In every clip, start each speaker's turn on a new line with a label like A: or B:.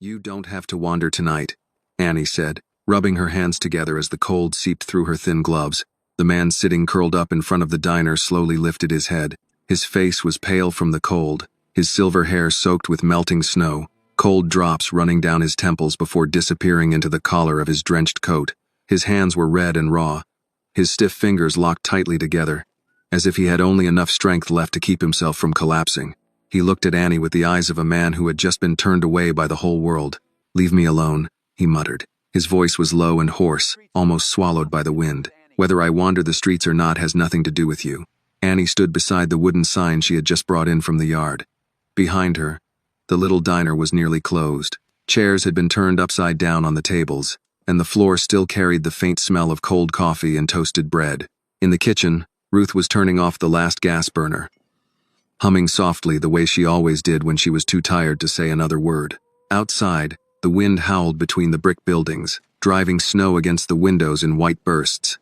A: You don't have to wander tonight, Annie said, rubbing her hands together as the cold seeped through her thin gloves. The man sitting curled up in front of the diner slowly lifted his head. His face was pale from the cold, his silver hair soaked with melting snow, cold drops running down his temples before disappearing into the collar of his drenched coat. His hands were red and raw, his stiff fingers locked tightly together, as if he had only enough strength left to keep himself from collapsing. He looked at Annie with the eyes of a man who had just been turned away by the whole world. "Leave me alone," he muttered. His voice was low and hoarse, almost swallowed by the wind. "Whether I wander the streets or not has nothing to do with you." Annie stood beside the wooden sign she had just brought in from the yard. Behind her, the little diner was nearly closed. Chairs had been turned upside down on the tables, and the floor still carried the faint smell of cold coffee and toasted bread. In the kitchen, Ruth was turning off the last gas burner, humming softly the way she always did when she was too tired to say another word. Outside, the wind howled between the brick buildings, driving snow against the windows in white bursts.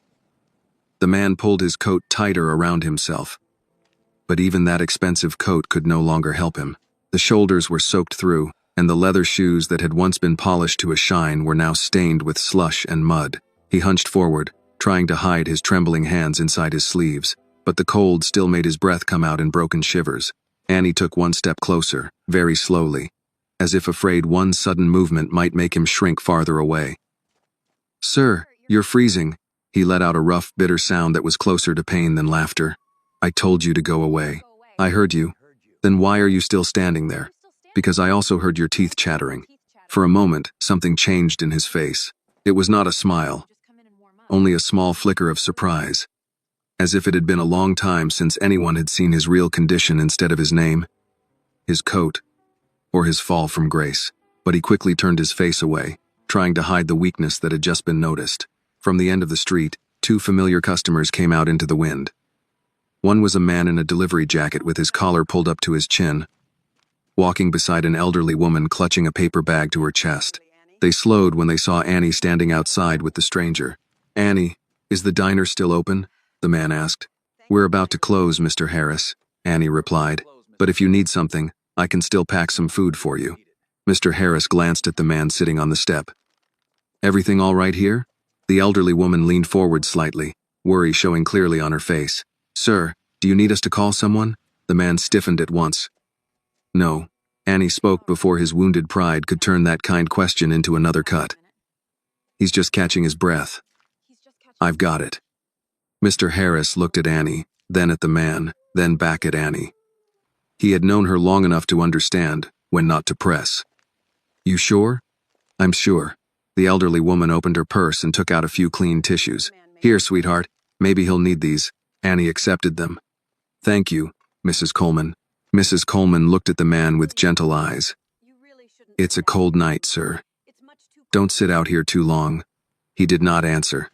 A: The man pulled his coat tighter around himself, but even that expensive coat could no longer help him. The shoulders were soaked through, and the leather shoes that had once been polished to a shine were now stained with slush and mud. He hunched forward, trying to hide his trembling hands inside his sleeves, but the cold still made his breath come out in broken shivers. Annie took one step closer, very slowly, as if afraid one sudden movement might make him shrink farther away. "Sir, you're freezing." He let out a rough, bitter sound that was closer to pain than laughter. "I told you to go away." "I heard you. Then why are you still standing there?" "Because I also heard your teeth chattering." For a moment, something changed in his face. It was not a smile, only a small flicker of surprise, as if it had been a long time since anyone had seen his real condition instead of his name, his coat, or his fall from grace. But he quickly turned his face away, trying to hide the weakness that had just been noticed. From the end of the street, two familiar customers came out into the wind. One was a man in a delivery jacket with his collar pulled up to his chin, walking beside an elderly woman clutching a paper bag to her chest. They slowed when they saw Annie standing outside with the stranger. "Annie, is the diner still open?" the man asked. "We're about to close, Mr. Harris," Annie replied, "but if you need something, I can still pack some food for you." Mr. Harris glanced at the man sitting on the step. "Everything all right here?" The elderly woman leaned forward slightly, worry showing clearly on her face. "Sir, do you need us to call someone?" The man stiffened at once. "No," Annie spoke before his wounded pride could turn that kind question into another cut. "He's just catching his breath. I've got it." Mr. Harris looked at Annie, then at the man, then back at Annie. He had known her long enough to understand when not to press. "You sure?" "I'm sure." The elderly woman opened her purse and took out a few clean tissues. "Here, sweetheart, maybe he'll need these." Annie accepted them. "Thank you, Mrs. Coleman." Mrs. Coleman looked at the man with gentle eyes. "It's a cold night, sir. Don't sit out here too long." He did not answer.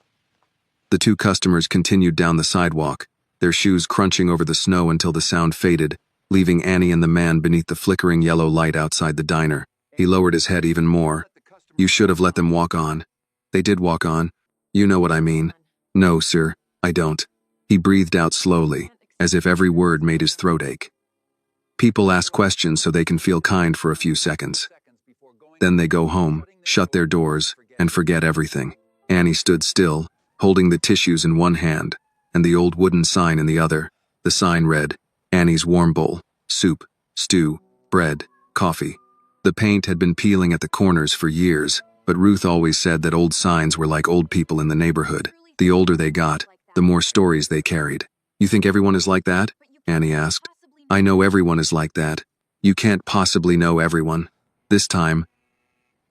A: The two customers continued down the sidewalk, their shoes crunching over the snow until the sound faded, leaving Annie and the man beneath the flickering yellow light outside the diner. He lowered his head even more. "You should have let them walk on." "They did walk on. You know what I mean." "No, sir, I don't." He breathed out slowly, as if every word made his throat ache. "People ask questions so they can feel kind for a few seconds. Then they go home, shut their doors, and forget everything." Annie stood still, holding the tissues in one hand and the old wooden sign in the other. The sign read, "Annie's Warm Bowl, soup, stew, bread, coffee." The paint had been peeling at the corners for years, but Ruth always said that old signs were like old people in the neighborhood. The older they got, the more stories they carried. "You think everyone is like that?" Annie asked. "I know everyone is like that. You can't possibly know everyone." This time,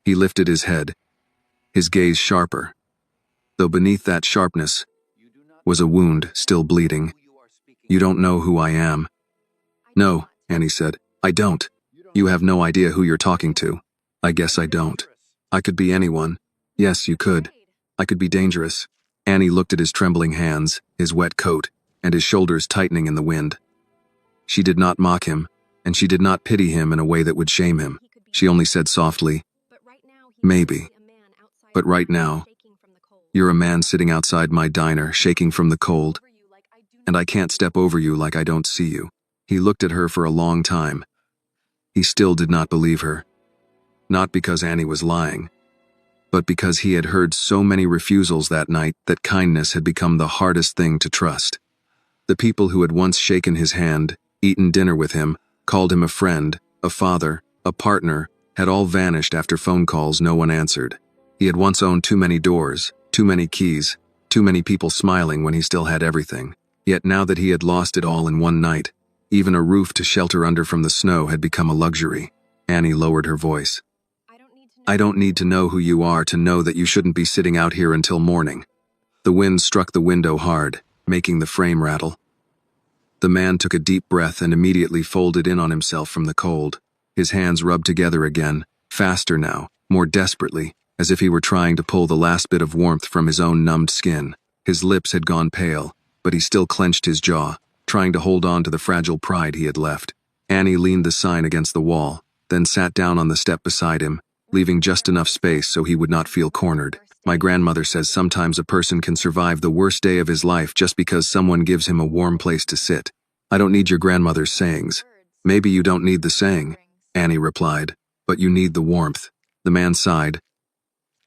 A: he lifted his head, his gaze sharper, though beneath that sharpness was a wound still bleeding. "You don't know who I am." "No," Annie said, "I don't. You have no idea who you're talking to." "I guess I don't. I could be anyone." "Yes, you could. I could be dangerous." Annie looked at his trembling hands, his wet coat, and his shoulders tightening in the wind. She did not mock him, and she did not pity him in a way that would shame him. She only said softly, "Maybe. But right now, you're a man sitting outside my diner, shaking from the cold, and I can't step over you like I don't see you." He looked at her for a long time. He still did not believe her. not because Annie was lying, but because he had heard so many refusals that night that kindness had become the hardest thing to trust. The people who had once shaken his hand, eaten dinner with him, called him a friend, a father, a partner, had all vanished after phone calls no one answered. He had once owned too many doors, too many keys, too many people smiling when he still had everything. Yet now that he had lost it all in one night, even a roof to shelter under from the snow had become a luxury. Annie lowered her voice. I don't need to know who you are to know that you shouldn't be sitting out here until morning. The wind struck the window hard, making the frame rattle. The man took a deep breath and immediately folded in on himself from the cold. His hands rubbed together again, faster now, more desperately, as if he were trying to pull the last bit of warmth from his own numbed skin. His lips had gone pale, but he still clenched his jaw, trying to hold on to the fragile pride he had left. Annie leaned the sign against the wall, then sat down on the step beside him, leaving just enough space so he would not feel cornered. My grandmother says sometimes a person can survive the worst day of his life just because someone gives him a warm place to sit. I don't need your grandmother's sayings. Maybe you don't need the saying, Annie replied, but you need the warmth. The man sighed,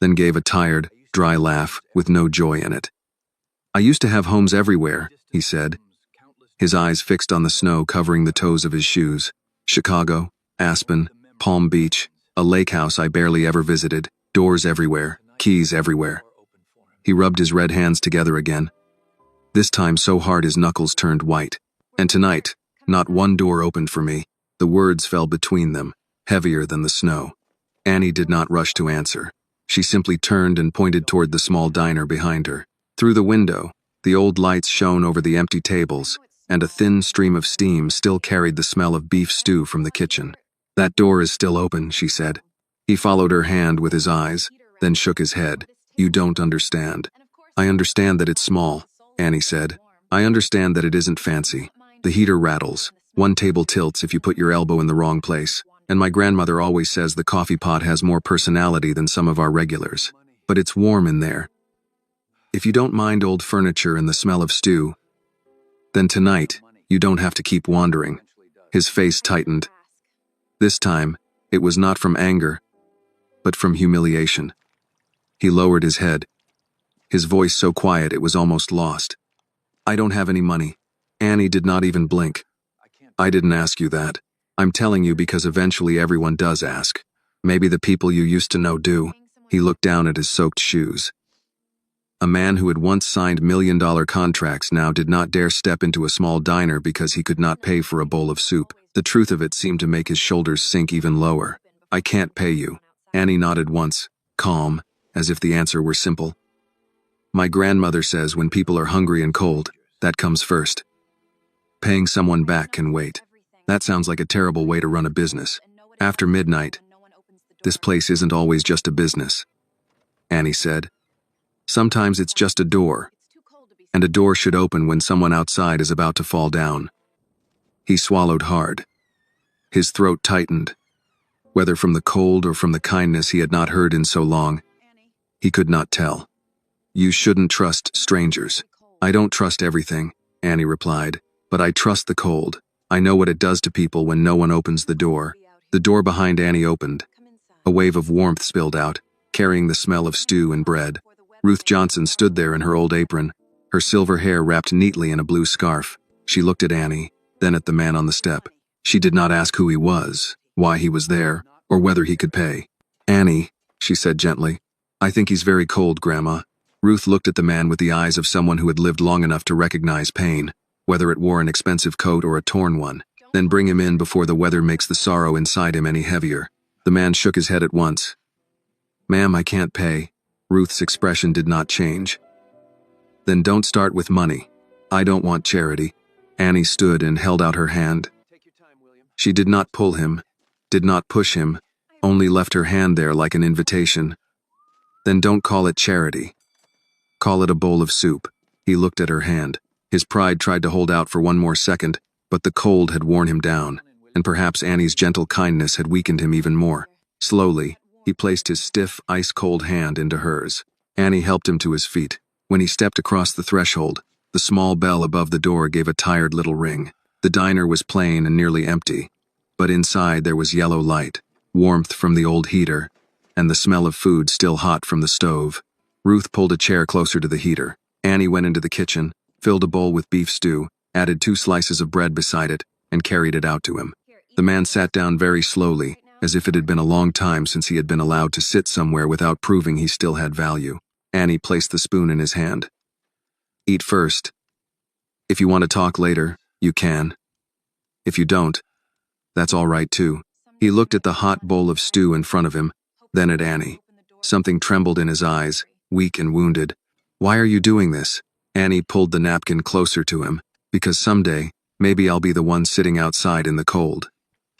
A: then gave a tired, dry laugh with no joy in it. I used to have homes everywhere, he said, his eyes fixed on the snow covering the toes of his shoes. Chicago, Aspen, Palm Beach, a lake house I barely ever visited, doors everywhere, keys everywhere. He rubbed his red hands together again, this time so hard his knuckles turned white. And tonight, not one door opened for me. The words fell between them, heavier than the snow. Annie did not rush to answer. She simply turned and pointed toward the small diner behind her. Through the window, the old lights shone over the empty tables, and a thin stream of steam still carried the smell of beef stew from the kitchen. That door is still open, she said. He followed her hand with his eyes, then shook his head. You don't understand. I understand that it's small, Annie said. I understand that it isn't fancy. The heater rattles. One table tilts if you put your elbow in the wrong place. And my grandmother always says the coffee pot has more personality than some of our regulars. But it's warm in there. If you don't mind old furniture and the smell of stew, then tonight, you don't have to keep wandering. His face tightened. This time, it was not from anger, but from humiliation. He lowered his head, his voice so quiet it was almost lost. I don't have any money. Annie did not even blink. I didn't ask you that. I'm telling you because eventually everyone does ask. Maybe the people you used to know do. He looked down at his soaked shoes. A man who had once signed million-dollar contracts now did not dare step into a small diner because he could not pay for a bowl of soup. The truth of it seemed to make his shoulders sink even lower. I can't pay you. Annie nodded once, calm, as if the answer were simple. My grandmother says when people are hungry and cold, that comes first. Paying someone back can wait. That sounds like a terrible way to run a business. After midnight, this place isn't always just a business, Annie said. Sometimes it's just a door, and a door should open when someone outside is about to fall down. He swallowed hard. His throat tightened. Whether from the cold or from the kindness he had not heard in so long, he could not tell. You shouldn't trust strangers. I don't trust everything, Annie replied, but I trust the cold. I know what it does to people when no one opens the door. The door behind Annie opened. A wave of warmth spilled out, carrying the smell of stew and bread. Ruth Johnson stood there in her old apron, her silver hair wrapped neatly in a blue scarf. She looked at Annie, then at the man on the step. She did not ask who he was, why he was there, or whether he could pay. Annie, she said gently, I think he's very cold, Grandma. Ruth looked at the man with the eyes of someone who had lived long enough to recognize pain, whether it wore an expensive coat or a torn one. Then bring him in before the weather makes the sorrow inside him any heavier. The man shook his head at once. Ma'am, I can't pay. Ruth's expression did not change. Then don't start with money. I don't want charity. Annie stood and held out her hand. She did not pull him, did not push him, only left her hand there like an invitation. Then don't call it charity. Call it a bowl of soup. He looked at her hand. His pride tried to hold out for one more second, but the cold had worn him down, and perhaps Annie's gentle kindness had weakened him even more. Slowly, he placed his stiff, ice-cold hand into hers. Annie helped him to his feet. When he stepped across the threshold, the small bell above the door gave a tired little ring. The diner was plain and nearly empty, but inside there was yellow light. warmth from the old heater, and the smell of food still hot from the stove. Ruth pulled a chair closer to the heater. Annie went into the kitchen, filled a bowl with beef stew, added 2 slices of bread beside it, and carried it out to him. The man sat down very slowly, as if it had been a long time since he had been allowed to sit somewhere without proving he still had value. Annie placed the spoon in his hand. "Eat first. If you want to talk later, you can. If you don't, that's all right too." He looked at the hot bowl of stew in front of him, then at Annie. Something trembled in his eyes, weak and wounded. "Why are you doing this?" Annie pulled the napkin closer to him. "Because someday, maybe I'll be the one sitting outside in the cold.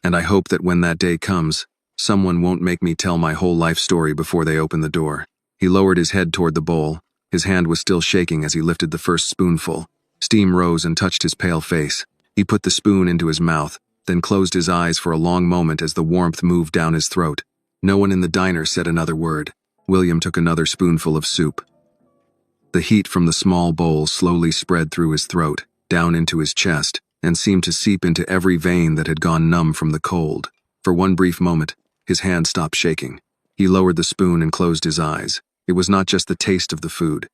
A: And I hope that when that day comes, someone won't make me tell my whole life story before they open the door." He lowered his head toward the bowl. His hand was still shaking as he lifted the first spoonful. Steam rose and touched his pale face. He put the spoon into his mouth, then closed his eyes for a long moment as the warmth moved down his throat. No one in the diner said another word. William took another spoonful of soup. The heat from the small bowl slowly spread through his throat, down into his chest, and seemed to seep into every vein that had gone numb from the cold. For one brief moment, his hand stopped shaking. He lowered the spoon and closed his eyes. It was not just the taste of the food.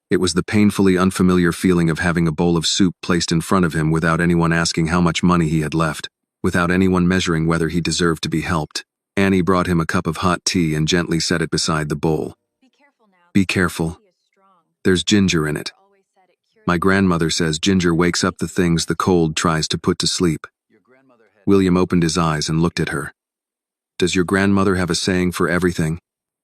A: It was the painfully unfamiliar feeling of having a bowl of soup placed in front of him without anyone asking how much money he had left, without anyone measuring whether he deserved to be helped. Annie brought him a cup of hot tea and gently set it beside the bowl. "Be careful. There's ginger in it. My grandmother says ginger wakes up the things the cold tries to put to sleep." William opened his eyes and looked at her. "Does your grandmother have a saying for everything?"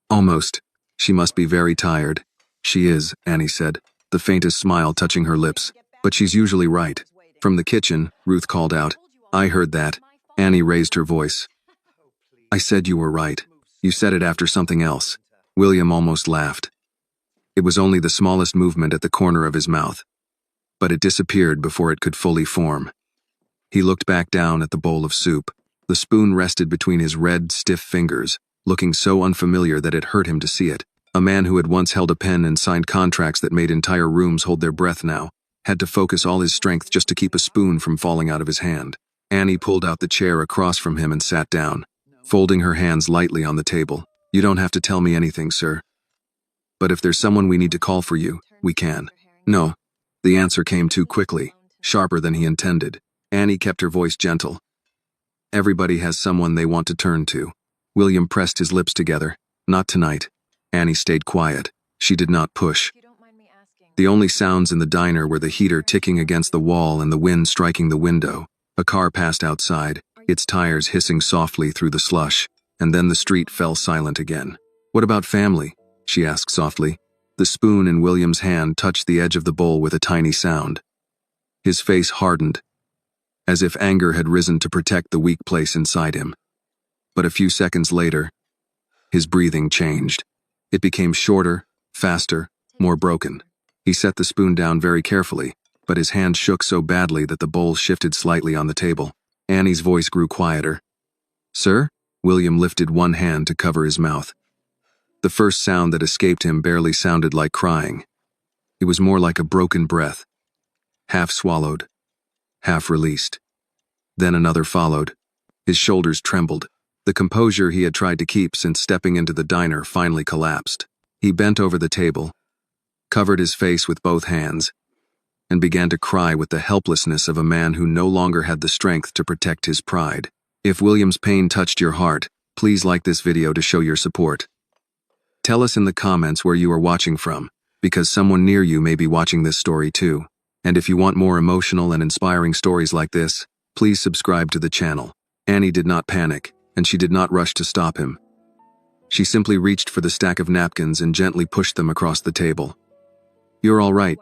A: "Almost. She must be very tired." "She is," Annie said, the faintest smile touching her lips. "But she's usually right." From the kitchen, Ruth called out, "I heard that." Annie raised her voice. "I said you were right. You said it after something else." William almost laughed. It was only the smallest movement at the corner of his mouth, but it disappeared before it could fully form. He looked back down at the bowl of soup. The spoon rested between his red, stiff fingers, looking so unfamiliar that it hurt him to see it. A man who had once held a pen and signed contracts that made entire rooms hold their breath now had to focus all his strength just to keep a spoon from falling out of his hand. Annie pulled out the chair across from him and sat down, folding her hands lightly on the table. "You don't have to tell me anything, sir. But if there's someone we need to call for you, we can." "No." The answer came too quickly, sharper than he intended. Annie kept her voice gentle. "Everybody has someone they want to turn to." William pressed his lips together. "Not tonight." Annie stayed quiet. She did not push. The only sounds in the diner were the heater ticking against the wall and the wind striking the window. A car passed outside, its tires hissing softly through the slush, and then the street fell silent again. "What about family?" she asked softly. The spoon in William's hand touched the edge of the bowl with a tiny sound. His face hardened, as if anger had risen to protect the weak place inside him. But a few seconds later, his breathing changed. It became shorter, faster, more broken. He set the spoon down very carefully, but his hand shook so badly that the bowl shifted slightly on the table. Annie's voice grew quieter. "Sir?" William lifted one hand to cover his mouth. The first sound that escaped him barely sounded like crying. It was more like a broken breath, half swallowed, half released. Then another followed. His shoulders trembled. The composure he had tried to keep since stepping into the diner finally collapsed. He bent over the table, covered his face with both hands, and began to cry with the helplessness of a man who no longer had the strength to protect his pride. If William's pain touched your heart, please like this video to show your support. Tell us in the comments where you are watching from, because someone near you may be watching this story too. And if you want more emotional and inspiring stories like this, please subscribe to the channel. Annie did not panic, and she did not rush to stop him. She simply reached for the stack of napkins and gently pushed them across the table. "You're all right,"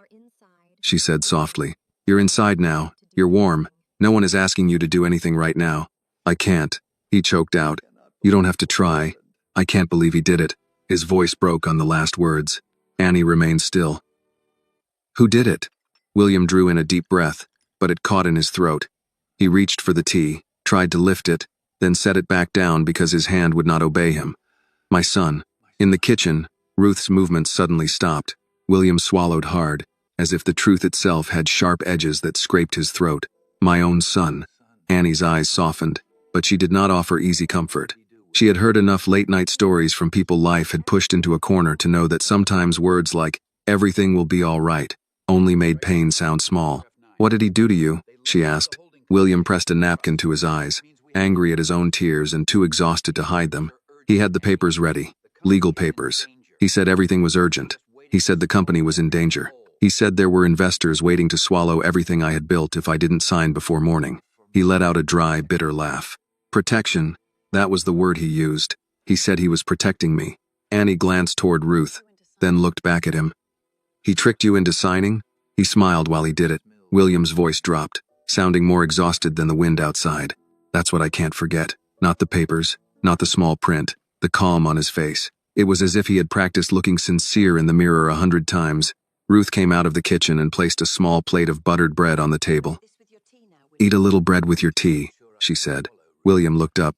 A: she said softly. "You're inside now. You're warm. No one is asking you to do anything right now." "I can't," he choked out. "You don't have to try. I can't believe he did it." His voice broke on the last words. Annie remained still. "Who did it?" William drew in a deep breath, but it caught in his throat. He reached for the tea, tried to lift it, then set it back down because his hand would not obey him. "My son." In the kitchen, Ruth's movements suddenly stopped. William swallowed hard, as if the truth itself had sharp edges that scraped his throat. "My own son." Annie's eyes softened, but she did not offer easy comfort. She had heard enough late-night stories from people life had pushed into a corner to know that sometimes words like, "everything will be all right," only made pain sound small. "What did he do to you?" she asked. William pressed a napkin to his eyes, angry at his own tears and too exhausted to hide them. He had the papers ready. Legal papers. He said everything was urgent. He said the company was in danger. He said there were investors waiting to swallow everything I had built if I didn't sign before morning. He let out a dry, bitter laugh. Protection. That was the word he used. He said he was protecting me. Annie glanced toward Ruth, then looked back at him. "He tricked you into signing?" He smiled while he did it. William's voice dropped, sounding more exhausted than the wind outside. "That's what I can't forget. Not the papers, not the small print, the calm on his face. It was as if he had practiced looking sincere in the mirror 100 times. Ruth came out of the kitchen and placed a small plate of buttered bread on the table. "Eat a little bread with your tea," she said. William looked up.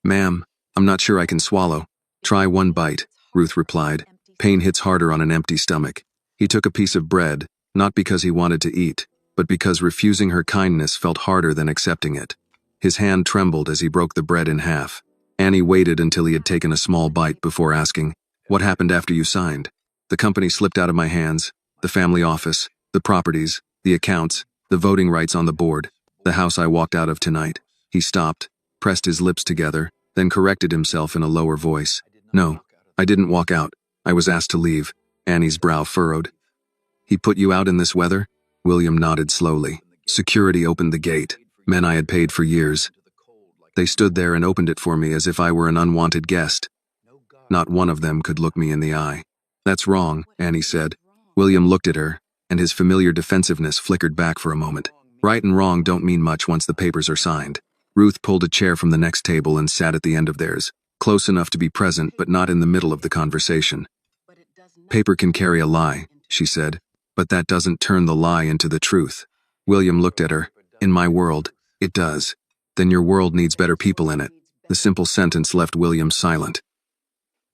A: "Ma'am, I'm not sure I can swallow." "Try one bite," Ruth replied. Pain hits harder on an empty stomach. He took a piece of bread, not because he wanted to eat, but because refusing her kindness felt harder than accepting it. His hand trembled as he broke the bread in half. Annie waited until he had taken a small bite before asking, "What happened after you signed?" "The company slipped out of my hands. The family office, the properties, the accounts, the voting rights on the board, the house I walked out of tonight." He stopped, pressed his lips together, then corrected himself in a lower voice. "No, I didn't walk out. I was asked to leave." Annie's brow furrowed. "He put you out in this weather?" William nodded slowly. "Security opened the gate. Men I had paid for years. They stood there and opened it for me as if I were an unwanted guest. Not one of them could look me in the eye." "That's wrong," Annie said. William looked at her, and his familiar defensiveness flickered back for a moment. "Right and wrong don't mean much once the papers are signed." Ruth pulled a chair from the next table and sat at the end of theirs, close enough to be present but not in the middle of the conversation. "Paper can carry a lie," she said, "but that doesn't turn the lie into the truth." William looked at her. "In my world, it does. Then your world needs better people in it." The simple sentence left William silent.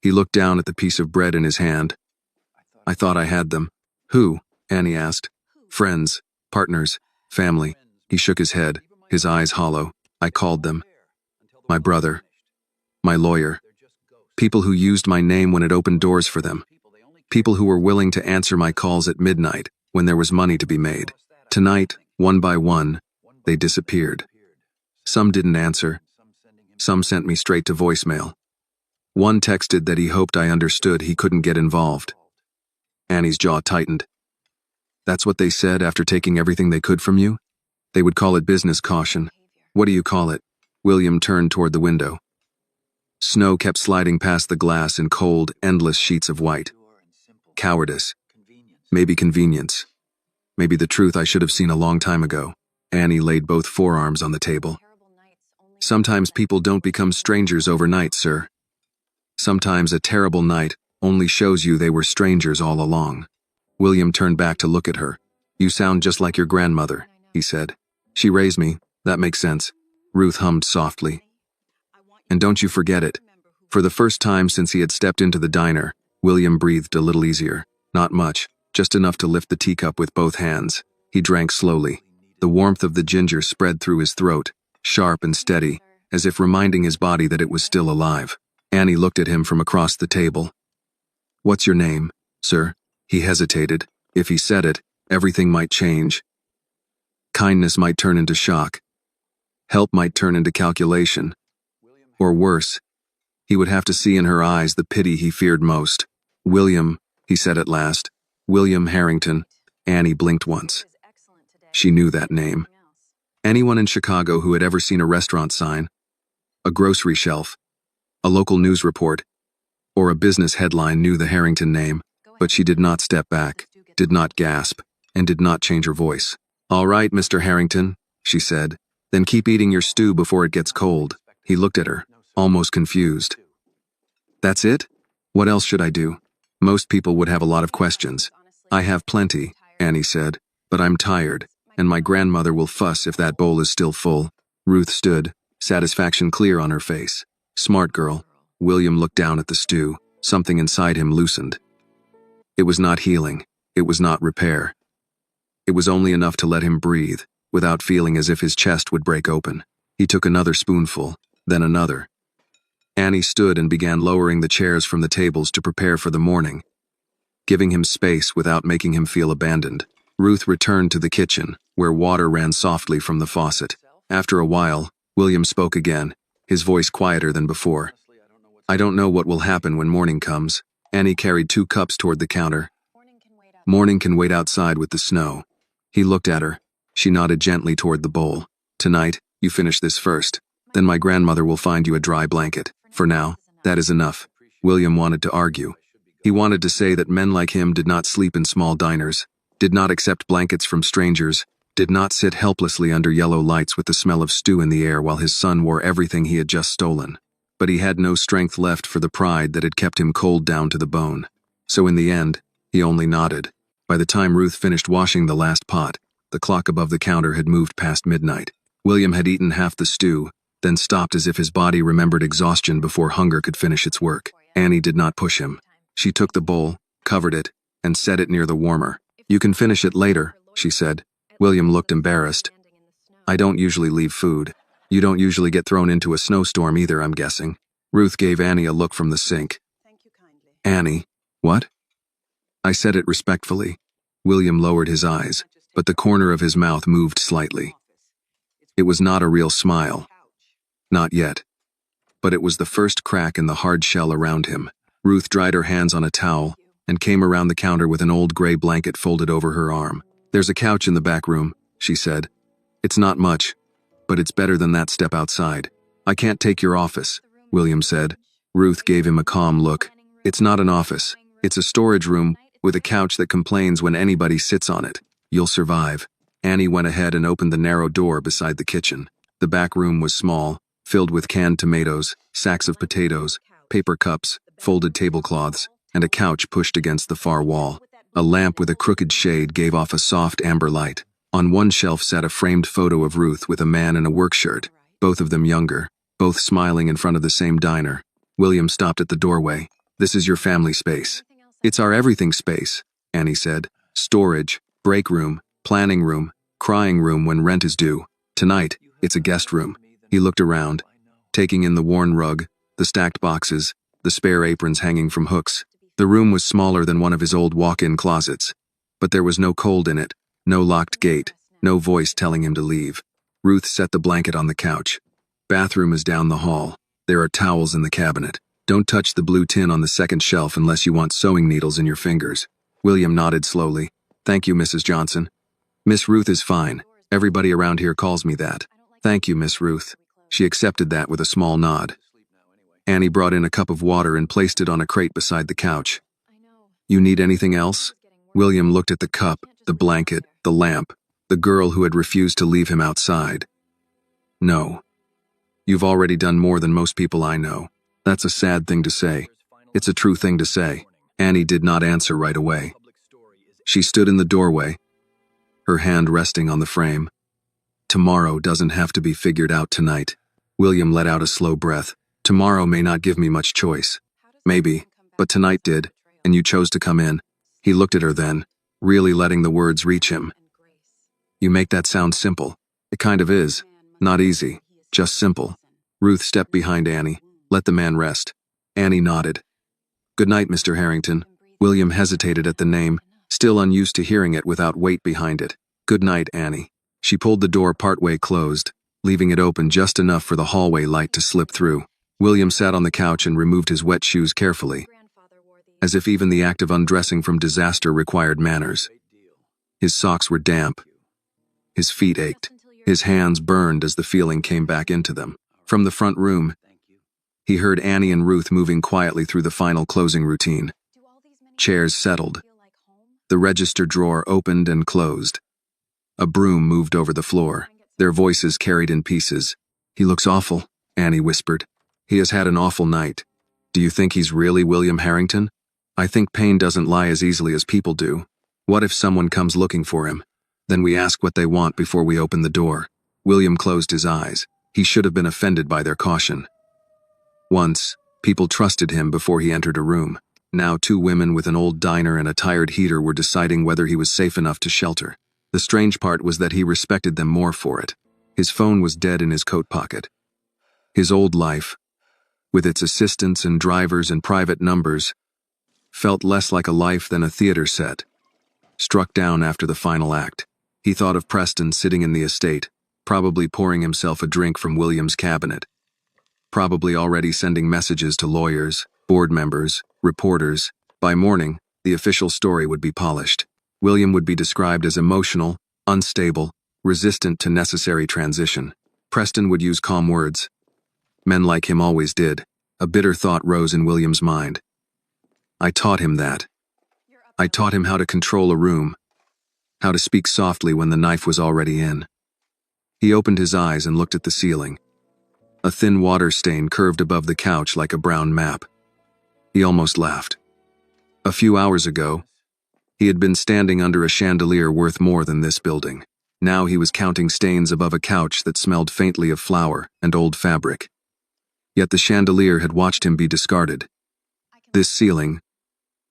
A: He looked down at the piece of bread in his hand. "I thought I had them." "Who?" Annie asked. "Friends, partners, family." He shook his head, his eyes hollow. "I called them. My brother. My lawyer. People who used my name when it opened doors for them. People who were willing to answer my calls at midnight when there was money to be made. Tonight, one by one, they disappeared. Some didn't answer. Some sent me straight to voicemail. One texted that he hoped I understood he couldn't get involved." Annie's jaw tightened. "That's what they said after taking everything they could from you? They would call it business caution. What do you call it?" William turned toward the window. Snow kept sliding past the glass in cold, endless sheets of white. "Cowardice. Maybe convenience. Maybe the truth I should have seen a long time ago." Annie laid both forearms on the table. "Sometimes people don't become strangers overnight, sir. Sometimes a terrible night only shows you they were strangers all along." William turned back to look at her. "You sound just like your grandmother," he said. "She raised me. That makes sense." Ruth hummed softly. "And don't you forget it." For the first time since he had stepped into the diner, William breathed a little easier. Not much, just enough to lift the teacup with both hands. He drank slowly. The warmth of the ginger spread through his throat, sharp and steady, as if reminding his body that it was still alive. Annie looked at him from across the table. "What's your name, sir?" He hesitated. If he said it, everything might change. Kindness might turn into shock. Help might turn into calculation. Or worse, he would have to see in her eyes the pity he feared most. "William," he said at last. "William Harrington." Annie blinked once. She knew that name. Anyone in Chicago who had ever seen a restaurant sign, a grocery shelf, a local news report, or a business headline knew the Harrington name, but she did not step back, did not gasp, and did not change her voice. "All right, Mr. Harrington," she said. "Then keep eating your stew before it gets cold." He looked at her, almost confused. "That's it? What else should I do?" Most people would have a lot of questions. "I have plenty," Annie said, "but I'm tired, and my grandmother will fuss if that bowl is still full." Ruth stood, satisfaction clear on her face. "Smart girl." William looked down at the stew. Something inside him loosened. It was not healing. It was not repair. It was only enough to let him breathe, without feeling as if his chest would break open. He took another spoonful, then another. Annie stood and began lowering the chairs from the tables to prepare for the morning, giving him space without making him feel abandoned. Ruth returned to the kitchen, where water ran softly from the faucet. After a while, William spoke again, his voice quieter than before. I don't know what will happen when morning comes. Annie carried 2 cups toward the counter. Morning can wait outside with the snow. He looked at her. She nodded gently toward the bowl. Tonight, you finish this first. Then my grandmother will find you a dry blanket. For now, that is enough. William wanted to argue. He wanted to say that men like him did not sleep in small diners, did not accept blankets from strangers, did not sit helplessly under yellow lights with the smell of stew in the air while his son wore everything he had just stolen. But he had no strength left for the pride that had kept him cold down to the bone. So in the end, he only nodded. By the time Ruth finished washing the last pot, the clock above the counter had moved past midnight. William had eaten half the stew, then stopped as if his body remembered exhaustion before hunger could finish its work. Annie did not push him. She took the bowl, covered it, and set it near the warmer. You can finish it later, she said. William looked embarrassed. I don't usually leave food. You don't usually get thrown into a snowstorm either, I'm guessing. Ruth gave Annie a look from the sink. Annie, what? I said it respectfully. William lowered his eyes, but the corner of his mouth moved slightly. It was not a real smile. Not yet. But it was the first crack in the hard shell around him. Ruth dried her hands on a towel and came around the counter with an old gray blanket folded over her arm. There's a couch in the back room, she said. It's not much, but it's better than that step outside. I can't take your office, William said. Ruth gave him a calm look. It's not an office. It's a storage room with a couch that complains when anybody sits on it. You'll survive. Annie went ahead and opened the narrow door beside the kitchen. The back room was small, filled with canned tomatoes, sacks of potatoes, paper cups, folded tablecloths, and a couch pushed against the far wall. A lamp with a crooked shade gave off a soft amber light. On one shelf sat a framed photo of Ruth with a man in a work shirt, both of them younger, both smiling in front of the same diner. William stopped at the doorway. This is your family space. It's our everything space, Annie said. Storage, break room, planning room, crying room when rent is due. Tonight, it's a guest room. He looked around, taking in the worn rug, the stacked boxes, the spare aprons hanging from hooks. The room was smaller than one of his old walk-in closets, but there was no cold in it, no locked gate, no voice telling him to leave. Ruth set the blanket on the couch. Bathroom is down the hall. There are towels in the cabinet. Don't touch the blue tin on the second shelf unless you want sewing needles in your fingers. William nodded slowly. Thank you, Mrs. Johnson. Miss Ruth is fine. Everybody around here calls me that. Thank you, Miss Ruth. She accepted that with a small nod. Annie brought in a cup of water and placed it on a crate beside the couch. You need anything else? William looked at the cup, the blanket, the lamp, the girl who had refused to leave him outside. No. You've already done more than most people I know. That's a sad thing to say. It's a true thing to say. Annie did not answer right away. She stood in the doorway, her hand resting on the frame. Tomorrow doesn't have to be figured out tonight. William let out a slow breath. Tomorrow may not give me much choice. Maybe, but tonight did, and you chose to come in. He looked at her then, really letting the words reach him. You make that sound simple. It kind of is. Not easy, just simple. Ruth stepped behind Annie. Let the man rest. Annie nodded. Good night, Mr. Harrington. William hesitated at the name, still unused to hearing it without weight behind it. Good night, Annie. She pulled the door partway closed, leaving it open just enough for the hallway light to slip through. William sat on the couch and removed his wet shoes carefully, as if even the act of undressing from disaster required manners. His socks were damp. His feet ached. His hands burned as the feeling came back into them. From the front room, he heard Annie and Ruth moving quietly through the final closing routine. Chairs settled. The register drawer opened and closed. A broom moved over the floor, their voices carried in pieces. He looks awful, Annie whispered. He has had an awful night. Do you think he's really William Harrington? I think pain doesn't lie as easily as people do. What if someone comes looking for him? Then we ask what they want before we open the door. William closed his eyes. He should have been offended by their caution. Once, people trusted him before he entered a room. Now 2 women with an old diner and a tired heater were deciding whether he was safe enough to shelter. The strange part was that he respected them more for it. His phone was dead in his coat pocket. His old life, with its assistants and drivers and private numbers, felt less like a life than a theater set. Struck down after the final act, he thought of Preston sitting in the estate, probably pouring himself a drink from William's cabinet, probably already sending messages to lawyers, board members, reporters. By morning, the official story would be polished. William would be described as emotional, unstable, resistant to necessary transition. Preston would use calm words. Men like him always did. A bitter thought rose in William's mind. I taught him that. I taught him how to control a room, how to speak softly when the knife was already in. He opened his eyes and looked at the ceiling. A thin water stain curved above the couch like a brown map. He almost laughed. A few hours ago, he had been standing under a chandelier worth more than this building. Now he was counting stains above a couch that smelled faintly of flour and old fabric. Yet the chandelier had watched him be discarded. This ceiling,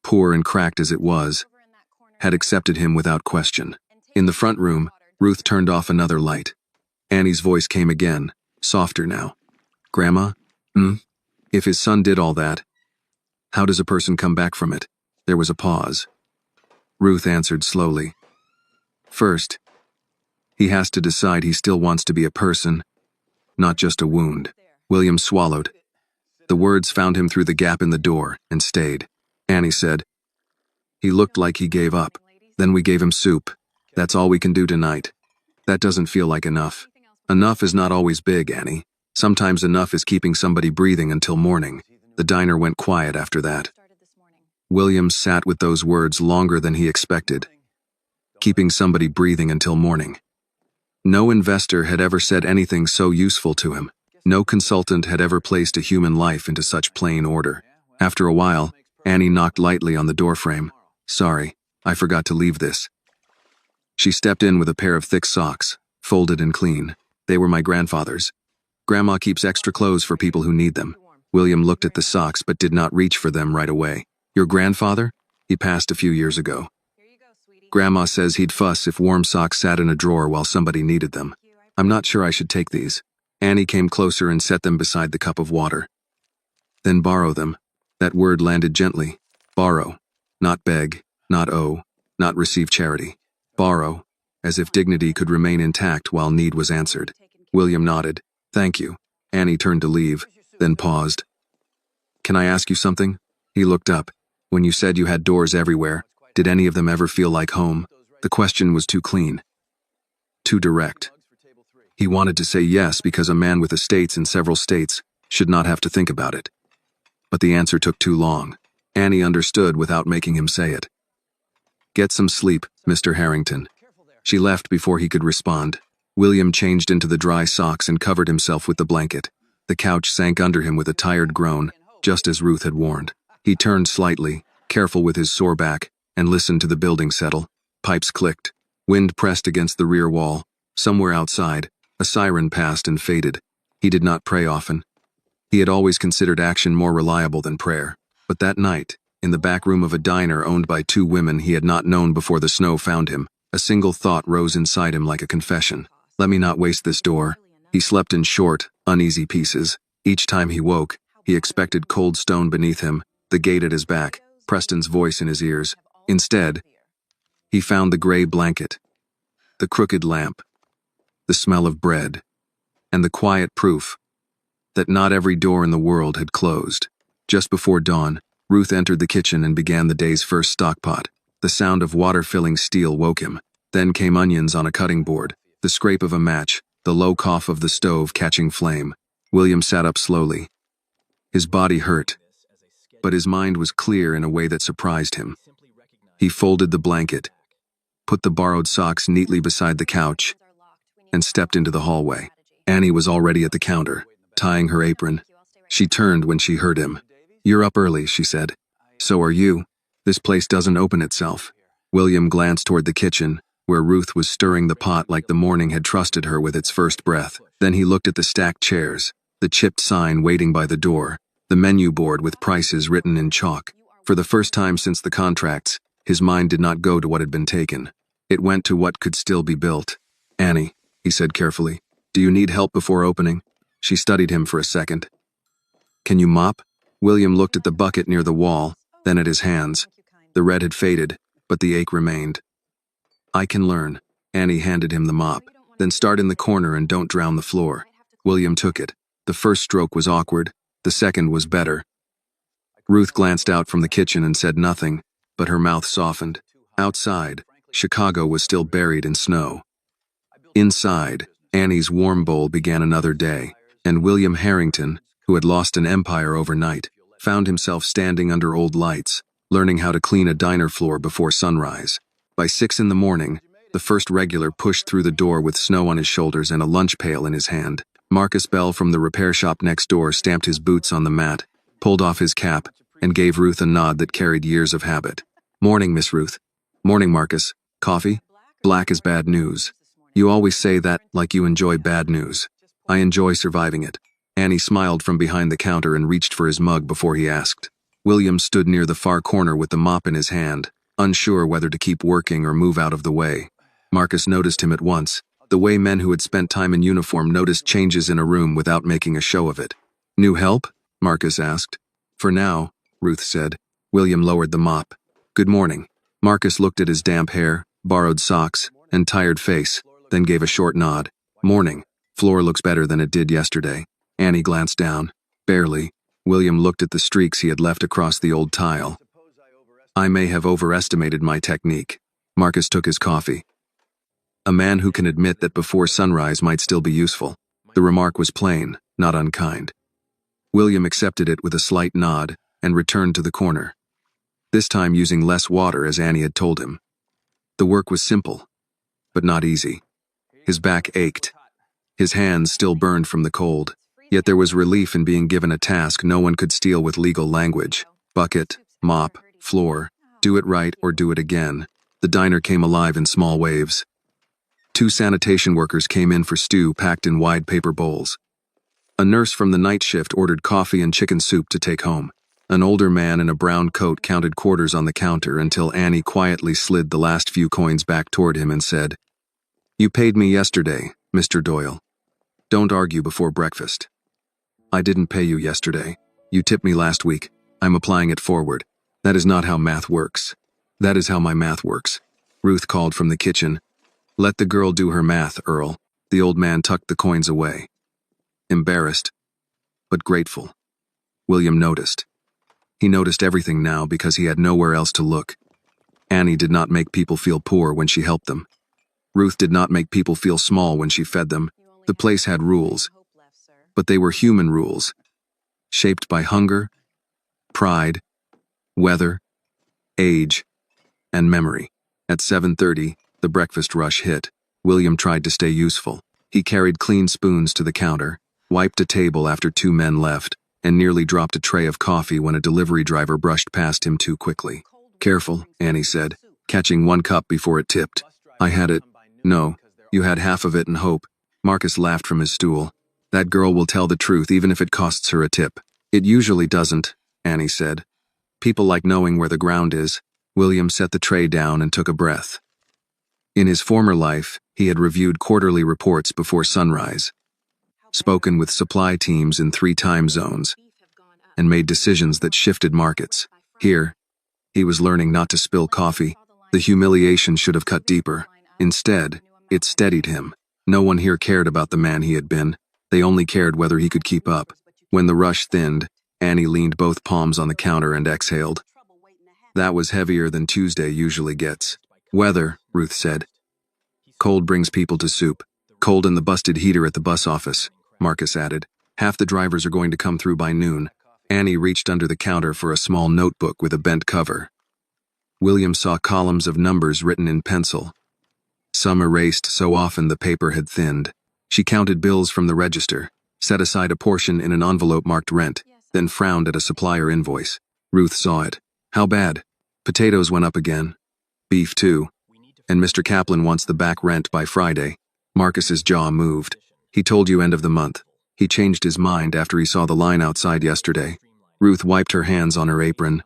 A: poor and cracked as it was, had accepted him without question. In the front room, Ruth turned off another light. Annie's voice came again, softer now. Grandma? If his son did all that, how does a person come back from it? There was a pause. Ruth answered slowly. First, he has to decide he still wants to be a person, not just a wound. William swallowed. The words found him through the gap in the door and stayed. Annie said, he looked like he gave up. Then we gave him soup. That's all we can do tonight. That doesn't feel like enough. Enough is not always big, Annie. Sometimes enough is keeping somebody breathing until morning. The diner went quiet after that. William sat with those words longer than he expected. Keeping somebody breathing until morning. No investor had ever said anything so useful to him. No consultant had ever placed a human life into such plain order. After a while, Annie knocked lightly on the doorframe. Sorry, I forgot to leave this. She stepped in with a pair of thick socks, folded and clean. They were my grandfather's. Grandma keeps extra clothes for people who need them. William looked at the socks but did not reach for them right away. Your grandfather? He passed a few years ago. Grandma says he'd fuss if warm socks sat in a drawer while somebody needed them. I'm not sure I should take these. Annie came closer and set them beside the cup of water. Then borrow them. That word landed gently. Borrow. Not beg, not owe, not receive charity. Borrow, as if dignity could remain intact while need was answered. William nodded. Thank you. Annie turned to leave, then paused. Can I ask you something? He looked up. When you said you had doors everywhere, did any of them ever feel like home? The question was too clean. Too direct. He wanted to say yes because a man with estates in several states should not have to think about it. But the answer took too long. Annie understood without making him say it. Get some sleep, Mr. Harrington. She left before he could respond. William changed into the dry socks and covered himself with the blanket. The couch sank under him with a tired groan, just as Ruth had warned. He turned slightly, careful with his sore back, and listened to the building settle. Pipes clicked. Wind pressed against the rear wall. Somewhere outside, a siren passed and faded. He did not pray often. He had always considered action more reliable than prayer. But that night, in the back room of a diner owned by two women he had not known before the snow found him, a single thought rose inside him like a confession. Let me not waste this door. He slept in short, uneasy pieces. Each time he woke, he expected cold stone beneath him, the gate at his back, Preston's voice in his ears. Instead, he found the gray blanket, the crooked lamp, the smell of bread, and the quiet proof that not every door in the world had closed. Just before dawn, Ruth entered the kitchen and began the day's first stockpot. The sound of water filling steel woke him. Then came onions on a cutting board, the scrape of a match, the low cough of the stove catching flame. William sat up slowly. His body hurt, but his mind was clear in a way that surprised him. He folded the blanket, put the borrowed socks neatly beside the couch, and stepped into the hallway. Annie was already at the counter, tying her apron. She turned when she heard him. You're up early, she said. So are you. This place doesn't open itself. William glanced toward the kitchen, where Ruth was stirring the pot like the morning had trusted her with its first breath. Then he looked at the stacked chairs, the chipped sign waiting by the door, the menu board with prices written in chalk. For the first time since the contracts, his mind did not go to what had been taken. It went to what could still be built. Annie, he said carefully, do you need help before opening? She studied him for a second. Can you mop? William looked at the bucket near the wall, then at his hands. The red had faded, but the ache remained. I can learn. Annie handed him the mop. Then start in the corner and don't drown the floor. William took it. The first stroke was awkward. The second was better. Ruth glanced out from the kitchen and said nothing, but her mouth softened. Outside, Chicago was still buried in snow. Inside, Annie's warm bowl began another day, and William Harrington, who had lost an empire overnight, found himself standing under old lights, learning how to clean a diner floor before sunrise. By 6 in the morning, the first regular pushed through the door with snow on his shoulders and a lunch pail in his hand. Marcus Bell from the repair shop next door stamped his boots on the mat, pulled off his cap, and gave Ruth a nod that carried years of habit. Morning, Miss Ruth. Morning, Marcus. Coffee? Black is bad news. You always say that like you enjoy bad news. I enjoy surviving it. Annie smiled from behind the counter and reached for his mug before he asked. William stood near the far corner with the mop in his hand, unsure whether to keep working or move out of the way. Marcus noticed him at once, the way men who had spent time in uniform noticed changes in a room without making a show of it. New help? Marcus asked. For now, Ruth said. William lowered the mop. Good morning. Marcus looked at his damp hair, borrowed socks, and tired face, then gave a short nod. Morning. Floor looks better than it did yesterday. Annie glanced down. Barely. William looked at the streaks he had left across the old tile. I may have overestimated my technique. Marcus took his coffee. A man who can admit that before sunrise might still be useful. The remark was plain, not unkind. William accepted it with a slight nod and returned to the corner, this time using less water as Annie had told him. The work was simple, but not easy. His back ached. His hands still burned from the cold, yet there was relief in being given a task no one could steal with legal language. Bucket, mop, floor, do it right or do it again. The diner came alive in small waves. 2 sanitation workers came in for stew packed in wide paper bowls. A nurse from the night shift ordered coffee and chicken soup to take home. An older man in a brown coat counted quarters on the counter until Annie quietly slid the last few coins back toward him and said, You paid me yesterday, Mr. Doyle. Don't argue before breakfast. I didn't pay you yesterday. You tipped me last week. I'm applying it forward. That is not how math works. That is how my math works. Ruth called from the kitchen. Let the girl do her math, Earl. The old man tucked the coins away. Embarrassed, but grateful. William noticed. He noticed everything now because he had nowhere else to look. Annie did not make people feel poor when she helped them. Ruth did not make people feel small when she fed them. The place had rules, but they were human rules, shaped by hunger, pride, weather, age, and memory. At 7:30, the breakfast rush hit. William tried to stay useful. He carried clean spoons to the counter, wiped a table after 2 men left, and nearly dropped a tray of coffee when a delivery driver brushed past him too quickly. Careful, Annie said, catching 1 cup before it tipped. I had it. No, you had half of it and hope. Marcus laughed from his stool. That girl will tell the truth even if it costs her a tip. It usually doesn't, Annie said. People like knowing where the ground is. William set the tray down and took a breath. In his former life, he had reviewed quarterly reports before sunrise, spoken with supply teams in 3 time zones, and made decisions that shifted markets. Here, he was learning not to spill coffee. The humiliation should have cut deeper. Instead, it steadied him. No one here cared about the man he had been. They only cared whether he could keep up. When the rush thinned, Annie leaned both palms on the counter and exhaled. That was heavier than Tuesday usually gets. Weather, Ruth said. Cold brings people to soup. Cold and the busted heater at the bus office, Marcus added. Half the drivers are going to come through by noon. Annie reached under the counter for a small notebook with a bent cover. William saw columns of numbers written in pencil, some erased so often the paper had thinned. She counted bills from the register, set aside a portion in an envelope marked rent, then frowned at a supplier invoice. Ruth saw it. How bad? Potatoes went up again. Beef too. And Mr. Kaplan wants the back rent by Friday. Marcus's jaw moved. He told you end of the month. He changed his mind after he saw the line outside yesterday. Ruth wiped her hands on her apron.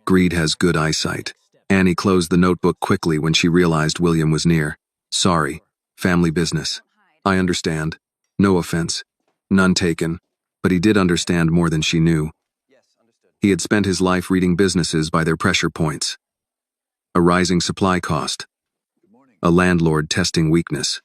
A: Greed has good eyesight. Annie closed the notebook quickly when she realized William was near. Sorry. Family business. I understand. No offense. None taken. but he did understand more than she knew. He had spent his life reading businesses by their pressure points. A rising supply cost. A landlord testing weakness.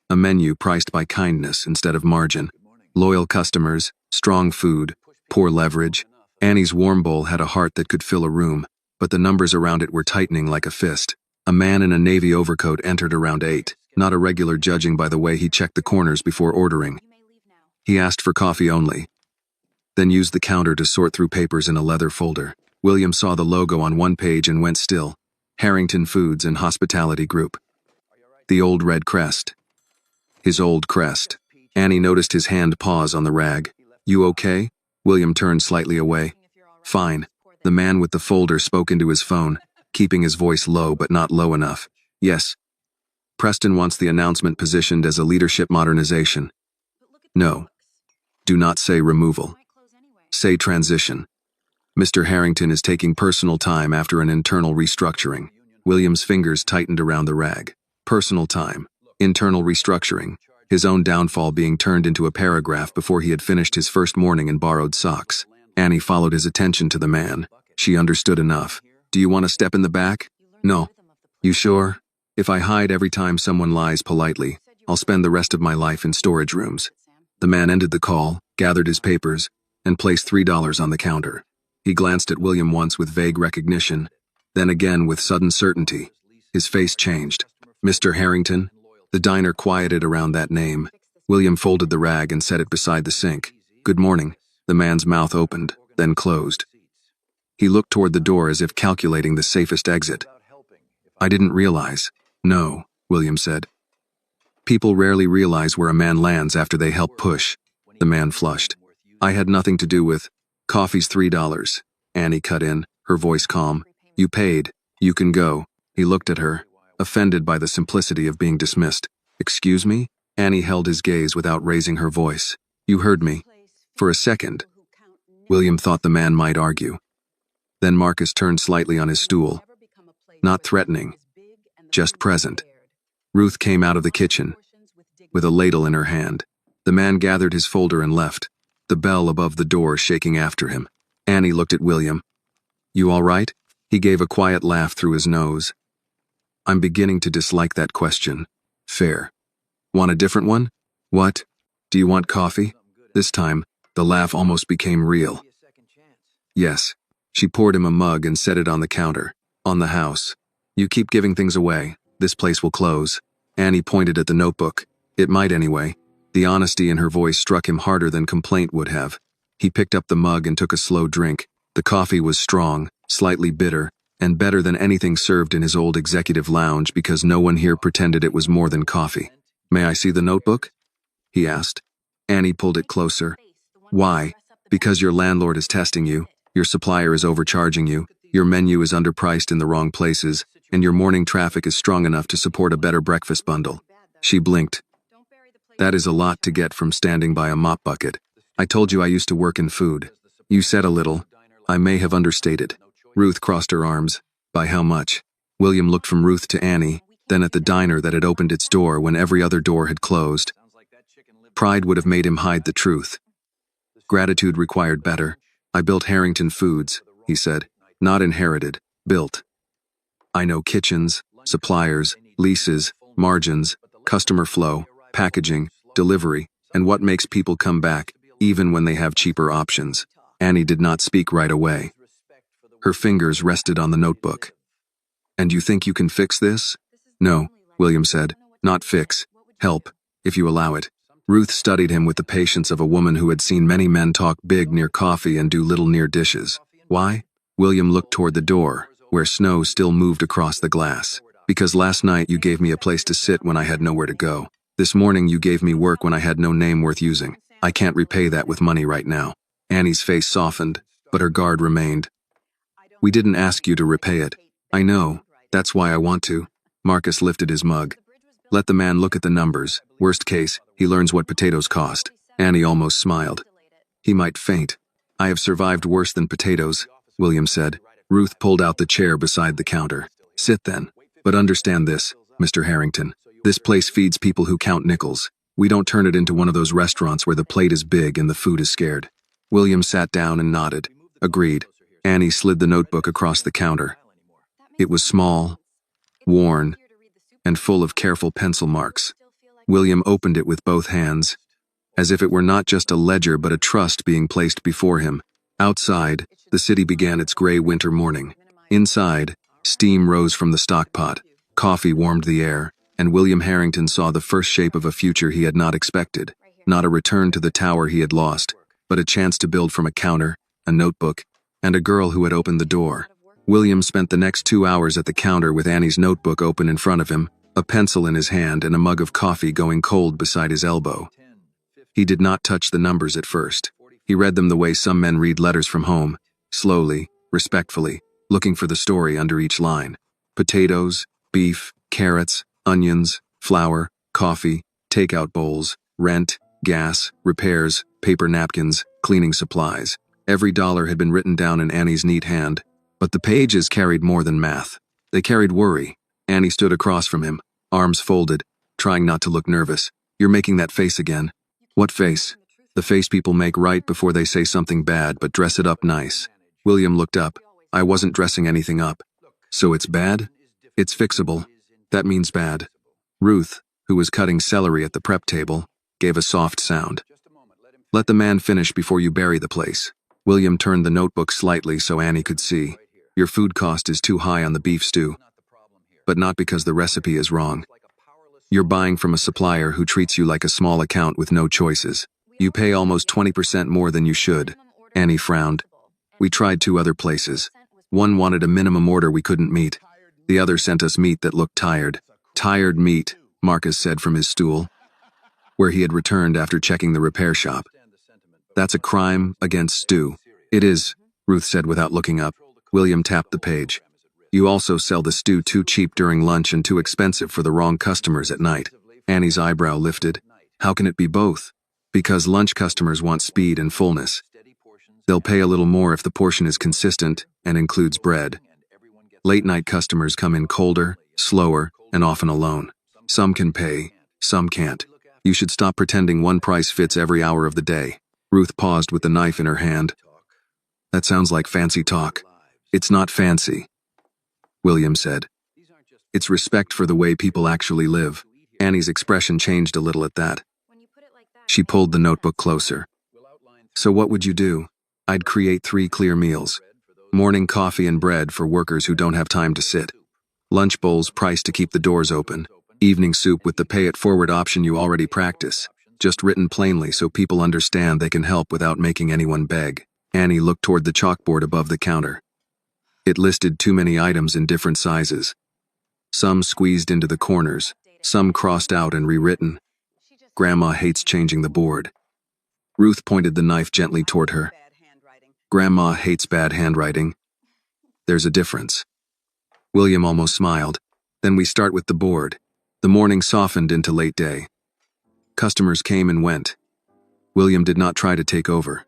A: A menu priced by kindness instead of margin. Loyal customers, strong food, poor leverage. Annie's warm bowl had a heart that could fill a room, but the numbers around it were tightening like a fist. A man in a navy overcoat entered around 8, not a regular judging by the way he checked the corners before ordering. He asked for coffee only, then used the counter to sort through papers in a leather folder. William saw the logo on one page and went still. Harrington Foods and Hospitality Group. The old red crest. His old crest. Annie noticed his hand pause on the rag. You okay? William turned slightly away. Fine. The man with the folder spoke into his phone, keeping his voice low but not low enough. Yes. Preston wants the announcement positioned as a leadership modernization. No. Do not say removal. Say transition. Mr. Harrington is taking personal time after an internal restructuring. William's fingers tightened around the rag. Personal time. Internal restructuring. His own downfall being turned into a paragraph before he had finished his first morning in borrowed socks. Annie followed his attention to the man. She understood enough. Do you want to step in the back? No. You sure? If I hide every time someone lies politely, I'll spend the rest of my life in storage rooms. The man ended the call, gathered his papers, and placed $3 on the counter. He glanced at William once with vague recognition, then again with sudden certainty. His face changed. Mr. Harrington? The diner quieted around that name. William folded the rag and set it beside the sink. Good morning. The man's mouth opened, then closed. He looked toward the door as if calculating the safest exit. I didn't realize. No, William said. People rarely realize where a man lands after they help push. The man flushed. I had nothing to do with. Coffee's $3. Annie cut in, her voice calm. You paid. You can go. He looked at her, offended by the simplicity of being dismissed. Excuse me? Annie held his gaze without raising her voice. You heard me. For a second, William thought the man might argue. Then Marcus turned slightly on his stool. Not threatening, just present. Ruth came out of the kitchen, with a ladle in her hand. The man gathered his folder and left, the bell above the door shaking after him. Annie looked at William. You all right? He gave a quiet laugh through his nose. I'm beginning to dislike that question. Fair. Want a different one? What? Do you want coffee? This time, the laugh almost became real. Yes. She poured him a mug and set it on the counter. On the house. You keep giving things away. This place will close. Annie pointed at the notebook. It might anyway. The honesty in her voice struck him harder than complaint would have. He picked up the mug and took a slow drink. The coffee was strong, slightly bitter, and better than anything served in his old executive lounge because no one here pretended it was more than coffee. May I see the notebook? He asked. Annie pulled it closer. Why? Because your landlord is testing you, your supplier is overcharging you, your menu is underpriced in the wrong places, and your morning traffic is strong enough to support a better breakfast bundle. She blinked. That is a lot to get from standing by a mop bucket. I told you I used to work in food. You said a little. I may have understated. Ruth crossed her arms. By how much? William looked from Ruth to Annie, then at the diner that had opened its door when every other door had closed. Pride would have made him hide the truth. Gratitude required better. I built Harrington Foods, he said. Not inherited, built. I know kitchens, suppliers, leases, margins, customer flow, packaging, delivery, and what makes people come back, even when they have cheaper options. Annie did not speak right away. Her fingers rested on the notebook. And you think you can fix this? No, William said. Not fix. Help, if you allow it. Ruth studied him with the patience of a woman who had seen many men talk big near coffee and do little near dishes. Why? William looked toward the door, where snow still moved across the glass. Because last night you gave me a place to sit when I had nowhere to go. This morning you gave me work when I had no name worth using. I can't repay that with money right now. Annie's face softened, but her guard remained. We didn't ask you to repay it. I know. That's why I want to. Marcus lifted his mug. Let the man look at the numbers. Worst case, he learns what potatoes cost. Annie almost smiled. He might faint. I have survived worse than potatoes, William said. Ruth pulled out the chair beside the counter. Sit then. But understand this, Mr. Harrington. This place feeds people who count nickels. We don't turn it into one of those restaurants where the plate is big and the food is scared. William sat down and nodded. Agreed. Annie slid the notebook across the counter. It was small, worn, and full of careful pencil marks. William opened it with both hands, as if it were not just a ledger but a trust being placed before him. Outside, the city began its gray winter morning. Inside, steam rose from the stockpot, coffee warmed the air, and William Harrington saw the first shape of a future he had not expected. Not a return to the tower he had lost, but a chance to build from a counter, a notebook, and a girl who had opened the door. William spent the next 2 hours at the counter with Annie's notebook open in front of him, a pencil in his hand and a mug of coffee going cold beside his elbow. He did not touch the numbers at first. He read them the way some men read letters from home, slowly, respectfully, looking for the story under each line. Potatoes, beef, carrots, onions, flour, coffee, takeout bowls, rent, gas, repairs, paper napkins, cleaning supplies. Every dollar had been written down in Annie's neat hand, but the pages carried more than math. They carried worry. Annie stood across from him, arms folded, trying not to look nervous. "You're making that face again." "What face?" "The face people make right before they say something bad but dress it up nice." William looked up. "I wasn't dressing anything up." "So it's bad?" "It's fixable." "That means bad." Ruth, who was cutting celery at the prep table, gave a soft sound. "Let the man finish before you bury the place." William turned the notebook slightly so Annie could see. "Your food cost is too high on the beef stew, but not because the recipe is wrong. You're buying from a supplier who treats you like a small account with no choices. You pay almost 20% more than you should." Annie frowned. "We tried 2 other places. One wanted a minimum order we couldn't meet. The other sent us meat that looked tired." "Tired meat," Marcus said from his stool, where he had returned after checking the repair shop. "That's a crime against stew." "It is," Ruth said without looking up. William tapped the page. "You also sell the stew too cheap during lunch and too expensive for the wrong customers at night." Annie's eyebrow lifted. "How can it be both?" "Because lunch customers want speed and fullness. They'll pay a little more if the portion is consistent and includes bread. Late-night customers come in colder, slower, and often alone. Some can pay, some can't. You should stop pretending one price fits every hour of the day." Ruth paused with the knife in her hand. "That sounds like fancy talk." "It's not fancy," William said. "It's respect for the way people actually live." Annie's expression changed a little at that. She pulled the notebook closer. "So what would you do?" "I'd create 3 clear meals. Morning coffee and bread for workers who don't have time to sit. Lunch bowls priced to keep the doors open. Evening soup with the pay-it-forward option you already practice, just written plainly so people understand they can help without making anyone beg." Annie looked toward the chalkboard above the counter. It listed too many items in different sizes. Some squeezed into the corners, some crossed out and rewritten. "Grandma hates changing the board." Ruth pointed the knife gently toward her. "Grandma hates bad handwriting. There's a difference." William almost smiled. "Then we start with the board." The morning softened into late day. Customers came and went. William did not try to take over.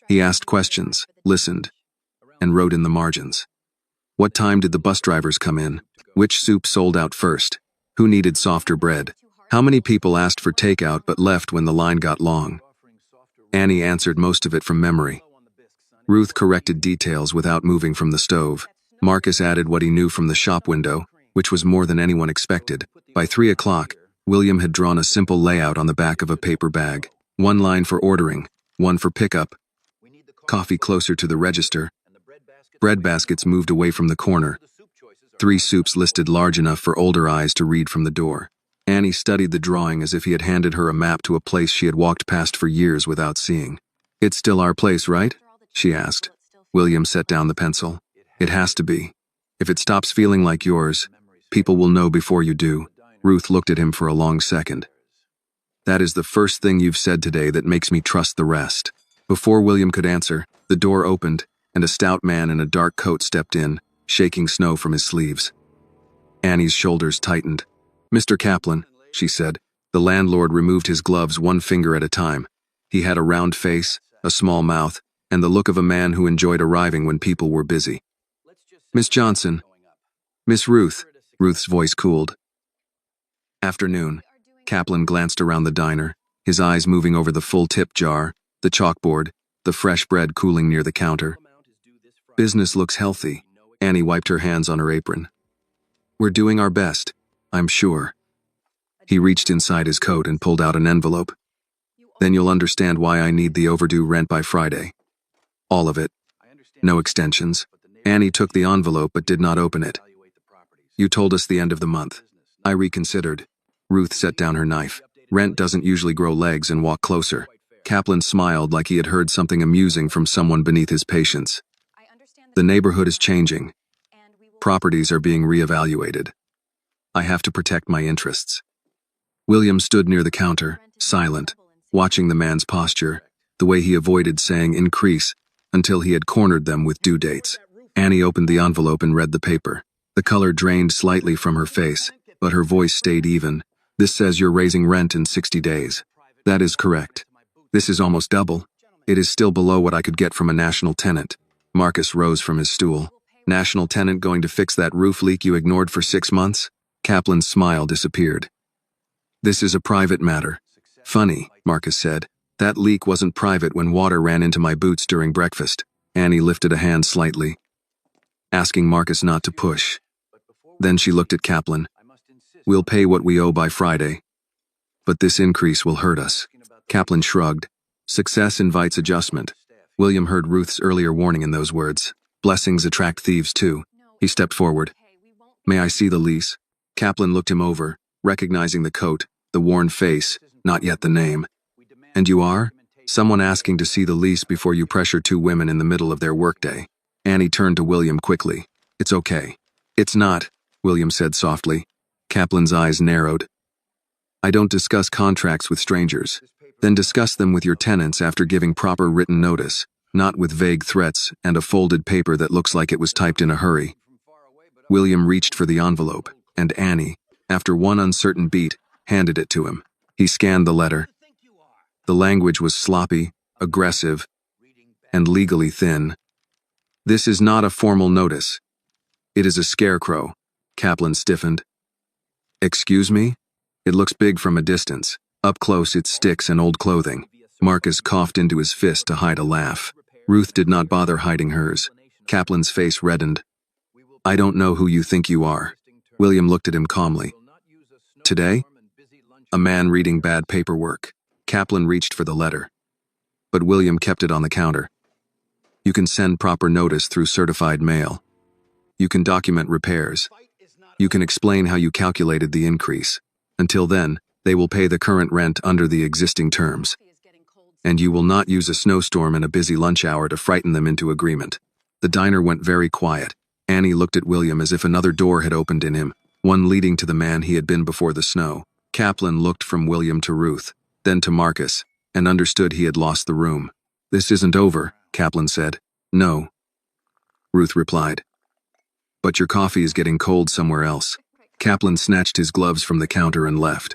A: He asked questions, listened, and wrote in the margins. What time did the bus drivers come in? Which soup sold out first? Who needed softer bread? How many people asked for takeout but left when the line got long? Annie answered most of it from memory. Ruth corrected details without moving from the stove. Marcus added what he knew from the shop window, which was more than anyone expected. By 3 o'clock, William had drawn a simple layout on the back of a paper bag. 1 line for ordering, 1 for pickup. Coffee closer to the register. Bread baskets moved away from the corner. 3 soups listed large enough for older eyes to read from the door. Annie studied the drawing as if he had handed her a map to a place she had walked past for years without seeing. "It's still our place, right?" she asked. William set down the pencil. "It has to be. If it stops feeling like yours, people will know before you do." Ruth looked at him for a long second. "That is the first thing you've said today that makes me trust the rest." Before William could answer, the door opened, and a stout man in a dark coat stepped in, shaking snow from his sleeves. Annie's shoulders tightened. "Mr. Kaplan," she said. The landlord removed his gloves 1 finger at a time. He had a round face, a small mouth, and the look of a man who enjoyed arriving when people were busy. "Miss Johnson." "Miss Ruth." Ruth's voice cooled. "Afternoon." Kaplan glanced around the diner, his eyes moving over the full tip jar, the chalkboard, the fresh bread cooling near the counter. Business looks healthy. Annie wiped her hands on her apron. We're doing our best, I'm sure. He reached inside his coat and pulled out an envelope. Then you'll understand why I need the overdue rent by Friday. All of it. No extensions. Annie took the envelope but did not open it. You told us the end of the month. I reconsidered. Ruth set down her knife. Rent doesn't usually grow legs and walk closer. Kaplan smiled like he had heard something amusing from someone beneath his patience. The neighborhood is changing. Properties are being reevaluated. I have to protect my interests. William stood near the counter, silent, watching the man's posture, the way he avoided saying increase, until he had cornered them with due dates. Annie opened the envelope and read the paper. The color drained slightly from her face, but her voice stayed even. This says you're raising rent in 60 days. That is correct. This is almost double. It is still below what I could get from a national tenant. Marcus rose from his stool. National tenant going to fix that roof leak you ignored for 6 months? Kaplan's smile disappeared. This is a private matter. Funny, Marcus said. That leak wasn't private when water ran into my boots during breakfast. Annie lifted a hand slightly, asking Marcus not to push. Then she looked at Kaplan. We'll pay what we owe by Friday. But this increase will hurt us. Kaplan shrugged. Success invites adjustment. William heard Ruth's earlier warning in those words. Blessings attract thieves too. He stepped forward. May I see the lease? Kaplan looked him over, recognizing the coat, the worn face, not yet the name. And you are? Someone asking to see the lease before you pressure 2 women in the middle of their workday. Annie turned to William quickly. It's okay. It's not, William said softly. Kaplan's eyes narrowed. I don't discuss contracts with strangers. Then discuss them with your tenants after giving proper written notice, not with vague threats and a folded paper that looks like it was typed in a hurry. William reached for the envelope, and Annie, after one uncertain beat, handed it to him. He scanned the letter. The language was sloppy, aggressive, and legally thin. This is not a formal notice. It is a scarecrow. Kaplan stiffened. Excuse me? It looks big from a distance. Up close, it's sticks and old clothing. Marcus coughed into his fist to hide a laugh. Ruth did not bother hiding hers. Kaplan's face reddened. I don't know who you think you are. William looked at him calmly. Today? A man reading bad paperwork. Kaplan reached for the letter. But William kept it on the counter. You can send proper notice through certified mail. You can document repairs. You can explain how you calculated the increase. Until then, they will pay the current rent under the existing terms. And you will not use a snowstorm and a busy lunch hour to frighten them into agreement. The diner went very quiet. Annie looked at William as if another door had opened in him, one leading to the man he had been before the snow. Kaplan looked from William to Ruth, then to Marcus, and understood he had lost the room. This isn't over, Kaplan said. No. Ruth replied. But your coffee is getting cold somewhere else. Kaplan snatched his gloves from the counter and left.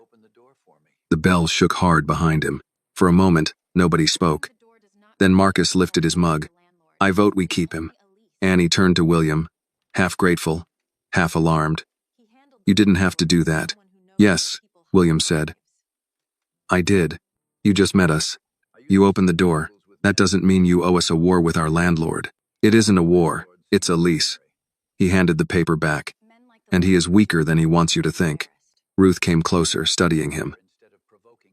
A: The bell shook hard behind him. For a moment, nobody spoke. Then Marcus lifted his mug. I vote we keep him. Annie turned to William, half grateful, half alarmed. You didn't have to do that. Yes, William said. I did. You just met us. You opened the door. That doesn't mean you owe us a war with our landlord. It isn't a war, it's a lease. He handed the paper back. And he is weaker than he wants you to think. Ruth came closer, studying him.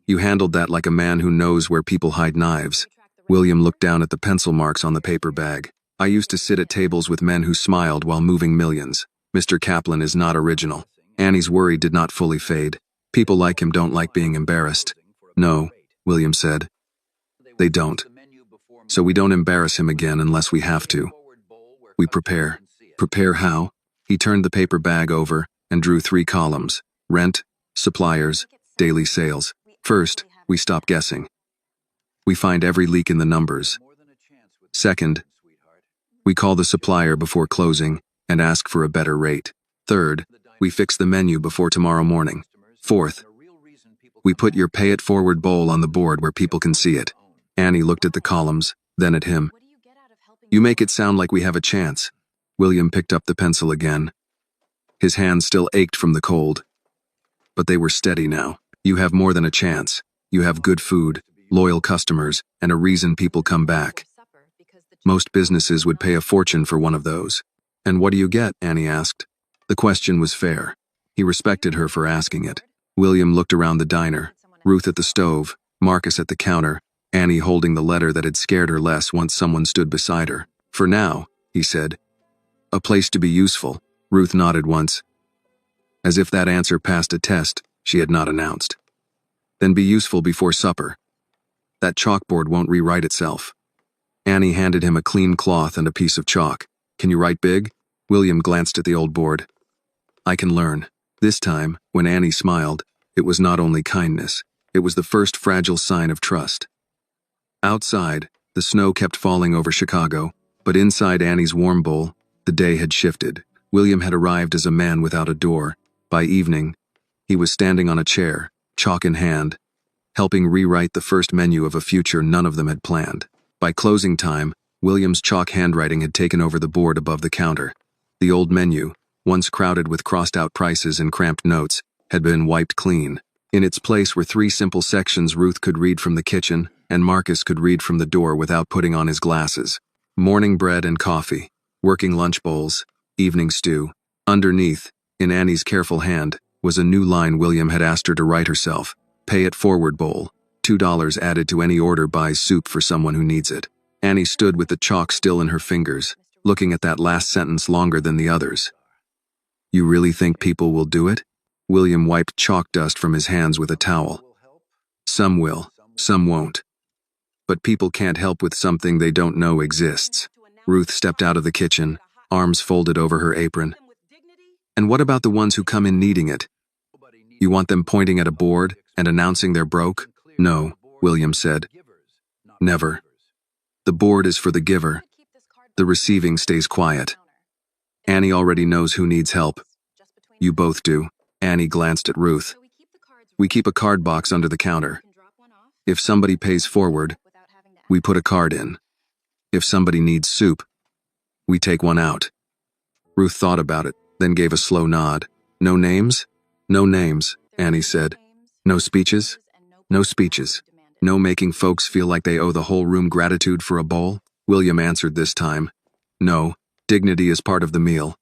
A: You handled that like a man who knows where people hide knives. William looked down at the pencil marks on the paper bag. I used to sit at tables with men who smiled while moving millions. Mr. Kaplan is not original. Annie's worry did not fully fade. People like him don't like being embarrassed. No, William said. They don't. So we don't embarrass him again unless we have to. We prepare. Prepare how? He turned the paper bag over and drew 3 columns. Rent, suppliers, daily sales. First, we stop guessing. We find every leak in the numbers. Second, we call the supplier before closing and ask for a better rate. Third, we fix the menu before tomorrow morning. Fourth, we put your pay it forward bowl on the board where people can see it. Annie looked at the columns, then at him. You make it sound like we have a chance. William picked up the pencil again. His hands still ached from the cold, but they were steady now. You have more than a chance. You have good food, loyal customers, and a reason people come back. Most businesses would pay a fortune for one of those. And what do you get? Annie asked. The question was fair. He respected her for asking it. William looked around the diner, Ruth at the stove, Marcus at the counter, Annie holding the letter that had scared her less once someone stood beside her. For now, he said. A place to be useful. Ruth nodded once. As if that answer passed a test she had not announced. Then be useful before supper. That chalkboard won't rewrite itself. Annie handed him a clean cloth and a piece of chalk. Can you write big? William glanced at the old board. I can learn. This time, when Annie smiled, it was not only kindness, it was the first fragile sign of trust. Outside, the snow kept falling over Chicago, but inside Annie's warm bowl, the day had shifted. William had arrived as a man without a door. By evening, he was standing on a chair, chalk in hand, helping rewrite the first menu of a future none of them had planned. By closing time, William's chalk handwriting had taken over the board above the counter. The old menu, once crowded with crossed-out prices and cramped notes, had been wiped clean. In its place were 3 simple sections Ruth could read from the kitchen, and Marcus could read from the door without putting on his glasses. Morning bread and coffee, working lunch bowls, evening stew. Underneath, in Annie's careful hand, was a new line William had asked her to write herself. Pay it forward bowl. $2 added to any order buys soup for someone who needs it. Annie stood with the chalk still in her fingers, looking at that last sentence longer than the others. You really think people will do it? William wiped chalk dust from his hands with a towel. Some will, some won't. But people can't help with something they don't know exists. Ruth stepped out of the kitchen, arms folded over her apron. And what about the ones who come in needing it? You want them pointing at a board and announcing they're broke? No, William said. Never. The board is for the giver. The receiving stays quiet. Annie already knows who needs help. You both do. Annie glanced at Ruth. We keep a card box under the counter. If somebody pays forward, we put a card in. If somebody needs soup, we take one out. Ruth thought about it, then gave a slow nod. No names? No names, Annie said. No speeches? No speeches. No making folks feel like they owe the whole room gratitude for a bowl? William answered this time. No, dignity is part of the meal.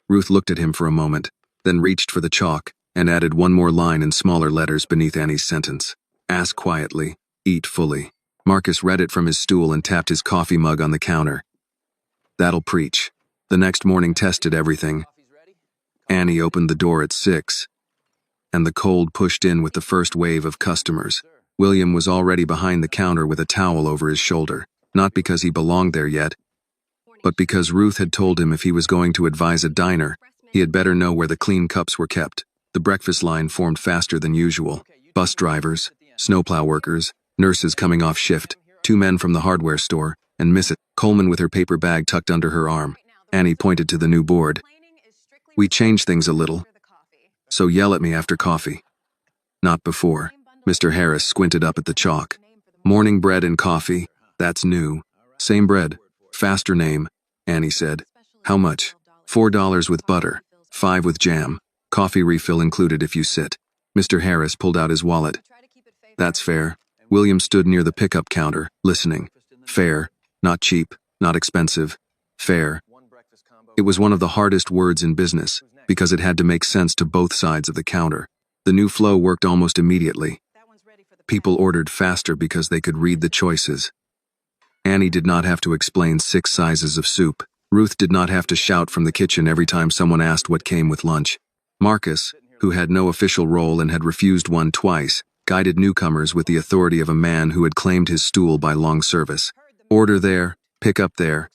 A: Ruth looked at him for a moment, then reached for the chalk and added one more line in smaller letters beneath Annie's sentence. Ask quietly, eat fully. Marcus read it from his stool and tapped his coffee mug on the counter. That'll preach. The next morning tested everything. Annie opened the door at 6, and the cold pushed in with the first wave of customers. William was already behind the counter with a towel over his shoulder, not because he belonged there yet, but because Ruth had told him if he was going to advise a diner, he had better know where the clean cups were kept. The breakfast line formed faster than usual. Bus drivers, snowplow workers, nurses coming off shift, 2 men from the hardware store, and Mrs. Coleman with her paper bag tucked under her arm. Annie pointed to the new board. We changed things a little, so yell at me after coffee. Not before. Mr. Harris squinted up at the chalk. Morning bread and coffee, that's new. Same bread, faster name, Annie said. How much? $4 with butter, 5 with jam. Coffee refill included if you sit. Mr. Harris pulled out his wallet. That's fair. William stood near the pickup counter, listening. Fair, not cheap, not expensive. Fair. It was one of the hardest words in business, because it had to make sense to both sides of the counter. The new flow worked almost immediately. People ordered faster because they could read the choices. Annie did not have to explain 6 sizes of soup. Ruth did not have to shout from the kitchen every time someone asked what came with lunch. Marcus, who had no official role and had refused one twice, guided newcomers with the authority of a man who had claimed his stool by long service. Order there, pick up there,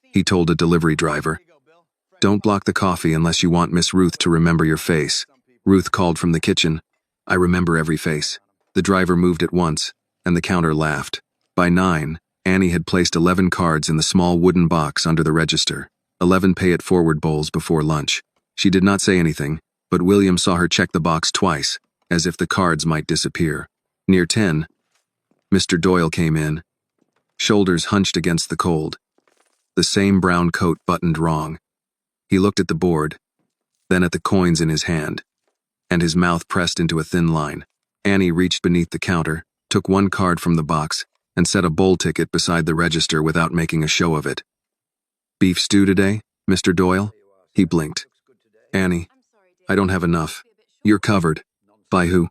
A: he told a delivery driver. Don't block the coffee unless you want Miss Ruth to remember your face. Ruth called from the kitchen. I remember every face. The driver moved at once, and the counter laughed. By 9, Annie had placed 11 cards in the small wooden box under the register. 11 pay-it-forward bowls before lunch. She did not say anything, but William saw her check the box twice, as if the cards might disappear. Near 10, Mr. Doyle came in, shoulders hunched against the cold. The same brown coat buttoned wrong. He looked at the board, then at the coins in his hand, and his mouth pressed into a thin line. Annie reached beneath the counter, took one card from the box, and set a bowl ticket beside the register without making a show of it. "Beef stew today, Mr. Doyle?" He blinked. "Annie, I don't have enough. You're covered." "By who?"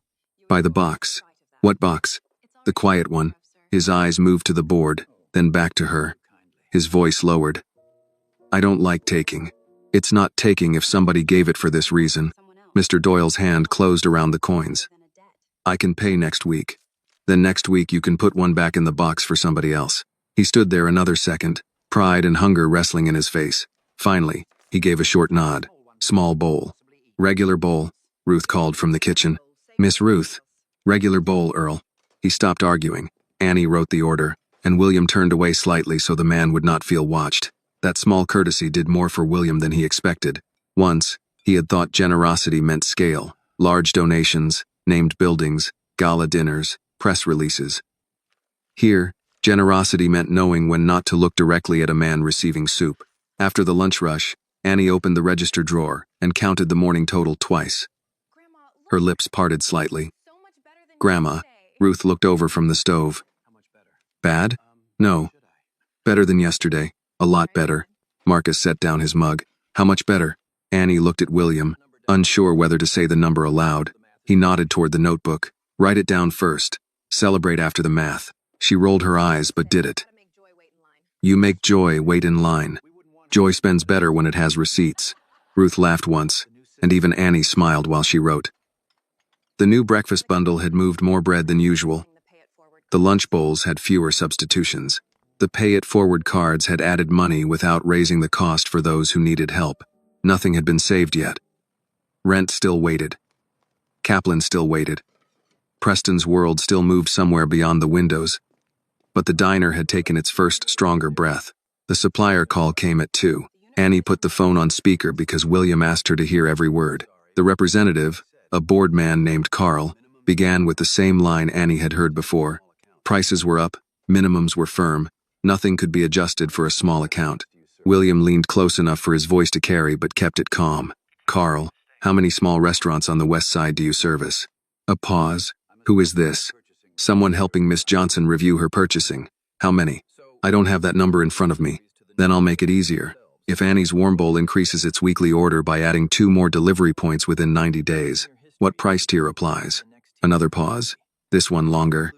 A: "By the box." "What box?" "The quiet one." His eyes moved to the board, then back to her. His voice lowered. "I don't like taking. It's not taking if somebody gave it for this reason." Mr. Doyle's hand closed around the coins. "I can pay next week. Then next week you can put one back in the box for somebody else." He stood there another second, pride and hunger wrestling in his face. Finally, he gave a short nod. "Small bowl." "Regular bowl," Ruth called from the kitchen. "Miss Ruth." "Regular bowl, Earl." He stopped arguing. Annie wrote the order, and William turned away slightly so the man would not feel watched. That small courtesy did more for William than he expected. Once, he had thought generosity meant scale, large donations, named buildings, gala dinners, press releases. Here, generosity meant knowing when not to look directly at a man receiving soup. After the lunch rush, Annie opened the register drawer and counted the morning total twice. Her lips parted slightly. "Grandma," Ruth looked over from the stove. "Bad? No. Better than yesterday. A lot better." Marcus set down his mug. "How much better?" Annie looked at William, unsure whether to say the number aloud. He nodded toward the notebook. "Write it down first. Celebrate after the math." She rolled her eyes but did it. "You make Joy wait in line. Joy spends better when it has receipts." Ruth laughed once, and even Annie smiled while she wrote. The new breakfast bundle had moved more bread than usual. The lunch bowls had fewer substitutions. The pay-it-forward cards had added money without raising the cost for those who needed help. Nothing had been saved yet. Rent still waited. Kaplan still waited. Preston's world still moved somewhere beyond the windows. But the diner had taken its first stronger breath. The supplier call came at 2. Annie put the phone on speaker because William asked her to hear every word. The representative, a board man named Carl, began with the same line Annie had heard before. Prices were up, minimums were firm, nothing could be adjusted for a small account. William leaned close enough for his voice to carry but kept it calm. "Carl, how many small restaurants on the west side do you service?" A pause. "Who is this?" "Someone helping Miss Johnson review her purchasing." "How many?" "I don't have that number in front of me." "Then I'll make it easier. If Annie's Warm Bowl increases its weekly order by adding 2 more delivery points within 90 days, what price tier applies?" Another pause. This one longer.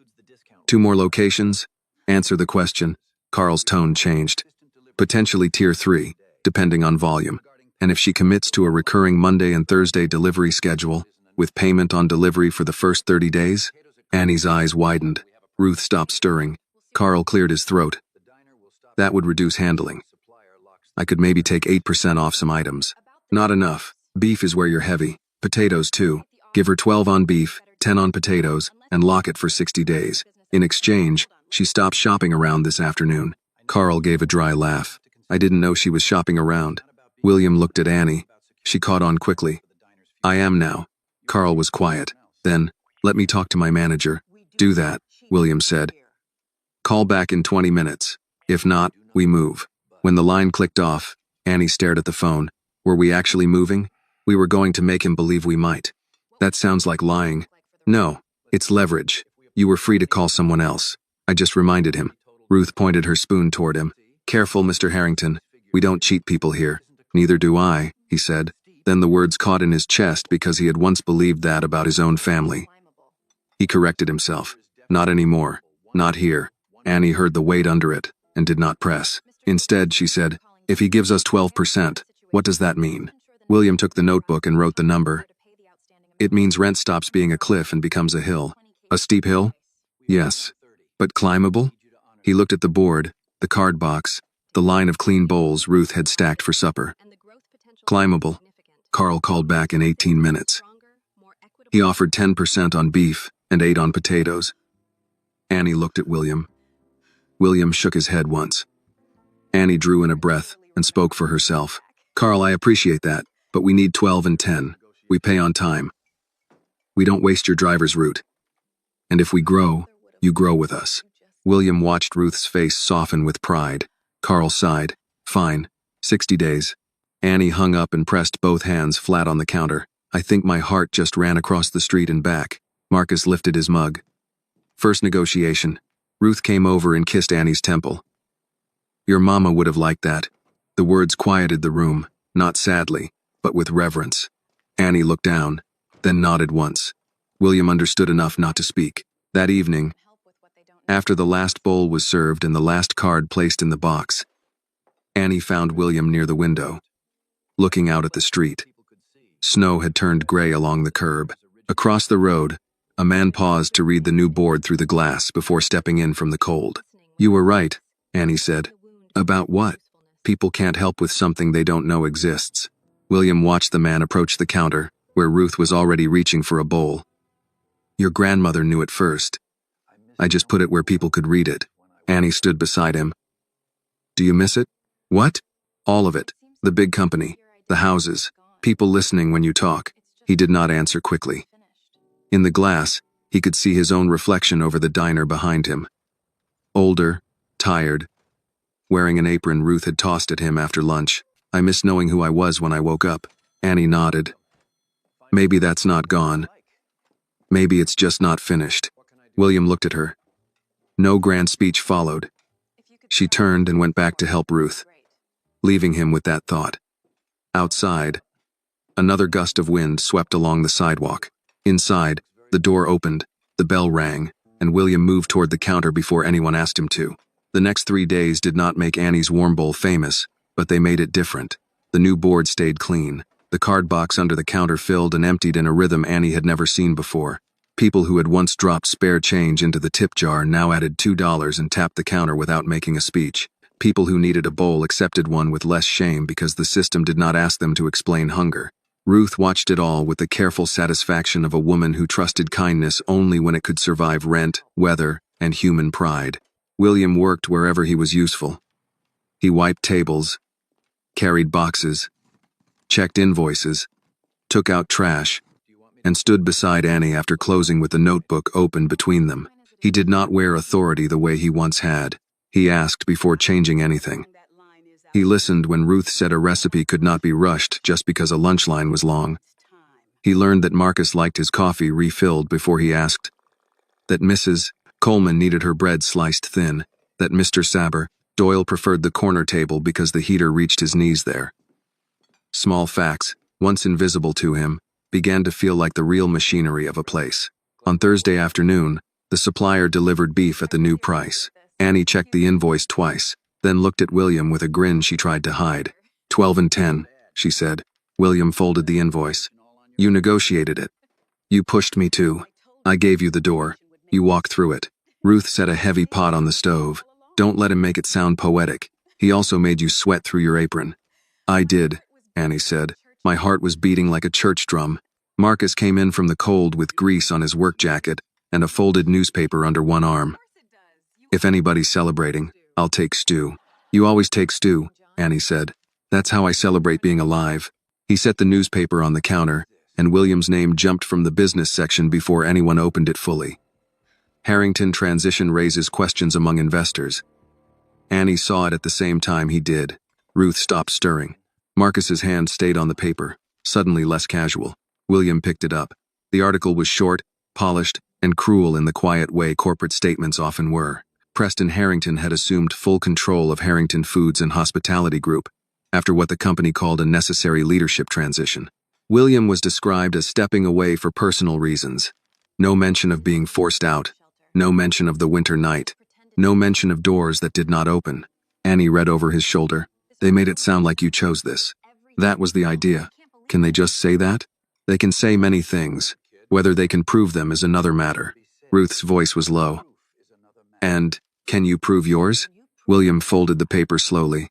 A: "2 more locations?" "Answer the question." Carl's tone changed. "Potentially tier 3, depending on volume. And if she commits to a recurring Monday and Thursday delivery schedule, with payment on delivery for the first 30 days? Annie's eyes widened. Ruth stopped stirring. Carl cleared his throat. "That would reduce handling. I could maybe take 8% off some items." "Not enough. Beef is where you're heavy. Potatoes too. Give her 12 on beef, 10 on potatoes, and lock it for 60 days. In exchange, she stopped shopping around this afternoon." Carl gave a dry laugh. "I didn't know she was shopping around." William looked at Annie. She caught on quickly. "I am now." Carl was quiet. Then, "Let me talk to my manager." "Do that," William said. "Call back in 20 minutes. If not, we move." When the line clicked off, Annie stared at the phone. "Were we actually moving?" "We were going to make him believe we might." "That sounds like lying." "No, it's leverage. You were free to call someone else. I just reminded him." Ruth pointed her spoon toward him. "Careful, Mr. Harrington. We don't cheat people here." "Neither do I," he said. Then the words caught in his chest because he had once believed that about his own family. He corrected himself. "Not anymore. Not here." Annie heard the weight under it and did not press. Instead, she said, "If he gives us 12%, what does that mean?" William took the notebook and wrote the number. "It means rent stops being a cliff and becomes a hill." "A steep hill?" "Yes. But climbable?" He looked at the board, the card box, the line of clean bowls Ruth had stacked for supper. "Climbable," Carl called back in 18 minutes. He offered 10% on beef and 8 on potatoes. Annie looked at William. William shook his head once. Annie drew in a breath and spoke for herself. "Carl, I appreciate that, but we need 12 and 10. We pay on time. We don't waste your driver's route. And if we grow, you grow with us." William watched Ruth's face soften with pride. Carl sighed. "Fine. 60 days. Annie hung up and pressed both hands flat on the counter. "I think my heart just ran across the street and back. Marcus lifted his mug. First negotiation. Ruth came over and kissed Annie's temple. Your mama would have liked that. The words quieted the room, not sadly, but with reverence. Annie looked down, then nodded once. William understood enough not to speak. That evening, after the last bowl was served and the last card placed in the box, Annie found William near the window, looking out at the street. Snow had turned gray along the curb. Across the road, a man paused to read the new board through the glass before stepping in from the cold. You were right, Annie said. About what? People can't help with something they don't know exists. William watched the man approach the counter, where Ruth was already reaching for a bowl. Your grandmother knew it first. I just put it where people could read it. Annie stood beside him. Do you miss it? What? All of it. The big company, the houses, people listening when you talk. He did not answer quickly. In the glass, he could see his own reflection over the diner behind him. Older, tired, wearing an apron Ruth had tossed at him after lunch. I miss knowing who I was when I woke up. Annie nodded. Maybe that's not gone. Maybe it's just not finished. William looked at her. No grand speech followed. She turned and went back to help Ruth, leaving him with that thought. Outside, another gust of wind swept along the sidewalk. Inside, the door opened, the bell rang, and William moved toward the counter before anyone asked him to. The next 3 days did not make Annie's warm bowl famous, but they made it different. The new board stayed clean. The card box under the counter filled and emptied in a rhythm Annie had never seen before. People who had once dropped spare change into the tip jar now added $2 and tapped the counter without making a speech. People who needed a bowl accepted one with less shame because the system did not ask them to explain hunger. Ruth watched it all with the careful satisfaction of a woman who trusted kindness only when it could survive rent, weather, and human pride. William worked wherever he was useful. He wiped tables, carried boxes, checked invoices, took out trash, and stood beside Annie after closing with the notebook open between them. He did not wear authority the way he once had. He asked before changing anything. He listened when Ruth said a recipe could not be rushed just because a lunch line was long. He learned that Marcus liked his coffee refilled before he asked, that Mrs. Coleman needed her bread sliced thin, that Mr. Doyle preferred the corner table because the heater reached his knees there. Small facts, once invisible to him, began to feel like the real machinery of a place. On Thursday afternoon, the supplier delivered beef at the new price. Annie checked the invoice twice, then looked at William with a grin she tried to hide. 12 and 10, she said. William folded the invoice. You negotiated it. You pushed me to. I gave you the door. You walked through it. Ruth set a heavy pot on the stove. Don't let him make it sound poetic. He also made you sweat through your apron. I did, Annie said. My heart was beating like a church drum. Marcus came in from the cold with grease on his work jacket and a folded newspaper under one arm. If anybody's celebrating, I'll take stew. You always take stew, Annie said. That's how I celebrate being alive. He set the newspaper on the counter, and William's name jumped from the business section before anyone opened it fully. Harrington transition raises questions among investors. Annie saw it at the same time he did. Ruth stopped stirring. Marcus's hand stayed on the paper, suddenly less casual. William picked it up. The article was short, polished, and cruel in the quiet way corporate statements often were. Preston Harrington had assumed full control of Harrington Foods and Hospitality Group, after what the company called a necessary leadership transition. William was described as stepping away for personal reasons. No mention of being forced out. No mention of the winter night. No mention of doors that did not open. Annie read over his shoulder. They made it sound like you chose this. That was the idea. Can they just say that? They can say many things. Whether they can prove them is another matter. Ruth's voice was low. And, can you prove yours? William folded the paper slowly.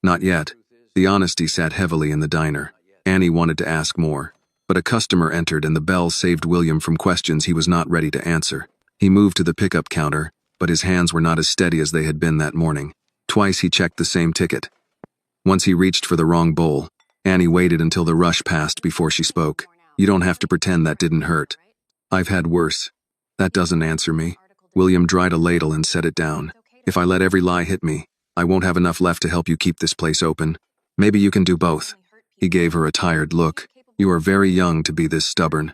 A: Not yet. The honesty sat heavily in the diner. Annie wanted to ask more, but a customer entered and the bell saved William from questions he was not ready to answer. He moved to the pickup counter, but his hands were not as steady as they had been that morning. Twice he checked the same ticket. Once he reached for the wrong bowl. Annie waited until the rush passed before she spoke. You don't have to pretend that didn't hurt. I've had worse. That doesn't answer me. William dried a ladle and set it down. If I let every lie hit me, I won't have enough left to help you keep this place open. Maybe you can do both. He gave her a tired look. You are very young to be this stubborn.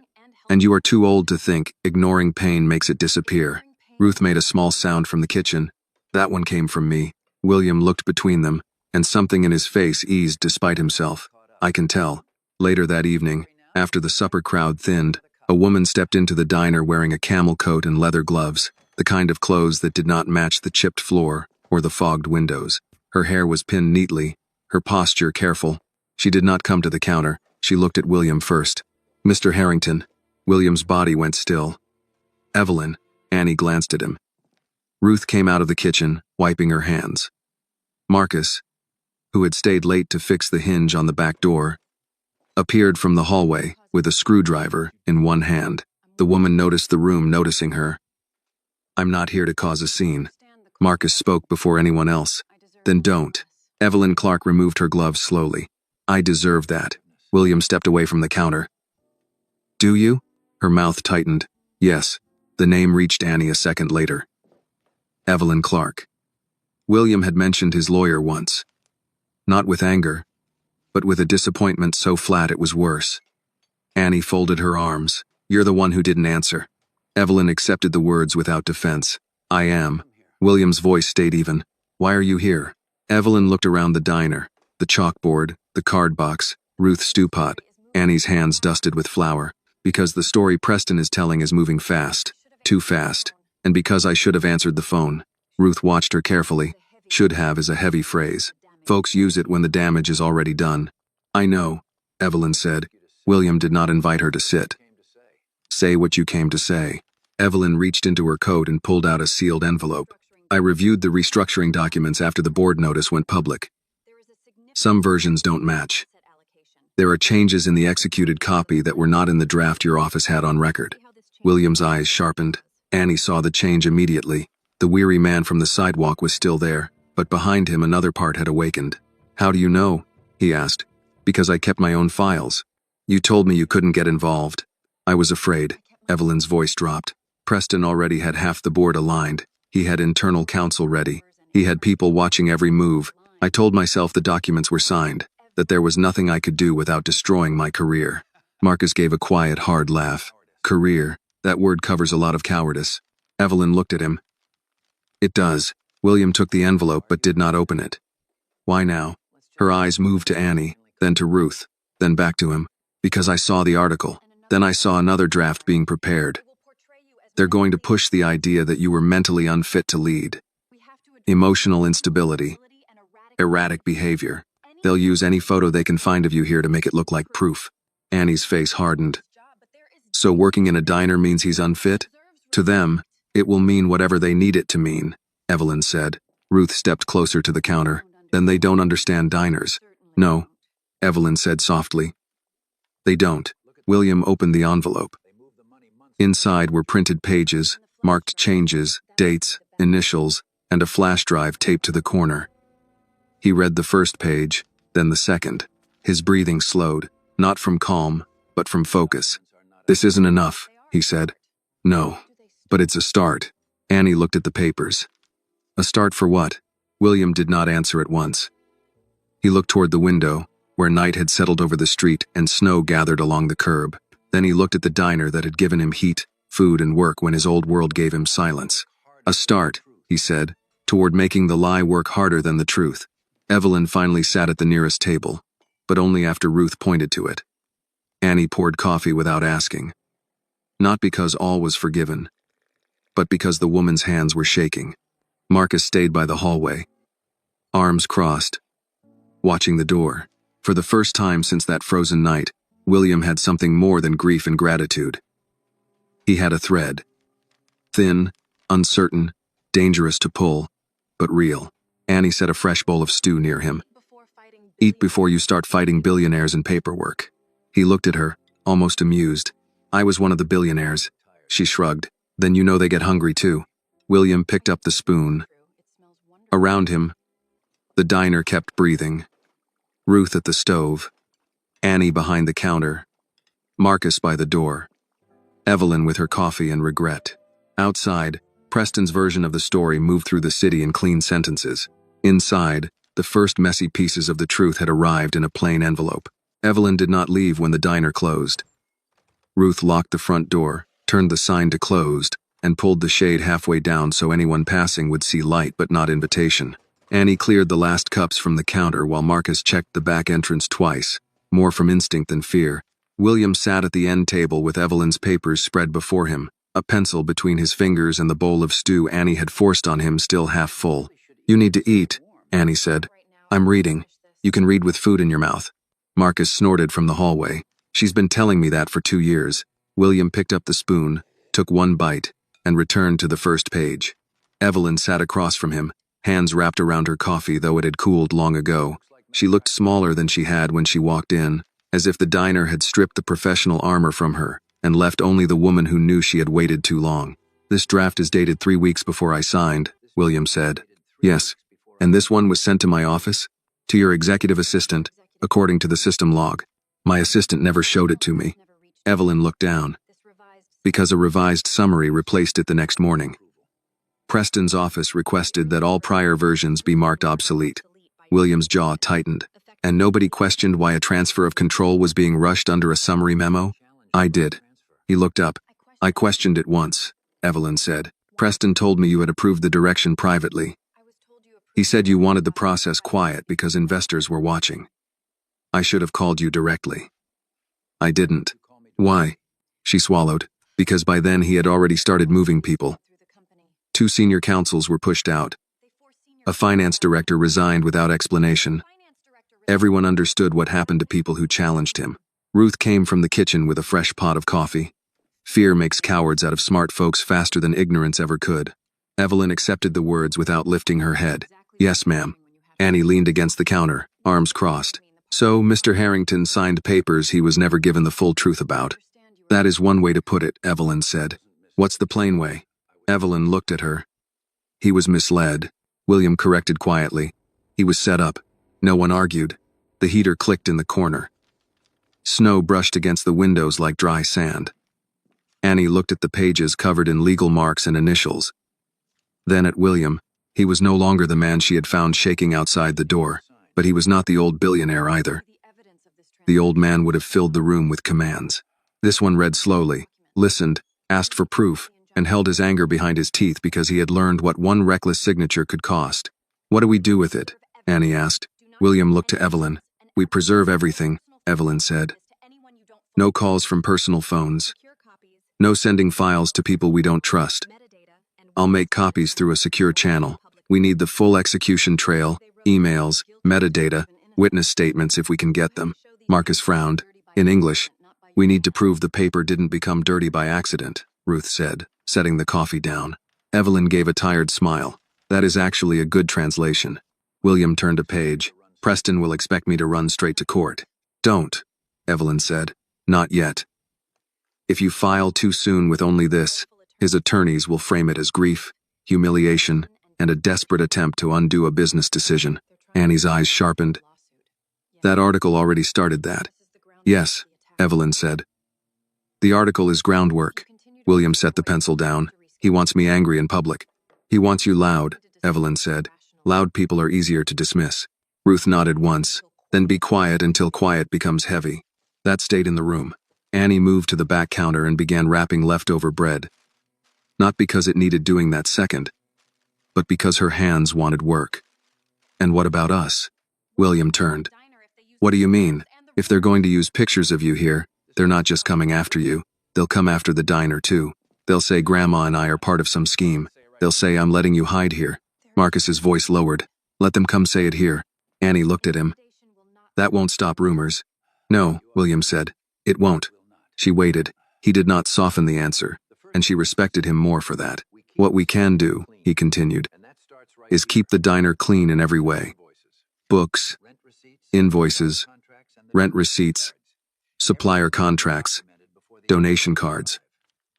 A: And you are too old to think ignoring pain makes it disappear. Ruth made a small sound from the kitchen. That one came from me. William looked between them, and something in his face eased despite himself. I can tell. Later that evening, after the supper crowd thinned, a woman stepped into the diner wearing a camel coat and leather gloves, the kind of clothes that did not match the chipped floor or the fogged windows. Her hair was pinned neatly, her posture careful. She did not come to the counter. She looked at William first. Mr. Harrington. William's body went still. Evelyn. Annie glanced at him. Ruth came out of the kitchen, wiping her hands. Marcus, who had stayed late to fix the hinge on the back door, appeared from the hallway with a screwdriver in one hand. The woman noticed the room, noticing her. I'm not here to cause a scene. Marcus spoke before anyone else. Then don't. Evelyn Clark removed her gloves slowly. I deserve that. William stepped away from the counter. Do you? Her mouth tightened. Yes. The name reached Annie a second later. Evelyn Clark. William had mentioned his lawyer once. Not with anger, but with a disappointment so flat it was worse. Annie folded her arms. You're the one who didn't answer. Evelyn accepted the words without defense. I am. William's voice stayed even. Why are you here? Evelyn looked around the diner, the chalkboard, the card box, Ruth's stew pot, Annie's hands dusted with flour. Because the story Preston is telling is moving fast. Too fast. And because I should have answered the phone. Ruth watched her carefully. Should have is a heavy phrase. Folks use it when the damage is already done. I know, Evelyn said. William did not invite her to sit. Say what you came to say. Evelyn reached into her coat and pulled out a sealed envelope. I reviewed the restructuring documents after the board notice went public. Some versions don't match. There are changes in the executed copy that were not in the draft your office had on record. William's eyes sharpened. Annie saw the change immediately. The weary man from the sidewalk was still there, but behind him another part had awakened. How do you know? He asked. Because I kept my own files. You told me you couldn't get involved. I was afraid. Evelyn's voice dropped. Preston already had half the board aligned. He had internal counsel ready. He had people watching every move. I told myself the documents were signed, that there was nothing I could do without destroying my career. Marcus gave a quiet, hard laugh. Career, that word covers a lot of cowardice. Evelyn looked at him. It does. William took the envelope but did not open it. Why now? Her eyes moved to Annie, then to Ruth, then back to him. Because I saw the article. Then I saw another draft being prepared. They're going to push the idea that you were mentally unfit to lead. Emotional instability. Erratic behavior. They'll use any photo they can find of you here to make it look like proof. Annie's face hardened. So working in a diner means he's unfit? To them, it will mean whatever they need it to mean, Evelyn said. Ruth stepped closer to the counter. Then they don't understand diners. No, Evelyn said softly. They don't. William opened the envelope. Inside were printed pages, marked changes, dates, initials, and a flash drive taped to the corner. He read the first page, then the second. His breathing slowed, not from calm, but from focus. This isn't enough, he said. No, but it's a start. Annie looked at the papers. A start for what? William did not answer at once. He looked toward the window, where night had settled over the street and snow gathered along the curb. Then he looked at the diner that had given him heat, food, and work when his old world gave him silence. A start, he said, toward making the lie work harder than the truth. Evelyn finally sat at the nearest table, but only after Ruth pointed to it. Annie poured coffee without asking. Not because all was forgiven, but because the woman's hands were shaking. Marcus stayed by the hallway, arms crossed, watching the door. For the first time since that frozen night, William had something more than grief and gratitude. He had a thread. Thin, uncertain, dangerous to pull, but real. Annie set a fresh bowl of stew near him. Eat before you start fighting billionaires and paperwork. He looked at her, almost amused. I was one of the billionaires. She shrugged. Then you know they get hungry too. William picked up the spoon. Around him, the diner kept breathing. Ruth at the stove. Annie behind the counter. Marcus by the door. Evelyn with her coffee and regret. Outside, Preston's version of the story moved through the city in clean sentences. Inside, the first messy pieces of the truth had arrived in a plain envelope. Evelyn did not leave when the diner closed. Ruth locked the front door, turned the sign to closed, and pulled the shade halfway down so anyone passing would see light but not invitation. Annie cleared the last cups from the counter while Marcus checked the back entrance twice, more from instinct than fear. William sat at the end table with Evelyn's papers spread before him, a pencil between his fingers and the bowl of stew Annie had forced on him still half full. "You need to eat," Annie said. "I'm reading. You can read with food in your mouth." Marcus snorted from the hallway. "She's been telling me that for 2 years." William picked up the spoon, took one bite, and returned to the first page. Evelyn sat across from him, hands wrapped around her coffee though it had cooled long ago. She looked smaller than she had when she walked in, as if the diner had stripped the professional armor from her and left only the woman who knew she had waited too long. "This draft is dated 3 weeks before I signed," William said. "Yes. And this one was sent to my office? To your executive assistant, according to the system log. My assistant never showed it to me." Evelyn looked down. "Because a revised summary replaced it the next morning. Preston's office requested that all prior versions be marked obsolete." William's jaw tightened. "And nobody questioned why a transfer of control was being rushed under a summary memo?" "I did." He looked up. "I questioned it once," Evelyn said. "Preston told me you had approved the direction privately. He said you wanted the process quiet because investors were watching. I should have called you directly." "I didn't." "Why?" She swallowed. "Because by then he had already started moving people. 2 senior counsels were pushed out. A finance director resigned without explanation. Everyone understood what happened to people who challenged him." Ruth came from the kitchen with a fresh pot of coffee. "Fear makes cowards out of smart folks faster than ignorance ever could." Evelyn accepted the words without lifting her head. "Yes, ma'am." Annie leaned against the counter, arms crossed. "So, Mr. Harrington signed papers he was never given the full truth about." "That is one way to put it," Evelyn said. "What's the plain way?" Evelyn looked at her. "He was misled," William corrected quietly. "He was set up." No one argued. The heater clicked in the corner. Snow brushed against the windows like dry sand. Annie looked at the pages covered in legal marks and initials. Then at William. He was no longer the man she had found shaking outside the door, but he was not the old billionaire either. The old man would have filled the room with commands. This one read slowly, listened, asked for proof, and held his anger behind his teeth because he had learned what one reckless signature could cost. "What do we do with it?" Annie asked. William looked to Evelyn. "We preserve everything," Evelyn said. "No calls from personal phones. No sending files to people we don't trust. I'll make copies through a secure channel. We need the full execution trail, emails, metadata, witness statements if we can get them." Marcus frowned. "In English, we need to prove the paper didn't become dirty by accident," Ruth said, setting the coffee down. Evelyn gave a tired smile. "That is actually a good translation." William turned a page. "Preston will expect me to run straight to court." "Don't," Evelyn said. "Not yet. If you file too soon with only this, his attorneys will frame it as grief, humiliation, and a desperate attempt to undo a business decision." Annie's eyes sharpened. "That article already started that." "Yes," Evelyn said. "The article is groundwork." William set the pencil down. "He wants me angry in public." "He wants you loud," Evelyn said. "Loud people are easier to dismiss." Ruth nodded once. "Then be quiet until quiet becomes heavy." That stayed in the room. Annie moved to the back counter and began wrapping leftover bread. Not because it needed doing that second, but because her hands wanted work. "And what about us?" William turned. "What do you mean? If they're going to use pictures of you here, they're not just coming after you. They'll come after the diner too. They'll say Grandma and I are part of some scheme. They'll say I'm letting you hide here." Marcus's voice lowered. "Let them come say it here." Annie looked at him. "That won't stop rumors." "No," William said. "It won't." She waited. He did not soften the answer, and she respected him more for that. "What we can do," he continued, "is keep the diner clean in every way. Books, invoices, rent receipts, supplier contracts, donation cards,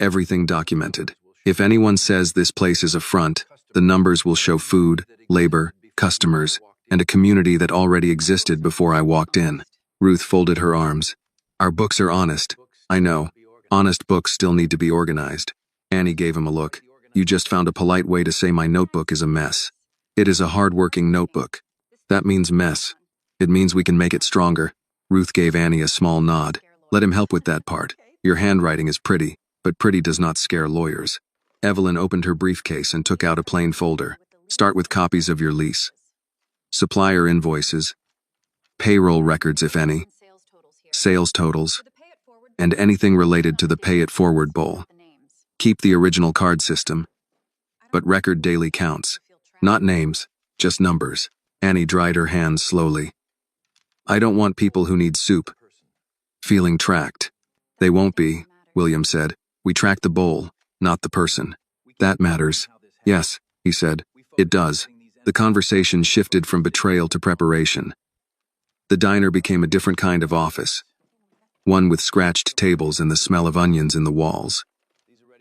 A: everything documented. If anyone says this place is a front, the numbers will show food, labor, customers, and a community that already existed before I walked in." Ruth folded her arms. "Our books are honest. I know. Honest books still need to be organized." Annie gave him a look. "You just found a polite way to say my notebook is a mess." "It is a hard-working notebook." "That means mess. It means we can make it stronger." Ruth gave Annie a small nod. "Let him help with that part." Your handwriting is pretty, but pretty does not scare lawyers. Evelyn opened her briefcase and took out a plain folder. Start with copies of your lease, supplier invoices, payroll records if any, sales totals, and anything related to the Pay It Forward Bowl. Keep the original card system, but record daily counts. Not names, just numbers. Annie dried her hands slowly. I don't want people who need soup feeling tracked. They won't be, William said. We track the bowl, not the person. That matters. Yes, he said. It does. The conversation shifted from betrayal to preparation. The diner became a different kind of office, one with scratched tables and the smell of onions in the walls.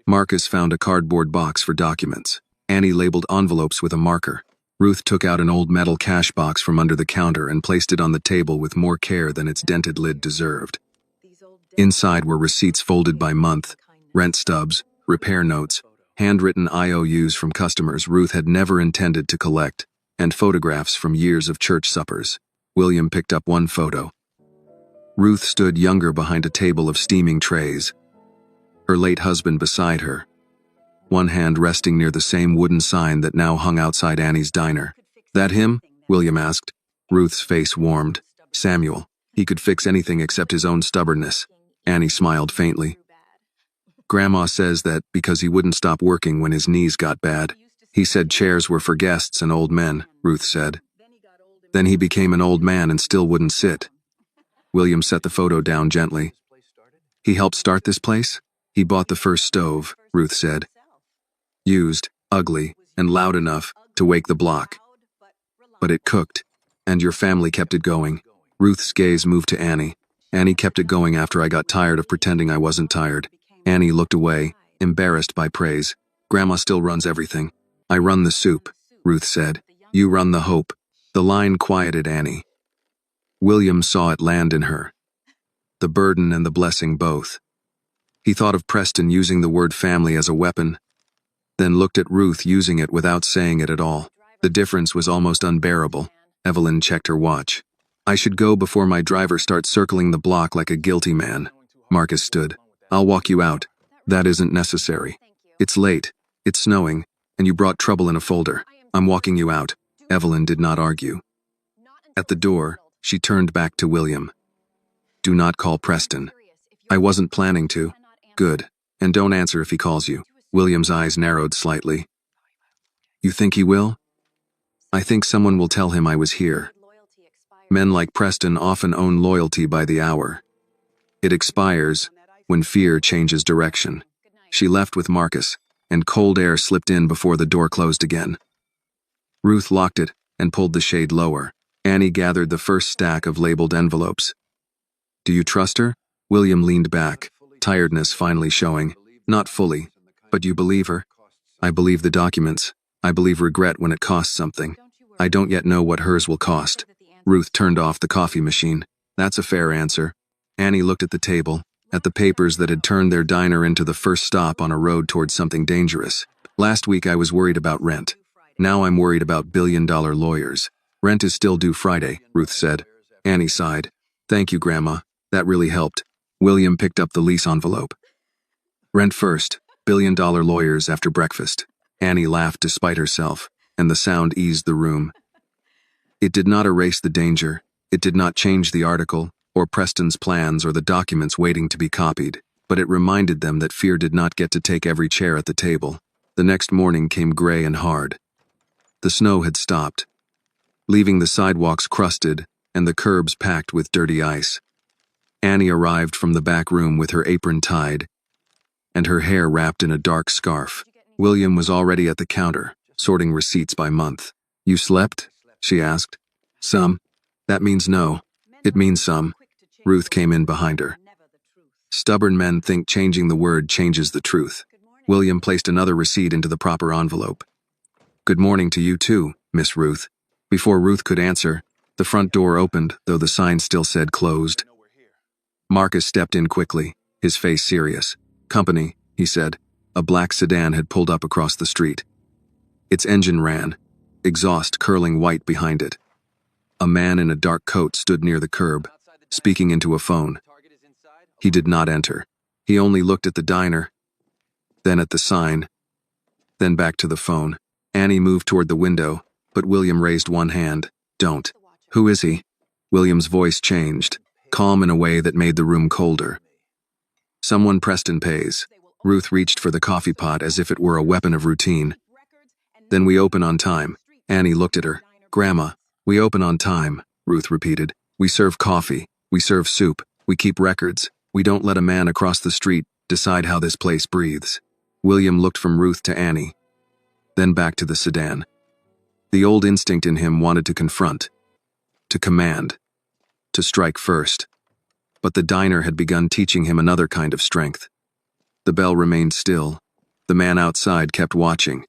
A: Marcus found a cardboard box for documents. Annie labeled envelopes with a marker. Ruth took out an old metal cash box from under the counter and placed it on the table with more care than its dented lid deserved. Inside were receipts folded by month, rent stubs, repair notes, handwritten IOUs from customers Ruth had never intended to collect, and photographs from years of church suppers. William picked up one photo. Ruth stood younger behind a table of steaming trays, her late husband beside her, one hand resting near the same wooden sign that now hung outside Annie's diner. That him? William asked. Ruth's face warmed. Samuel. He could fix anything except his own stubbornness. Annie smiled faintly. Grandma says that because he wouldn't stop working when his knees got bad. He said chairs were for guests and old men, Ruth said. Then he became an old man and still wouldn't sit. William set the photo down gently. He helped start this place? He bought the first stove, Ruth said. Used, ugly, and loud enough to wake the block. But it cooked, and your family kept it going. Ruth's gaze moved to Annie. Annie kept it going after I got tired of pretending I wasn't tired. Annie looked away, embarrassed by praise. Grandma still runs everything. I run the soup, Ruth said. You run the hope. The line quieted Annie. William saw it land in her. The burden and the blessing both. He thought of Preston using the word family as a weapon, then looked at Ruth using it without saying it at all. The difference was almost unbearable. Evelyn checked her watch. I should go before my driver starts circling the block like a guilty man. Marcus stood. I'll walk you out. That isn't necessary. It's late. It's snowing, and you brought trouble in a folder. I'm walking you out. Evelyn did not argue. At the door, she turned back to William. Do not call Preston. I wasn't planning to. Good. And don't answer if he calls you. William's eyes narrowed slightly. You think he will? I think someone will tell him I was here. Men like Preston often own loyalty by the hour. It expires when fear changes direction. She left with Marcus, and cold air slipped in before the door closed again. Ruth locked it and pulled the shade lower. Annie gathered the first stack of labeled envelopes. Do you trust her? William leaned back, tiredness finally showing. Not fully, but you believe her? I believe the documents. I believe regret when it costs something. I don't yet know what hers will cost. Ruth turned off the coffee machine. That's a fair answer. Annie looked at the table, at the papers that had turned their diner into the first stop on a road towards something dangerous. Last week I was worried about rent. Now I'm worried about billion-dollar lawyers. Rent is still due Friday, Ruth said. Annie sighed. Thank you, Grandma. That really helped. William picked up the lease envelope. Rent first, billion-dollar lawyers after breakfast. Annie laughed despite herself, and the sound eased the room. It did not erase the danger. It did not change the article, or Preston's plans, or the documents waiting to be copied, but it reminded them that fear did not get to take every chair at the table. The next morning came gray and hard. The snow had stopped, leaving the sidewalks crusted and the curbs packed with dirty ice. Annie arrived from the back room with her apron tied and her hair wrapped in a dark scarf. William was already at the counter, sorting receipts by month. You slept? She asked. Some. That means no. It means some. Ruth came in behind her. Stubborn men think changing the word changes the truth. William placed another receipt into the proper envelope. Good morning to you too, Miss Ruth. Before Ruth could answer, the front door opened, though the sign still said closed. Marcus stepped in quickly, his face serious. Company, he said. A black sedan had pulled up across the street. Its engine ran, exhaust curling white behind it. A man in a dark coat stood near the curb, speaking into a phone. He did not enter. He only looked at the diner, then at the sign, then back to the phone. Annie moved toward the window, but William raised one hand. Don't. Who is he? William's voice changed, calm in a way that made the room colder. Someone Preston pays. Ruth reached for the coffee pot as if it were a weapon of routine. Then we open on time. Annie looked at her. Grandma, we open on time, Ruth repeated. We serve coffee. We serve soup. We keep records. We don't let a man across the street decide how this place breathes. William looked from Ruth to Annie, then back to the sedan. The old instinct in him wanted to confront, to command, to strike first. But the diner had begun teaching him another kind of strength. The bell remained still. The man outside kept watching.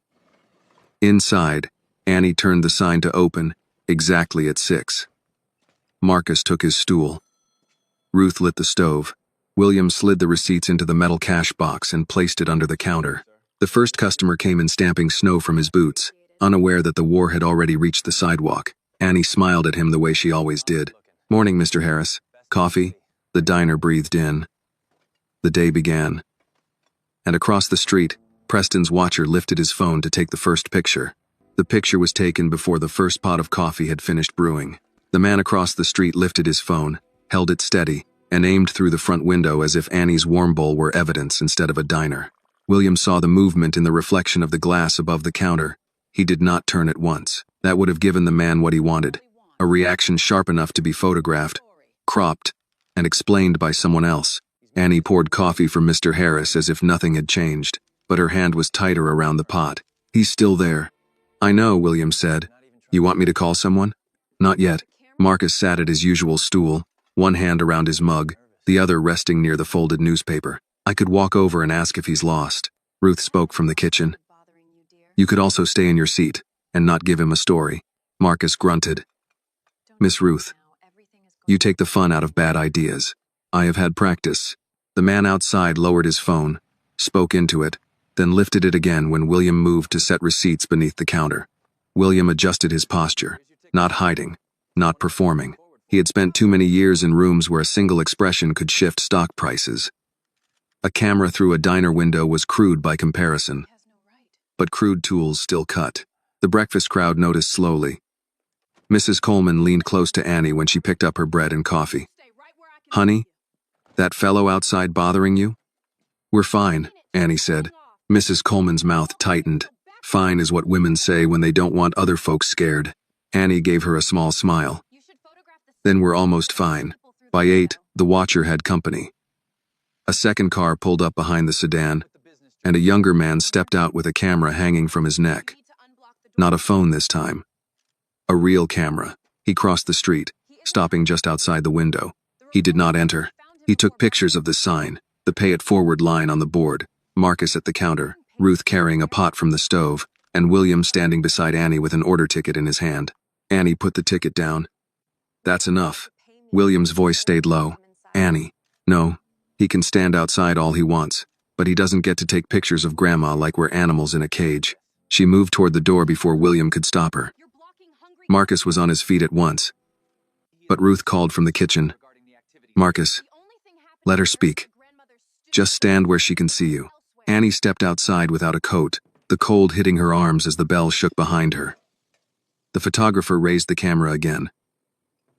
A: Inside, Annie turned the sign to open, exactly at 6. Marcus took his stool. Ruth lit the stove. William slid the receipts into the metal cash box and placed it under the counter. The first customer came in stamping snow from his boots, unaware that the war had already reached the sidewalk. Annie smiled at him the way she always did. Morning, Mr. Harris. Coffee? The diner breathed in. The day began. And across the street, Preston's watcher lifted his phone to take the first picture. The picture was taken before the first pot of coffee had finished brewing. The man across the street lifted his phone, held it steady, and aimed through the front window as if Annie's warm bowl were evidence instead of a diner. William saw the movement in the reflection of the glass above the counter. He did not turn at once. That would have given the man what he wanted. A reaction sharp enough to be photographed, cropped, and explained by someone else. Annie poured coffee for Mr. Harris as if nothing had changed, but her hand was tighter around the pot. He's still there. I know, William said. You want me to call someone? Not yet. Marcus sat at his usual stool, one hand around his mug, the other resting near the folded newspaper. I could walk over and ask if he's lost. Ruth spoke from the kitchen. You could also stay in your seat and not give him a story. Marcus grunted. Miss Ruth, you take the fun out of bad ideas. I have had practice. The man outside lowered his phone, spoke into it, then lifted it again when William moved to set receipts beneath the counter. William adjusted his posture, not hiding, not performing. He had spent too many years in rooms where a single expression could shift stock prices. A camera through a diner window was crude by comparison, but crude tools still cut. The breakfast crowd noticed slowly. Mrs. Coleman leaned close to Annie when she picked up her bread and coffee. Honey, that fellow outside bothering you? We're fine, Annie said. Mrs. Coleman's mouth tightened. Fine is what women say when they don't want other folks scared. Annie gave her a small smile. Then we're almost fine. By 8, the watcher had company. A second car pulled up behind the sedan, and a younger man stepped out with a camera hanging from his neck. Not a phone this time. A real camera. He crossed the street, stopping just outside the window. He did not enter. He took pictures of the sign, the pay it forward line on the board, Marcus at the counter, Ruth carrying a pot from the stove, and William standing beside Annie with an order ticket in his hand. Annie put the ticket down. That's enough. William's voice stayed low. Annie, no, he can stand outside all he wants, but he doesn't get to take pictures of Grandma like we're animals in a cage. She moved toward the door before William could stop her. Marcus was on his feet at once, but Ruth called from the kitchen. Marcus, let her speak. Just stand where she can see you. Annie stepped outside without a coat, the cold hitting her arms as the bell shook behind her. The photographer raised the camera again.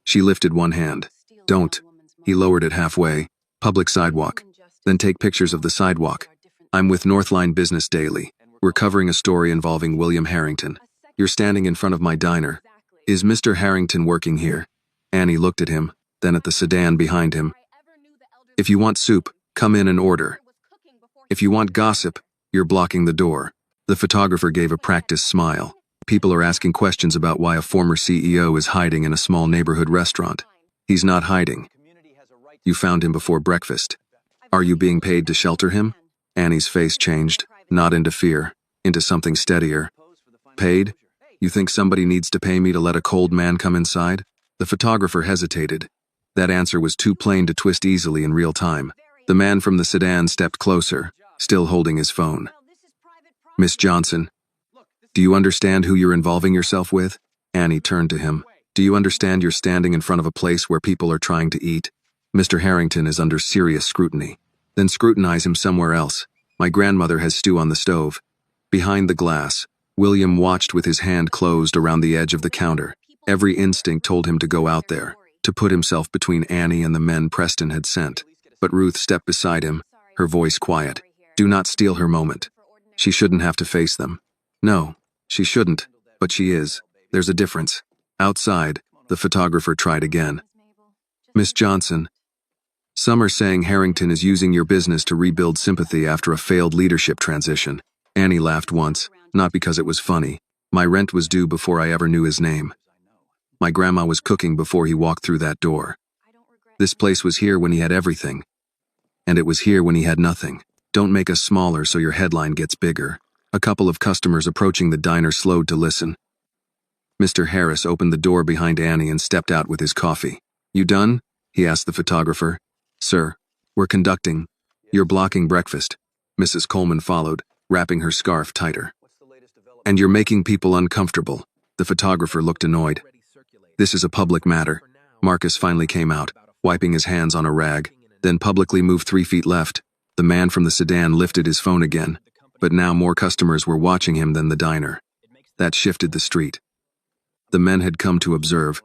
A: She lifted one hand. Don't. He lowered it halfway. Public sidewalk. Then take pictures of the sidewalk. I'm with Northline Business Daily. We're covering a story involving William Harrington. You're standing in front of my diner. Is Mr. Harrington working here? Annie looked at him, then at the sedan behind him. If you want soup, come in and order. If you want gossip, you're blocking the door. The photographer gave a practiced smile. People are asking questions about why a former CEO is hiding in a small neighborhood restaurant. He's not hiding. You found him before breakfast. Are you being paid to shelter him? Annie's face changed, not into fear, into something steadier. Paid? You think somebody needs to pay me to let a cold man come inside? The photographer hesitated. That answer was too plain to twist easily in real time. The man from the sedan stepped closer, still holding his phone. Miss Johnson, do you understand who you're involving yourself with? Annie turned to him. Do you understand you're standing in front of a place where people are trying to eat? Mr. Harrington is under serious scrutiny. then scrutinize him somewhere else. My grandmother has stew on the stove. Behind the glass, William watched with his hand closed around the edge of the counter. Every instinct told him to go out there, to put himself between Annie and the men Preston had sent. But Ruth stepped beside him, her voice quiet. Do not steal her moment. She shouldn't have to face them. No, she shouldn't, but she is. There's a difference. Outside, the photographer tried again. Miss Johnson, some are saying Harrington is using your business to rebuild sympathy after a failed leadership transition. Annie laughed once, not because it was funny. My rent was due before I ever knew his name. My grandma was cooking before he walked through that door. This place was here when he had everything. And it was here when he had nothing. Don't make us smaller so your headline gets bigger. A couple of customers approaching the diner slowed to listen. Mr. Harris opened the door behind Annie and stepped out with his coffee. You done? He asked the photographer. Sir, we're conducting. You're blocking breakfast. Mrs. Coleman followed, wrapping her scarf tighter. And you're making people uncomfortable. The photographer looked annoyed. This is a public matter. Marcus finally came out, wiping his hands on a rag, then publicly moved 3 feet left. The man from the sedan lifted his phone again, but now more customers were watching him than the diner. That shifted the street. The men had come to observe,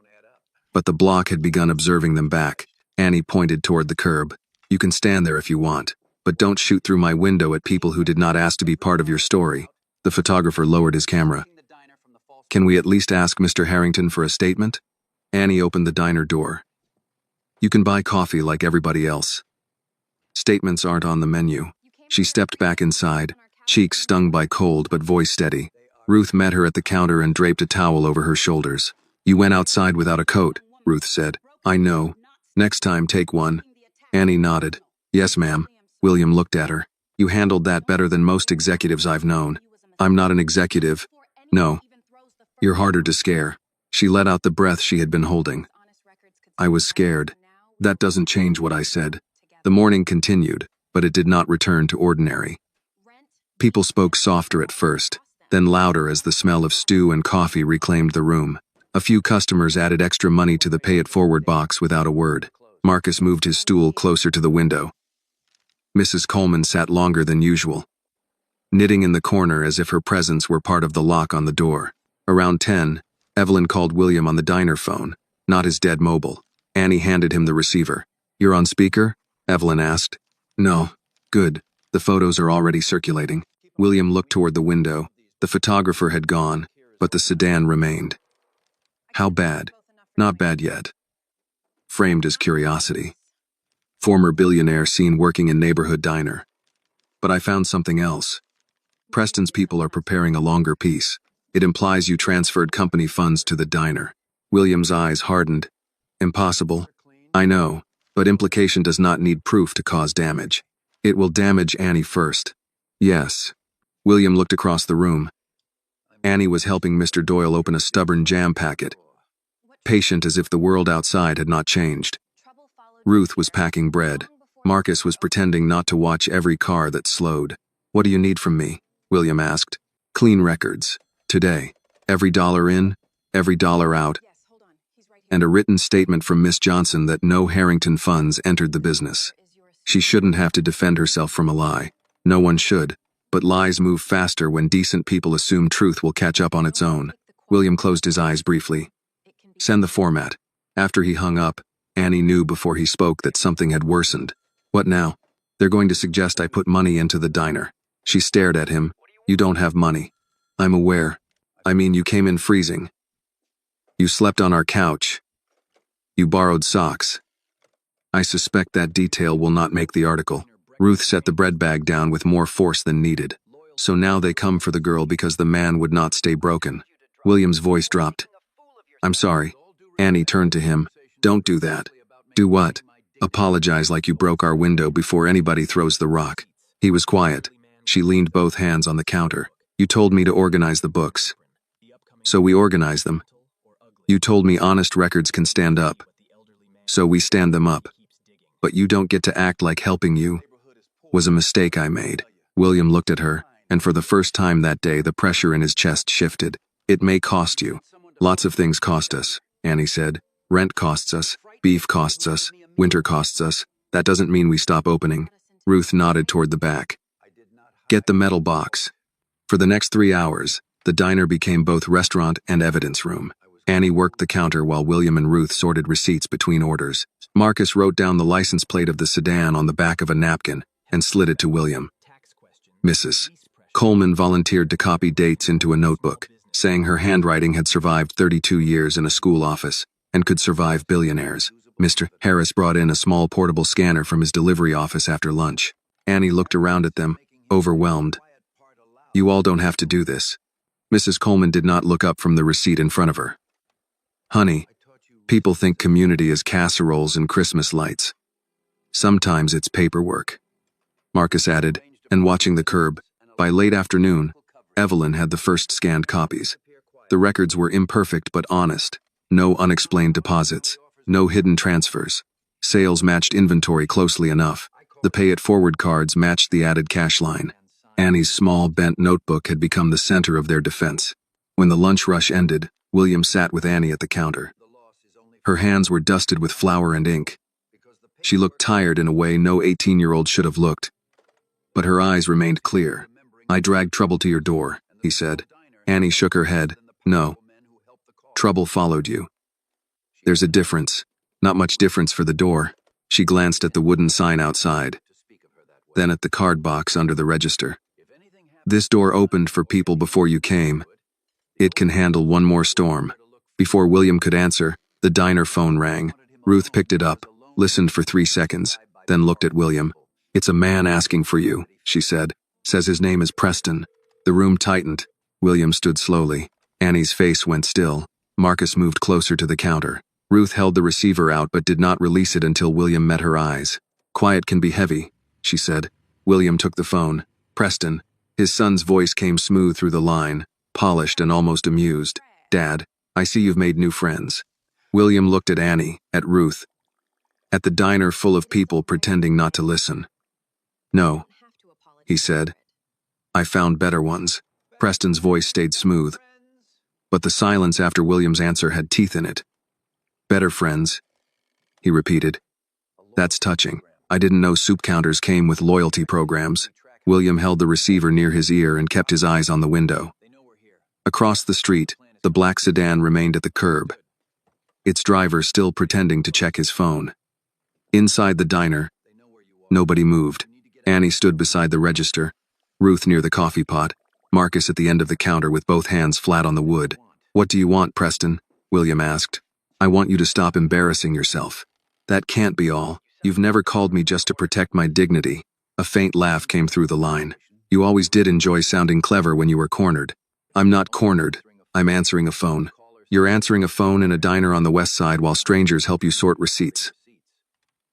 A: but the block had begun observing them back. Annie pointed toward the curb. You can stand there if you want, but don't shoot through my window at people who did not ask to be part of your story. The photographer lowered his camera. Can we at least ask Mr. Harrington for a statement? Annie opened the diner door. You can buy coffee like everybody else. Statements aren't on the menu. She stepped back inside, cheeks stung by cold but voice steady. Ruth met her at the counter and draped a towel over her shoulders. You went outside without a coat, Ruth said. I know. Next time, take one. Annie nodded. Yes, ma'am. William looked at her. You handled that better than most executives I've known. I'm not an executive. No. You're harder to scare. She let out the breath she had been holding. I was scared. That doesn't change what I said. The morning continued, but it did not return to ordinary. People spoke softer at first, then louder as the smell of stew and coffee reclaimed the room. A few customers added extra money to the pay-it-forward box without a word. Marcus moved his stool closer to the window. Mrs. Coleman sat longer than usual, knitting in the corner as if her presence were part of the lock on the door. Around 10, Evelyn called William on the diner phone, not his dead mobile. Annie handed him the receiver. You're on speaker? Evelyn asked. No. Good. The photos are already circulating. William looked toward the window. The photographer had gone, but the sedan remained. How bad? Not bad yet. Framed as curiosity. Former billionaire seen working in neighborhood diner. But I found something else. Preston's people are preparing a longer piece. It implies you transferred company funds to the diner. William's eyes hardened. Impossible. I know, but implication does not need proof to cause damage. It will damage Annie first. Yes. William looked across the room. Annie was helping Mr. Doyle open a stubborn jam packet, patient as if the world outside had not changed. Ruth was packing bread. Marcus was pretending not to watch every car that slowed. What do you need from me? William asked. Clean records. Today. Every dollar in, every dollar out. And a written statement from Miss Johnson that no Harrington funds entered the business. She shouldn't have to defend herself from a lie. No one should. But lies move faster when decent people assume truth will catch up on its own. William closed his eyes briefly. Send the format. After he hung up, Annie knew before he spoke that something had worsened. What now? They're going to suggest I put money into the diner. She stared at him. You don't have money. I'm aware. I mean, you came in freezing. You slept on our couch. You borrowed socks. I suspect that detail will not make the article. Ruth set the bread bag down with more force than needed. So now they come for the girl because the man would not stay broken. William's voice dropped. I'm sorry. Annie turned to him. Don't do that. Do what? Apologize like you broke our window before anybody throws the rock. He was quiet. She leaned both hands on the counter. You told me to organize the books. So we organize them. You told me honest records can stand up. So we stand them up. But you don't get to act like helping you was a mistake I made. William looked at her, and for the first time that day the pressure in his chest shifted. It may cost you. Lots of things cost us, Annie said. Rent costs us, beef costs us, winter costs us. That doesn't mean we stop opening. Ruth nodded toward the back. Get the metal box. For the next 3 hours, the diner became both restaurant and evidence room. Annie worked the counter while William and Ruth sorted receipts between orders. Marcus wrote down the license plate of the sedan on the back of a napkin and slid it to William. Mrs. Coleman volunteered to copy dates into a notebook, saying her handwriting had survived 32 years in a school office and could survive billionaires. Mr. Harris brought in a small portable scanner from his delivery office after lunch. Annie looked around at them, overwhelmed. You all don't have to do this. Mrs. Coleman did not look up from the receipt in front of her. Honey, people think community is casseroles and Christmas lights. Sometimes it's paperwork. Marcus added, and watching the curb, by late afternoon, Evelyn had the first scanned copies. The records were imperfect but honest. No unexplained deposits. No hidden transfers. Sales matched inventory closely enough. The pay-it-forward cards matched the added cash line. Annie's small, bent notebook had become the center of their defense. When the lunch rush ended, William sat with Annie at the counter. Her hands were dusted with flour and ink. She looked tired in a way no 18-year-old should have looked. But her eyes remained clear. I dragged trouble to your door, he said. Annie shook her head. No. Trouble followed you. There's a difference. Not much difference for the door. She glanced at the wooden sign outside. Then at the card box under the register. This door opened for people before you came. It can handle one more storm. Before William could answer, the diner phone rang. Ruth picked it up, listened for 3 seconds, then looked at William. It's a man asking for you, she said. Says his name is Preston. The room tightened. William stood slowly. Annie's face went still. Marcus moved closer to the counter. Ruth held the receiver out but did not release it until William met her eyes. Quiet can be heavy, she said. William took the phone. Preston. His son's voice came smooth through the line, polished and almost amused. Dad, I see you've made new friends. William looked at Annie, at Ruth, at the diner full of people pretending not to listen. No, he said. I found better ones. Preston's voice stayed smooth. But the silence after William's answer had teeth in it. Better friends, he repeated. That's touching. I didn't know soup counters came with loyalty programs. William held the receiver near his ear and kept his eyes on the window. Across the street, the black sedan remained at the curb, its driver still pretending to check his phone. Inside the diner, nobody moved. Annie stood beside the register, Ruth near the coffee pot, Marcus at the end of the counter with both hands flat on the wood. What do you want, Preston? William asked. I want you to stop embarrassing yourself. That can't be all. You've never called me just to protect my dignity. A faint laugh came through the line. You always did enjoy sounding clever when you were cornered. I'm not cornered. I'm answering a phone. You're answering a phone in a diner on the west side while strangers help you sort receipts.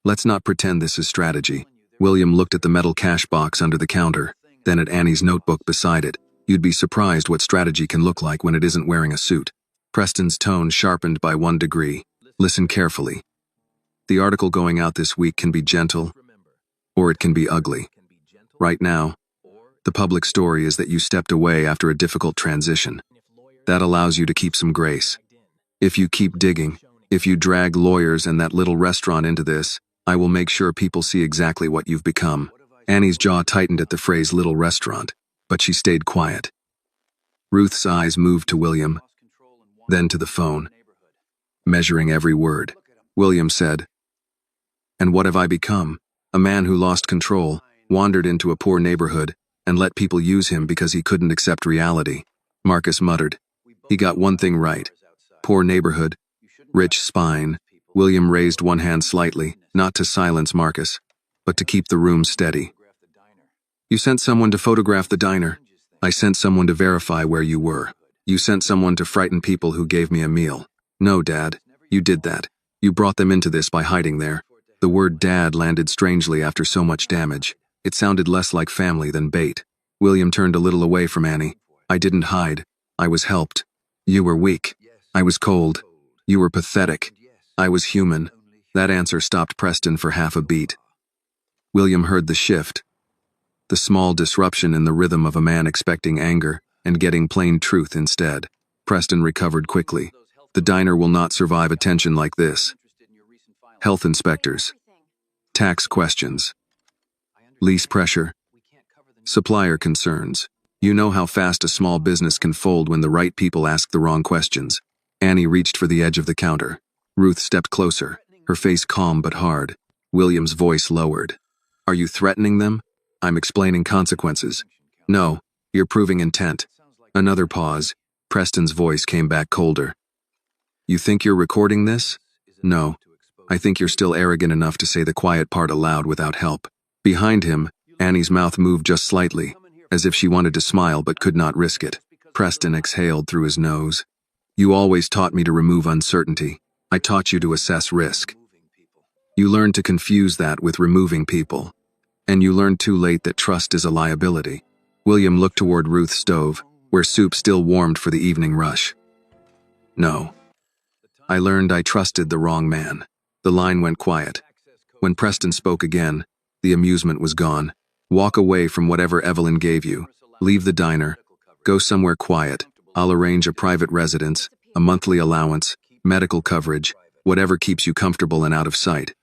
A: Let's not pretend this is strategy. William looked at the metal cash box under the counter, then at Annie's notebook beside it. You'd be surprised what strategy can look like when it isn't wearing a suit. Preston's tone sharpened by 1 degree. Listen carefully. The article going out this week can be gentle, or it can be ugly. Right now, the public story is that you stepped away after a difficult transition. That allows you to keep some grace. If you keep digging, if you drag lawyers and that little restaurant into this, I will make sure people see exactly what you've become. Annie's jaw tightened at the phrase little restaurant, but she stayed quiet. Ruth's eyes moved to William, then to the phone, measuring every word. William said, And what have I become? A man who lost control, wandered into a poor neighborhood, and let people use him because he couldn't accept reality. Marcus muttered. He got one thing right. Poor neighborhood, rich spine. William raised one hand slightly, not to silence Marcus, but to keep the room steady. You sent someone to photograph the diner. I sent someone to verify where you were. You sent someone to frighten people who gave me a meal. No, Dad, you did that. You brought them into this by hiding there. The word dad landed strangely after so much damage. It sounded less like family than bait. William turned a little away from Annie. I didn't hide. I was helped. You were weak. I was cold. You were pathetic. I was human. That answer stopped Preston for half a beat. William heard the shift, the small disruption in the rhythm of a man expecting anger and getting plain truth instead. Preston recovered quickly. The diner will not survive attention like this. Health inspectors. Tax questions. Lease pressure. Supplier concerns. You know how fast a small business can fold when the right people ask the wrong questions. Annie reached for the edge of the counter. Ruth stepped closer, her face calm but hard. William's voice lowered. Are you threatening them? I'm explaining consequences. No, you're proving intent. Another pause. Preston's voice came back colder. You think you're recording this? No. I think you're still arrogant enough to say the quiet part aloud without help. Behind him, Annie's mouth moved just slightly, as if she wanted to smile but could not risk it. Preston exhaled through his nose. You always taught me to remove uncertainty. I taught you to assess risk. You learned to confuse that with removing people. And you learned too late that trust is a liability. William looked toward Ruth's stove, where soup still warmed for the evening rush. No. I learned I trusted the wrong man. The line went quiet. When Preston spoke again, the amusement was gone. Walk away from whatever Evelyn gave you. Leave the diner. Go somewhere quiet. I'll arrange a private residence, a monthly allowance, medical coverage, whatever keeps you comfortable and out of sight.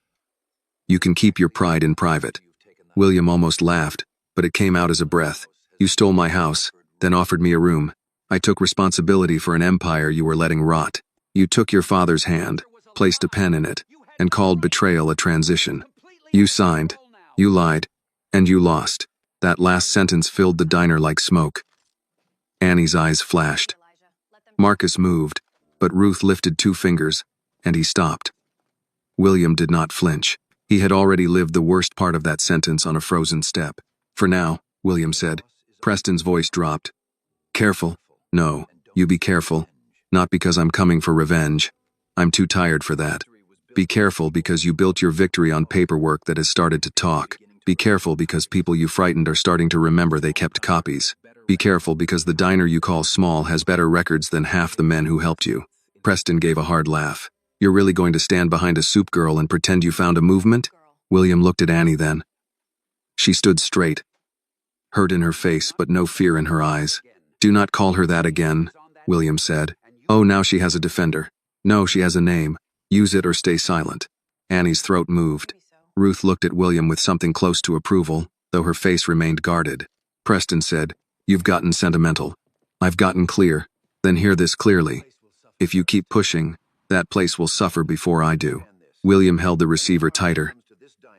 A: You can keep your pride in private. William almost laughed, but it came out as a breath. You stole my house, then offered me a room. I took responsibility for an empire you were letting rot. You took your father's hand, placed a pen in it, and called betrayal a transition. You signed, you lied, and you lost. That last sentence filled the diner like smoke. Annie's eyes flashed. Marcus moved, but Ruth lifted 2 fingers, and he stopped. William did not flinch. He had already lived the worst part of that sentence on a frozen step. For now, William said. Preston's voice dropped. Careful. No, you be careful. Not because I'm coming for revenge. I'm too tired for that. Be careful because you built your victory on paperwork that has started to talk. Be careful because people you frightened are starting to remember they kept copies. Be careful because the diner you call small has better records than half the men who helped you. Preston gave a hard laugh. You're really going to stand behind a soup girl and pretend you found a movement? William looked at Annie then. She stood straight, hurt in her face but no fear in her eyes. Do not call her that again, William said. Oh, now she has a defender. No, she has a name. Use it or stay silent. Annie's throat moved. Ruth looked at William with something close to approval, though her face remained guarded. Preston said, You've gotten sentimental. I've gotten clear. Then hear this clearly. If you keep pushing, that place will suffer before I do. William held the receiver tighter.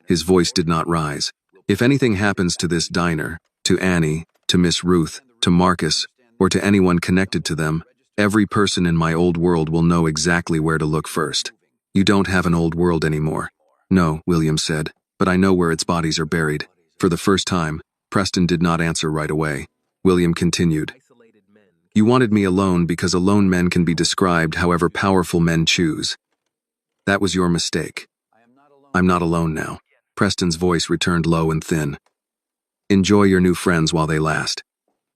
A: His voice did not rise. If anything happens to this diner, to Annie, to Miss Ruth, to Marcus, or to anyone connected to them, every person in my old world will know exactly where to look first. You don't have an old world anymore. No, William said, but I know where its bodies are buried. For the first time, Preston did not answer right away. William continued. You wanted me alone because alone men can be described however powerful men choose. That was your mistake. I'm not alone now. Preston's voice returned low and thin. Enjoy your new friends while they last.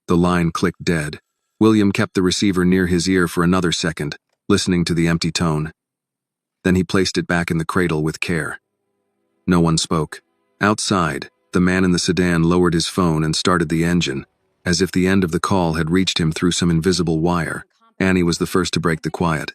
A: The line clicked dead. William kept the receiver near his ear for another second, listening to the empty tone. Then he placed it back in the cradle with care. No one spoke. Outside, the man in the sedan lowered his phone and started the engine, as if the end of the call had reached him through some invisible wire. Annie was the first to break the quiet.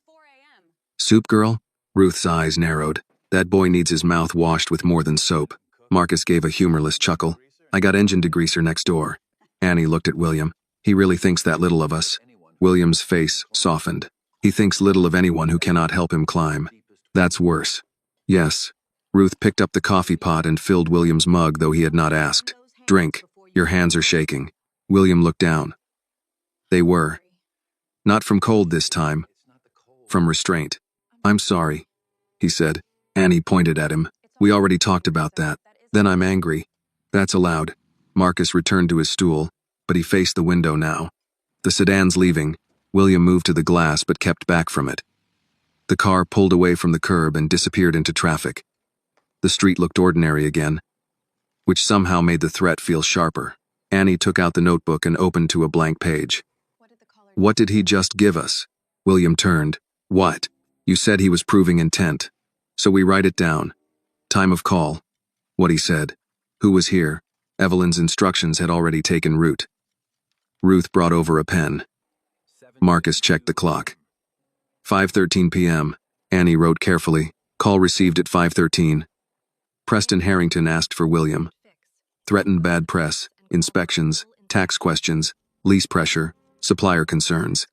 A: Soup girl? Ruth's eyes narrowed. That boy needs his mouth washed with more than soap. Marcus gave a humorless chuckle. I got engine degreaser next door. Annie looked at William. He really thinks that little of us. William's face softened. He thinks little of anyone who cannot help him climb. That's worse. Yes. Ruth picked up the coffee pot and filled William's mug, though he had not asked. Drink. Your hands are shaking. William looked down. They were. Not from cold this time. From restraint. I'm sorry, he said. Annie pointed at him. We already talked about that. Then I'm angry. That's allowed. Marcus returned to his stool, but he faced the window now. The sedan's leaving. William moved to the glass but kept back from it. The car pulled away from the curb and disappeared into traffic. The street looked ordinary again, which somehow made the threat feel sharper. Annie took out the notebook and opened to a blank page. What did he just give us? William turned. What? You said he was proving intent. So we write it down. Time of call. What he said. Who was here? Evelyn's instructions had already taken root. Ruth brought over a pen. Marcus checked the clock. 5:13 p.m. Annie wrote carefully. Call received at 5:13. Preston Harrington asked for William. threatened bad press, inspections, tax questions, lease pressure, supplier concerns.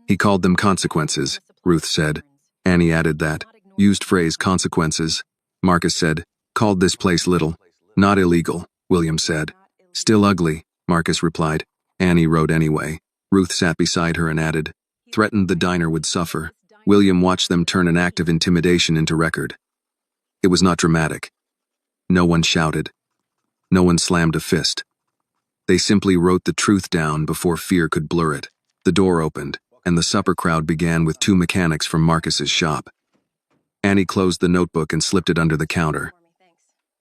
A: He called them consequences, Ruth said. Annie added that. Used phrase consequences. Marcus said. Called this place little. Not illegal, William said. Still ugly, Marcus replied. Annie wrote anyway. Ruth sat beside her and added. Threatened the diner would suffer. William watched them turn an act of intimidation into record. It was not dramatic. No one shouted. No one slammed a fist. They simply wrote the truth down before fear could blur it. The door opened, and the supper crowd began with two mechanics from Marcus's shop. Annie closed the notebook and slipped it under the counter.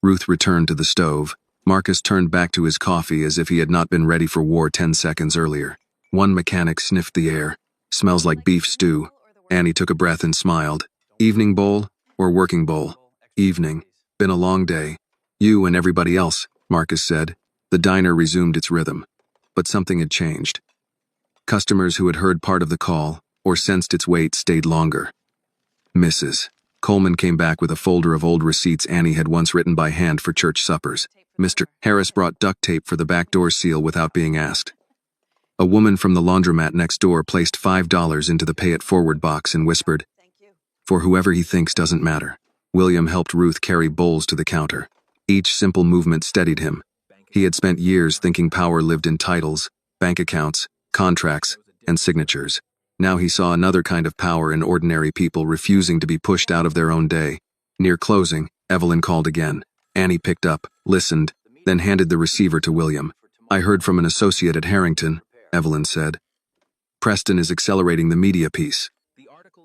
A: Ruth returned to the stove. Marcus turned back to his coffee as if he had not been ready for war 10 seconds earlier. One mechanic sniffed the air. Smells like beef stew. Annie took a breath and smiled. Evening bowl or working bowl? Evening. Been a long day. You and everybody else, Marcus said. The diner resumed its rhythm. But something had changed. Customers who had heard part of the call or sensed its weight stayed longer. Mrs. Coleman came back with a folder of old receipts Annie had once written by hand for church suppers. Mr. Harris brought duct tape for the back door seal without being asked. A woman from the laundromat next door placed $5 into the pay it forward box and whispered, "For whoever he thinks doesn't matter." William helped Ruth carry bowls to the counter. Each simple movement steadied him. He had spent years thinking power lived in titles, bank accounts, contracts, and signatures. Now he saw another kind of power in ordinary people refusing to be pushed out of their own day. Near closing, Evelyn called again. Annie picked up, listened, then handed the receiver to William. "I heard from an associate at Harrington," Evelyn said. "Preston is accelerating the media piece.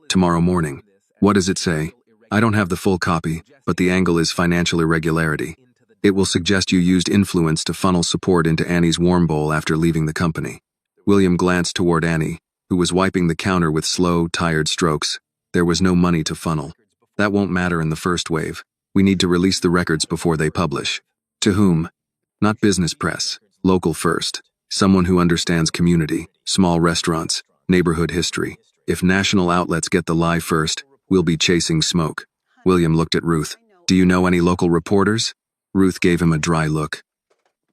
A: Tomorrow morning. What does it say? I don't have the full copy, but the angle is financial irregularity. It will suggest you used influence to funnel support into Annie's warm bowl after leaving the company." William glanced toward Annie, who was wiping the counter with slow, tired strokes. There was no money to funnel. That won't matter in the first wave. We need to release the records before they publish. To whom? Not business press. Local first. Someone who understands community, small restaurants, neighborhood history. If national outlets get the lie first, we'll be chasing smoke. William looked at Ruth. "Do you know any local reporters?" Ruth gave him a dry look.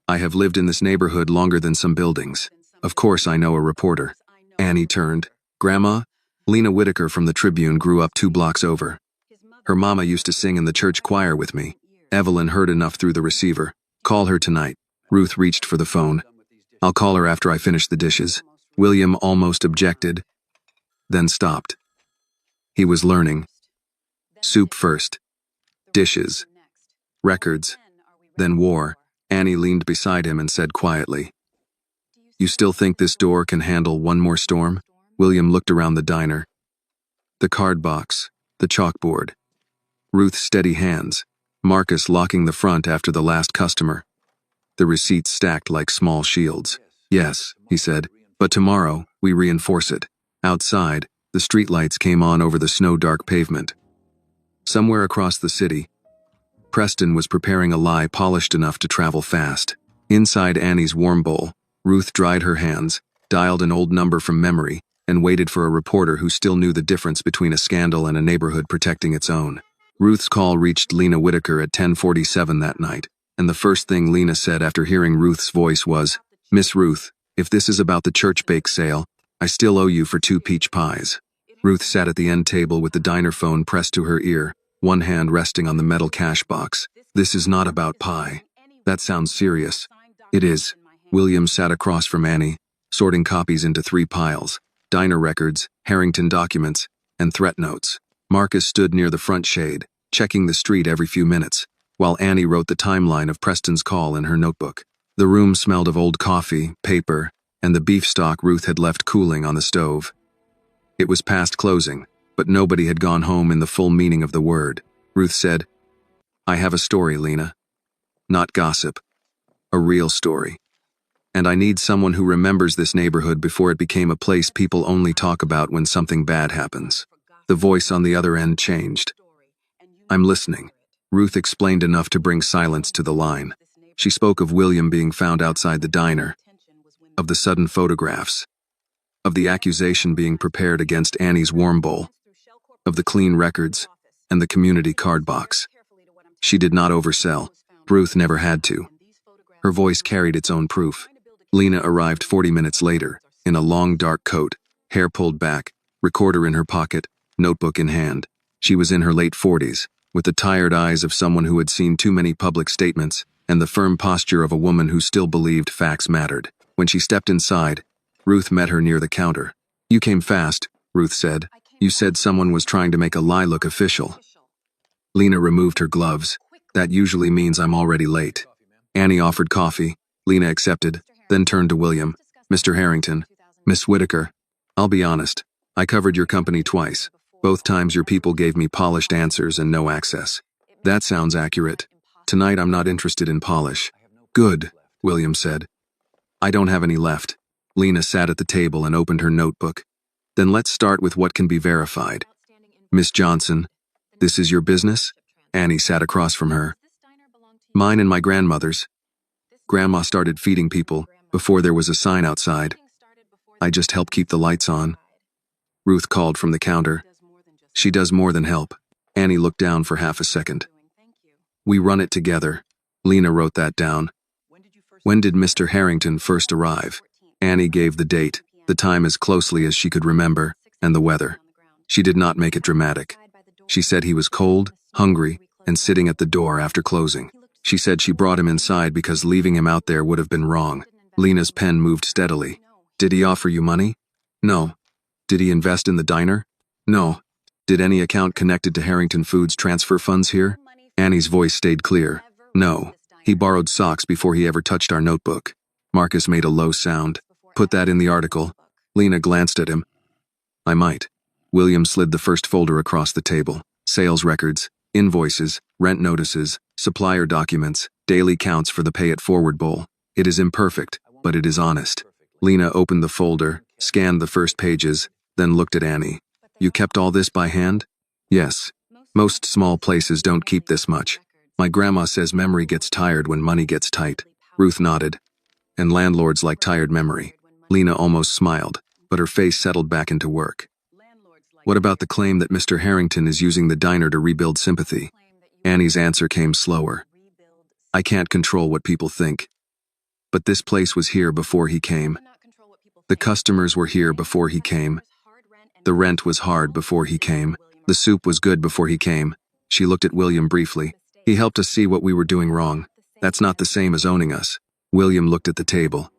A: "I have lived in this neighborhood longer than some buildings. Of course I know a reporter." Annie turned. "Grandma? Lena Whitaker from the Tribune grew up 2 blocks over. Her mama used to sing in the church choir with me." Evelyn heard enough through the receiver. "Call her tonight." Ruth reached for the phone. "I'll call her after I finish the dishes." William almost objected, then stopped. He was learning. Soup first. Dishes. Records. Then war. Annie leaned beside him and said quietly, "You still think this door can handle one more storm?" William looked around the diner. The card box. The chalkboard. Ruth's steady hands. Marcus locking the front after the last customer. The receipts stacked like small shields. "Yes," he said, "but tomorrow, we reinforce it." Outside, the streetlights came on over the snow-dark pavement. Somewhere across the city, Preston was preparing a lie polished enough to travel fast. Inside Annie's warm bowl, Ruth dried her hands, dialed an old number from memory, and waited for a reporter who still knew the difference between a scandal and a neighborhood protecting its own. Ruth's call reached Lena Whitaker at 10:47 that night, and the first thing Lena said after hearing Ruth's voice was, "Miss Ruth, if this is about the church bake sale, I still owe you for 2 peach pies." Ruth sat at the end table with the diner phone pressed to her ear, one hand resting on the metal cash box. "This is not about pie." "That sounds serious." "It is." William sat across from Annie, sorting copies into 3 piles: diner records, Harrington documents, and threat notes. Marcus stood near the front shade, checking the street every few minutes, while Annie wrote the timeline of Preston's call in her notebook. The room smelled of old coffee, paper, and the beef stock Ruth had left cooling on the stove. It was past closing, but nobody had gone home in the full meaning of the word. Ruth said, "I have a story, Lena. Not gossip. A real story. And I need someone who remembers this neighborhood before it became a place people only talk about when something bad happens." The voice on the other end changed. "I'm listening." Ruth explained enough to bring silence to the line. She spoke of William being found outside the diner, of the sudden photographs, of the accusation being prepared against Annie's warm bowl, of the clean records, and the community card box. She did not oversell. Ruth never had to. Her voice carried its own proof. Lena arrived 40 minutes later, in a long dark coat, hair pulled back, recorder in her pocket, notebook in hand. She was in her late 40s, with the tired eyes of someone who had seen too many public statements, and the firm posture of a woman who still believed facts mattered. When she stepped inside, Ruth met her near the counter. "You came fast," Ruth said. "You said someone was trying to make a lie look official." Lena removed her gloves. "That usually means I'm already late." Annie offered coffee. Lena accepted, then turned to William. "Mr. Harrington, Miss Whitaker, I'll be honest. I covered your company twice. Both times your people gave me polished answers and no access." "That sounds accurate. Tonight I'm not interested in polish." "Good," William said. "I don't have any left." Lena sat at the table and opened her notebook. "Then let's start with what can be verified." "Miss Johnson, this is your business?" Annie sat across from her. "Mine and my grandmother's. Grandma started feeding people before there was a sign outside. I just help keep the lights on." Ruth called from the counter. "She does more than help." Annie looked down for half a second. "We run it together." Lena wrote that down. "When did Mr. Harrington first arrive?" Annie gave the date, the time as closely as she could remember, and the weather. She did not make it dramatic. She said he was cold, hungry, and sitting at the door after closing. She said she brought him inside because leaving him out there would have been wrong. Lena's pen moved steadily. "Did he offer you money?" "No." "Did he invest in the diner?" "No." "Did any account connected to Harrington Foods transfer funds here?" Annie's voice stayed clear. "No. He borrowed socks before he ever touched our notebook." Marcus made a low sound. "Put that in the article." Lena glanced at him. "I might." William slid the first folder across the table. Sales records, invoices, rent notices, supplier documents, daily counts for the Pay It Forward Bowl. "It is imperfect, but it is honest." Lena opened the folder, scanned the first pages, then looked at Annie. "You kept all this by hand?" "Yes. Most small places don't keep this much. My grandma says memory gets tired when money gets tight." Ruth nodded. "And landlords like tired memory." Lena almost smiled, but her face settled back into work. "What about the claim that Mr. Harrington is using the diner to rebuild sympathy?" Annie's answer came slower. "I can't control what people think. But this place was here before he came. The customers were here before he came. The rent was hard before he came. The soup was good before he came." She looked at William briefly. "He helped us see what we were doing wrong. That's not the same as owning us." William looked at the table.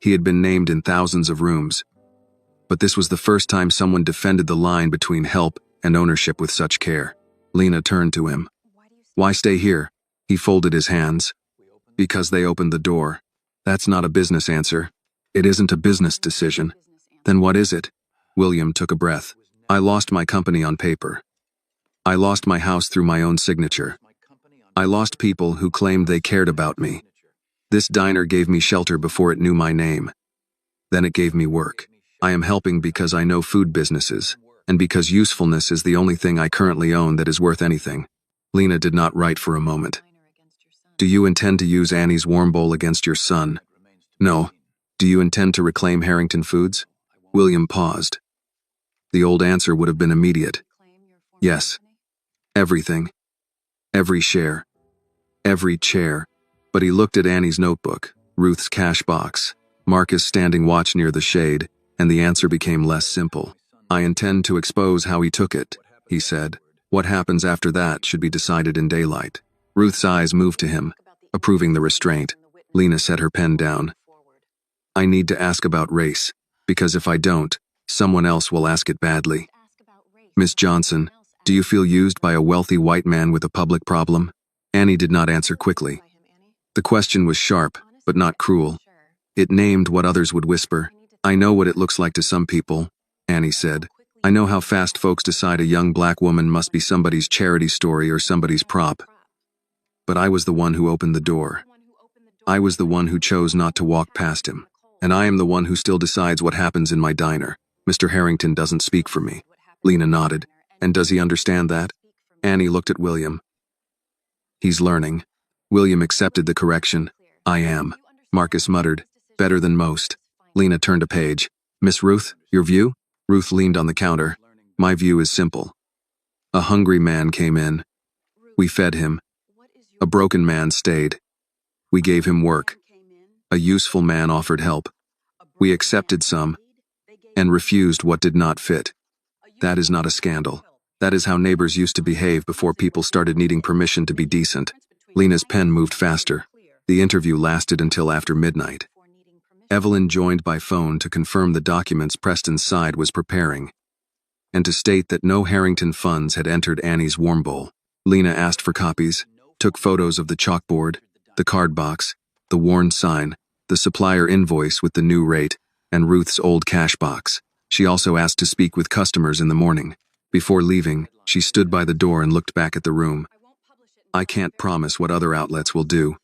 A: He had been named in thousands of rooms. But this was the first time someone defended the line between help and ownership with such care. Lena turned to him. "Why stay here?" He folded his hands. "Because they opened the door." "That's not a business answer." "It isn't a business decision." "Then what is it?" William took a breath. "I lost my company on paper. I lost my house through my own signature. I lost people who claimed they cared about me. This diner gave me shelter before it knew my name. Then it gave me work. I am helping because I know food businesses, and because usefulness is the only thing I currently own that is worth anything." Lena did not write for a moment. "Do you intend to use Annie's warm bowl against your son?" "No." "Do you intend to reclaim Harrington Foods?" William paused. The old answer would have been immediate. "Yes. Everything. Every share. Every chair." But he looked at Annie's notebook, Ruth's cash box, Marcus standing watch near the shade, and the answer became less simple. "I intend to expose how he took it," he said. "What happens after that should be decided in daylight." Ruth's eyes moved to him, approving the restraint. Lena set her pen down. "I need to ask about race, because if I don't, someone else will ask it badly." "Miss Johnson, do you feel used by a wealthy white man with a public problem?" Annie did not answer quickly. The question was sharp, but not cruel. It named what others would whisper. "I know what it looks like to some people," Annie said. "I know how fast folks decide a young black woman must be somebody's charity story or somebody's prop. But I was the one who opened the door. I was the one who chose not to walk past him. And I am the one who still decides what happens in my diner. Mr. Harrington doesn't speak for me." Lena nodded. "And does he understand that?" Annie looked at William. "He's learning." William accepted the correction. "I am." Marcus muttered. "Better than most." Lena turned a page. "Miss Ruth, your view?" Ruth leaned on the counter. "My view is simple. A hungry man came in. We fed him. A broken man stayed. We gave him work. A useful man offered help. We accepted some and refused what did not fit. That is not a scandal. That is how neighbors used to behave before people started needing permission to be decent. Lena's pen moved faster. The interview lasted until after midnight. Evelyn joined by phone to confirm the documents Preston's side was preparing, and to state that no Harrington funds had entered Annie's warm bowl. Lena asked for copies, took photos of the chalkboard, the card box, the worn sign, the supplier invoice with the new rate, and Ruth's old cash box. She also asked to speak with customers in the morning. Before leaving, she stood by the door and looked back at the room. I can't promise what other outlets will do,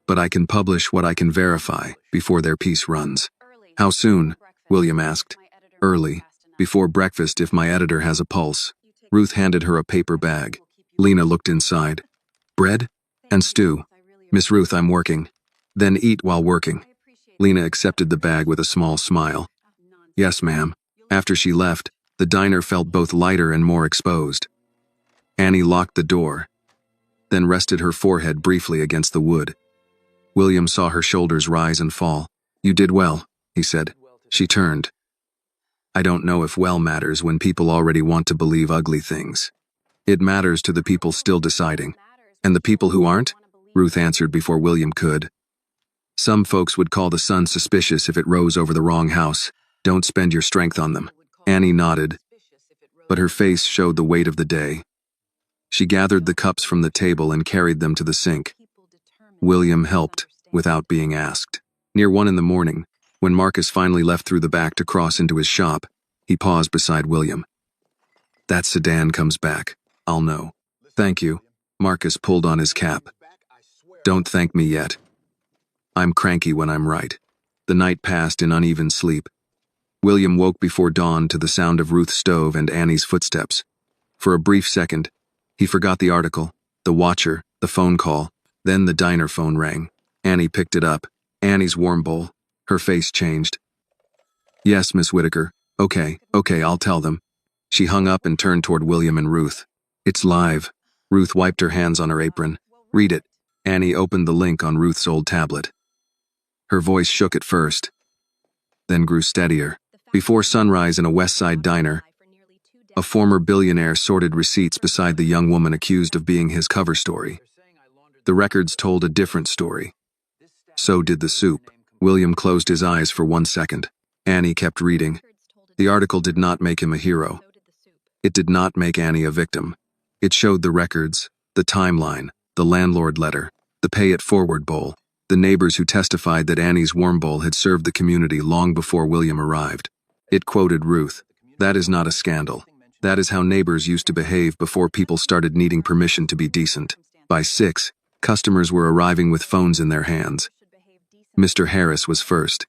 A: but I can publish what I can verify before their piece runs. How soon? William asked. Early, before breakfast if my editor has a pulse. Ruth handed her a paper bag. Lena looked inside. Bread? And stew. Miss Ruth, I'm working. Then eat while working. Lena accepted the bag with a small smile. Yes, ma'am. After she left, the diner felt both lighter and more exposed. Annie locked the door, then rested her forehead briefly against the wood. William saw her shoulders rise and fall. You did well, he said. She turned. I don't know if well matters when people already want to believe ugly things. It matters to the people still deciding. And the people who aren't? Ruth answered before William could. Some folks would call the sun suspicious if it rose over the wrong house. Don't spend your strength on them. Annie nodded, but her face showed the weight of the day. She gathered the cups from the table and carried them to the sink. William helped, without being asked. Near 1 a.m, when Marcus finally left through the back to cross into his shop, he paused beside William. That sedan comes back. I'll know. Thank you. Marcus pulled on his cap. Don't thank me yet. I'm cranky when I'm right. The night passed in uneven sleep. William woke before dawn to the sound of Ruth's stove and Annie's footsteps. For a brief second, he forgot the article, the watcher, the phone call. Then the diner phone rang. Annie picked it up. Annie's warm bowl. Her face changed. Yes, Miss Whitaker. Okay, I'll tell them. She hung up and turned toward William and Ruth. It's live. Ruth wiped her hands on her apron. Read it. Annie opened the link on Ruth's old tablet. Her voice shook at first, then grew steadier. Before sunrise in a West Side diner, a former billionaire sorted receipts beside the young woman accused of being his cover story. The records told a different story. So did the soup. William closed his eyes for 1 second. Annie kept reading. The article did not make him a hero. It did not make Annie a victim. It showed the records, the timeline, the landlord letter, the pay it forward bowl, the neighbors who testified that Annie's warm bowl had served the community long before William arrived. It quoted Ruth. That is not a scandal. That is how neighbors used to behave before people started needing permission to be decent. By 6, customers were arriving with phones in their hands. Mr. Harris was first.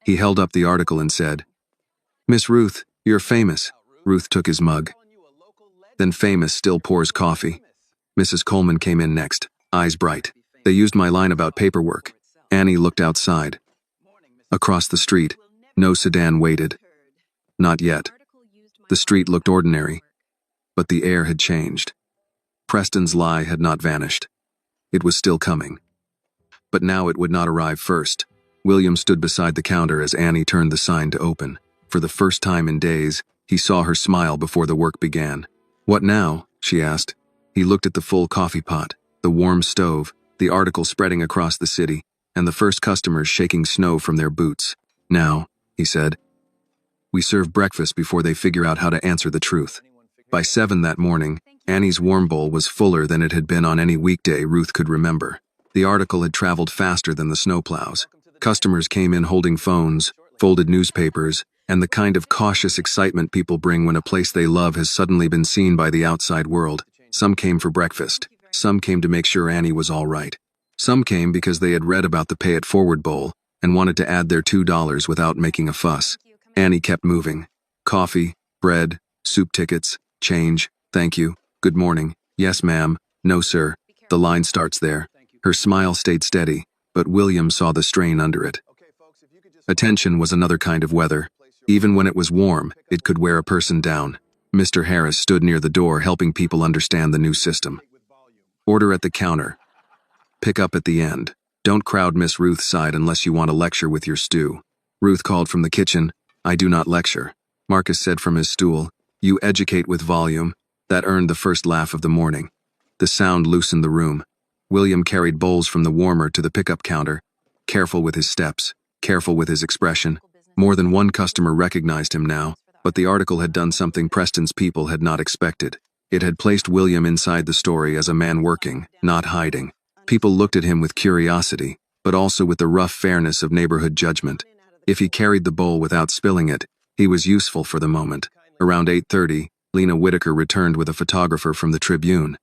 A: He held up the article and said, Miss Ruth, you're famous. Ruth took his mug. Then famous still pours coffee. Mrs. Coleman came in next, eyes bright. They used my line about paperwork. Annie looked outside. Across the street, no sedan waited. Not yet. The street looked ordinary, but the air had changed. Preston's lie had not vanished. It was still coming. But now it would not arrive first. William stood beside the counter as Annie turned the sign to open. For the first time in days, he saw her smile before the work began. What now? She asked. He looked at the full coffee pot, the warm stove, the article spreading across the city, and the first customers shaking snow from their boots. Now, he said, we serve breakfast before they figure out how to answer the truth. By 7 that morning, Annie's warm bowl was fuller than it had been on any weekday Ruth could remember. The article had traveled faster than the snowplows. Customers came in holding phones, folded newspapers, and the kind of cautious excitement people bring when a place they love has suddenly been seen by the outside world. Some came for breakfast. Some came to make sure Annie was all right. Some came because they had read about the Pay It Forward bowl and wanted to add their $2 without making a fuss. Annie kept moving. Coffee, bread, soup tickets, change, thank you, good morning, yes ma'am, no sir. The line starts there. Her smile stayed steady, but William saw the strain under it. Attention was another kind of weather. Even when it was warm, it could wear a person down. Mr. Harris stood near the door helping people understand the new system. Order at the counter. Pick up at the end. Don't crowd Miss Ruth's side unless you want a lecture with your stew. Ruth called from the kitchen. I do not lecture. Marcus said from his stool. You educate with volume. That earned the first laugh of the morning. The sound loosened the room. William carried bowls from the warmer to the pickup counter. Careful with his steps, careful with his expression. More than one customer recognized him now, but the article had done something Preston's people had not expected. It had placed William inside the story as a man working, not hiding. People looked at him with curiosity, but also with the rough fairness of neighborhood judgment. If he carried the bowl without spilling it, he was useful for the moment. Around 8:30, Lena Whitaker returned with a photographer from the Tribune.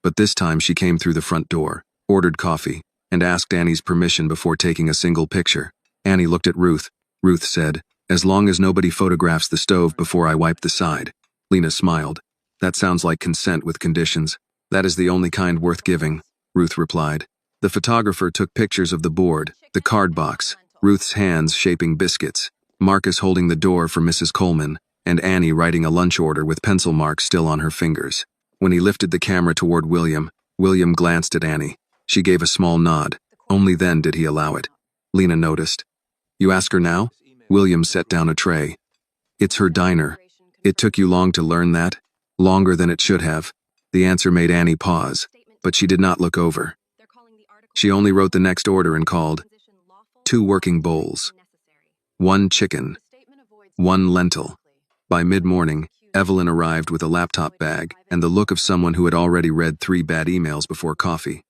A: But this time she came through the front door, ordered coffee, and asked Annie's permission before taking a single picture. Annie looked at Ruth. Ruth said, as long as nobody photographs the stove before I wipe the side. Lena smiled. That sounds like consent with conditions. That is the only kind worth giving, Ruth replied. The photographer took pictures of the board, the card box, Ruth's hands shaping biscuits, Marcus holding the door for Mrs. Coleman, and Annie writing a lunch order with pencil marks still on her fingers. When he lifted the camera toward William, William glanced at Annie. She gave a small nod. Only then did he allow it. Lena noticed. You ask her now? William set down a tray. It's her diner. It took you long to learn that? Longer than it should have. The answer made Annie pause, but she did not look over. She only wrote the next order and called 2 working bowls, 1 chicken, 1 lentil. By mid-morning, Evelyn arrived with a laptop bag and the look of someone who had already read 3 bad emails before coffee.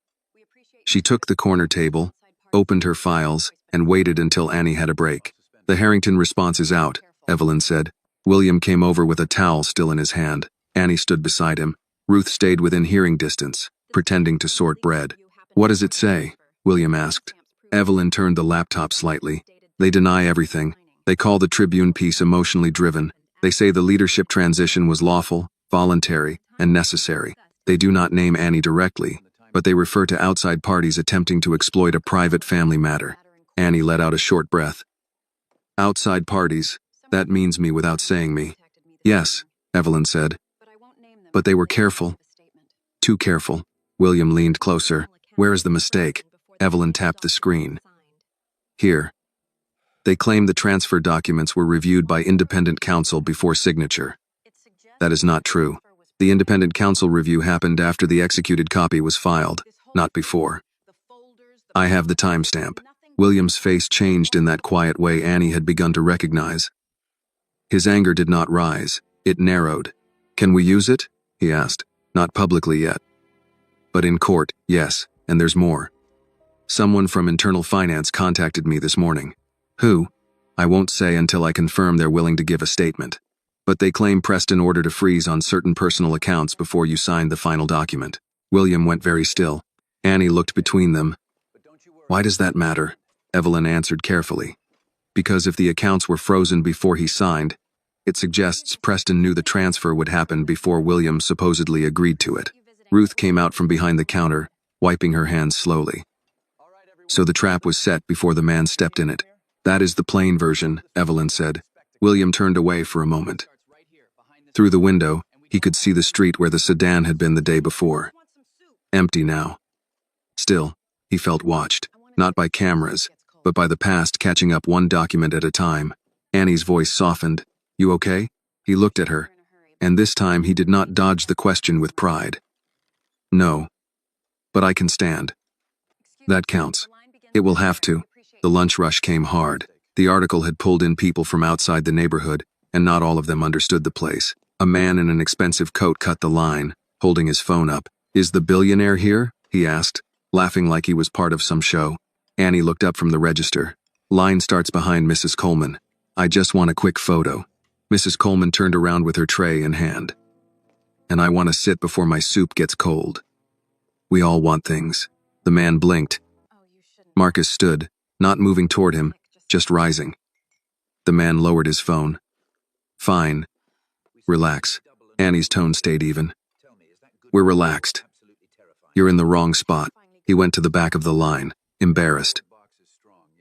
A: She took the corner table, opened her files, and waited until Annie had a break. The Harrington response is out, Evelyn said. William came over with a towel still in his hand. Annie stood beside him. Ruth stayed within hearing distance, pretending to sort bread. What does it say? William asked. Evelyn turned the laptop slightly. They deny everything. They call the Tribune piece emotionally driven. They say the leadership transition was lawful, voluntary, and necessary. They do not name Annie directly, but they refer to outside parties attempting to exploit a private family matter. Annie let out a short breath. Outside parties, that means me without saying me. Yes, Evelyn said. But they were careful. Too careful. William leaned closer. Where is the mistake? Evelyn tapped the screen. Here. They claim the transfer documents were reviewed by independent counsel before signature. That is not true. The independent counsel review happened after the executed copy was filed, not before. I have the timestamp. William's face changed in that quiet way Annie had begun to recognize. His anger did not rise. It narrowed. Can we use it? He asked. Not publicly yet. But in court, yes, and there's more. Someone from Internal Finance contacted me this morning. Who? I won't say until I confirm they're willing to give a statement. But they claim Preston ordered a freeze on certain personal accounts before you signed the final document. William went very still. Annie looked between them. Why does that matter? Evelyn answered carefully. Because if the accounts were frozen before he signed, it suggests Preston knew the transfer would happen before William supposedly agreed to it. Ruth came out from behind the counter, wiping her hands slowly. So the trap was set before the man stepped in it. That is the plain version, Evelyn said. William turned away for a moment. Through the window, he could see the street where the sedan had been the day before. Empty now. Still, he felt watched, not by cameras, but by the past catching up one document at a time. Annie's voice softened. You okay? He looked at her, and this time he did not dodge the question with pride. No. But I can stand. That counts. It will have to. The lunch rush came hard. The article had pulled in people from outside the neighborhood, and not all of them understood the place. A man in an expensive coat cut the line, holding his phone up. Is the billionaire here? He asked, laughing like he was part of some show. Annie looked up from the register. Line starts behind Mrs. Coleman. I just want a quick photo. Mrs. Coleman turned around with her tray in hand. And I want to sit before my soup gets cold. We all want things. The man blinked. Marcus stood, not moving toward him, just rising. The man lowered his phone. Fine. Relax. Annie's tone stayed even. We're relaxed. You're in the wrong spot. He went to the back of the line, embarrassed.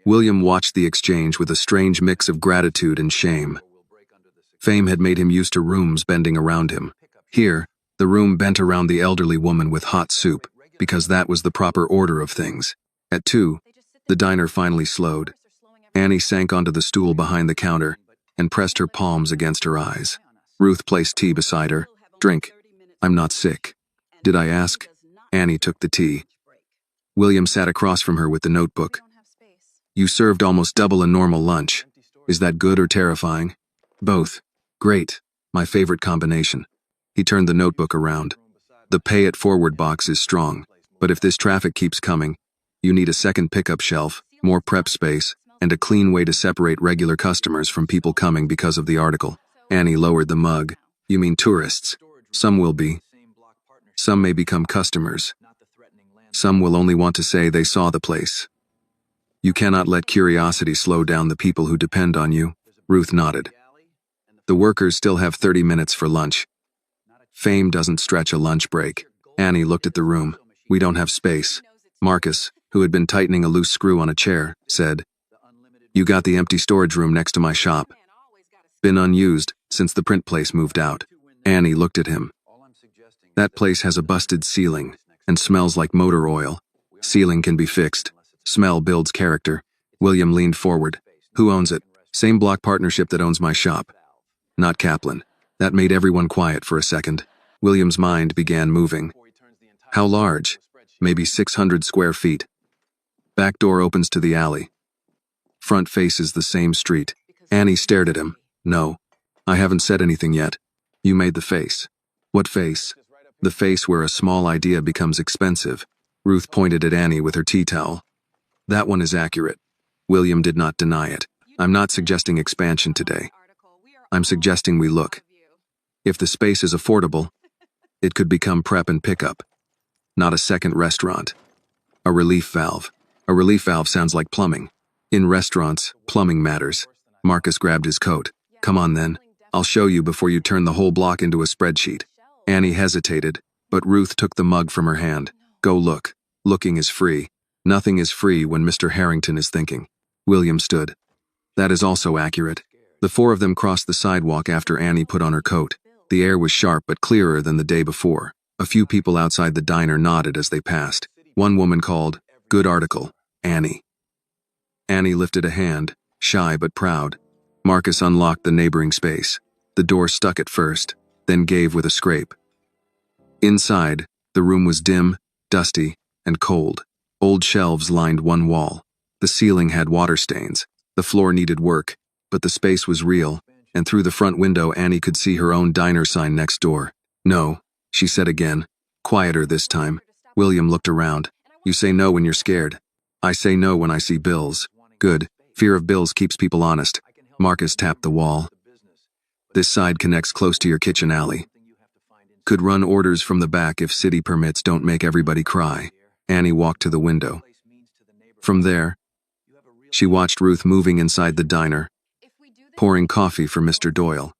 A: William watched the exchange with a strange mix of gratitude and shame. Fame had made him used to rooms bending around him. Here, the room bent around the elderly woman with hot soup, because that was the proper order of things. At 2, The diner finally slowed. Annie sank onto the stool behind the counter and pressed her palms against her eyes. Ruth placed tea beside her. Drink. I'm not sick. Did I ask? Annie took the tea. William sat across from her with the notebook. You served almost double a normal lunch. Is that good or terrifying? Both. Great. My favorite combination. He turned the notebook around. The pay it forward box is strong, but if this traffic keeps coming, you need a second pickup shelf, more prep space, and a clean way to separate regular customers from people coming because of the article. Annie lowered the mug. You mean tourists? Some will be. Some may become customers. Some will only want to say they saw the place. You cannot let curiosity slow down the people who depend on you. Ruth nodded. The workers still have 30 minutes for lunch. Fame doesn't stretch a lunch break. Annie looked at the room. We don't have space. Marcus, who had been tightening a loose screw on a chair, said, You got the empty storage room next to my shop. Been unused since the print place moved out. Annie looked at him. That place has a busted ceiling and smells like motor oil. Ceiling can be fixed. Smell builds character. William leaned forward. Who owns it? Same block partnership that owns my shop. Not Kaplan. That made everyone quiet for a second. William's mind began moving. How large? Maybe 600 square feet. Back door opens to the alley. Front faces the same street. Annie stared at him. No. I haven't said anything yet. You made the face. What face? The face where a small idea becomes expensive. Ruth pointed at Annie with her tea towel. That one is accurate. William did not deny it. I'm not suggesting expansion today. I'm suggesting we look. If the space is affordable, it could become prep and pickup. Not a second restaurant. A relief valve. A relief valve sounds like plumbing. In restaurants, plumbing matters. Marcus grabbed his coat. Come on then. I'll show you before you turn the whole block into a spreadsheet. Annie hesitated, but Ruth took the mug from her hand. Go look. Looking is free. Nothing is free when Mr. Harrington is thinking. William stood. That is also accurate. The four of them crossed the sidewalk after Annie put on her coat. The air was sharp but clearer than the day before. A few people outside the diner nodded as they passed. One woman called, Good article, Annie. Annie lifted a hand, shy but proud. Marcus unlocked the neighboring space. The door stuck at first, then gave with a scrape. Inside, the room was dim, dusty, and cold. Old shelves lined one wall. The ceiling had water stains. The floor needed work, but the space was real, and through the front window Annie could see her own diner sign next door. No, she said again, quieter this time. William looked around. You say no when you're scared. I say no when I see bills. Good. Fear of bills keeps people honest. Marcus tapped the wall. This side connects close to your kitchen alley. Could run orders from the back if city permits don't make everybody cry. Annie walked to the window. From there, she watched Ruth moving inside the diner, pouring coffee for Mr. Doyle.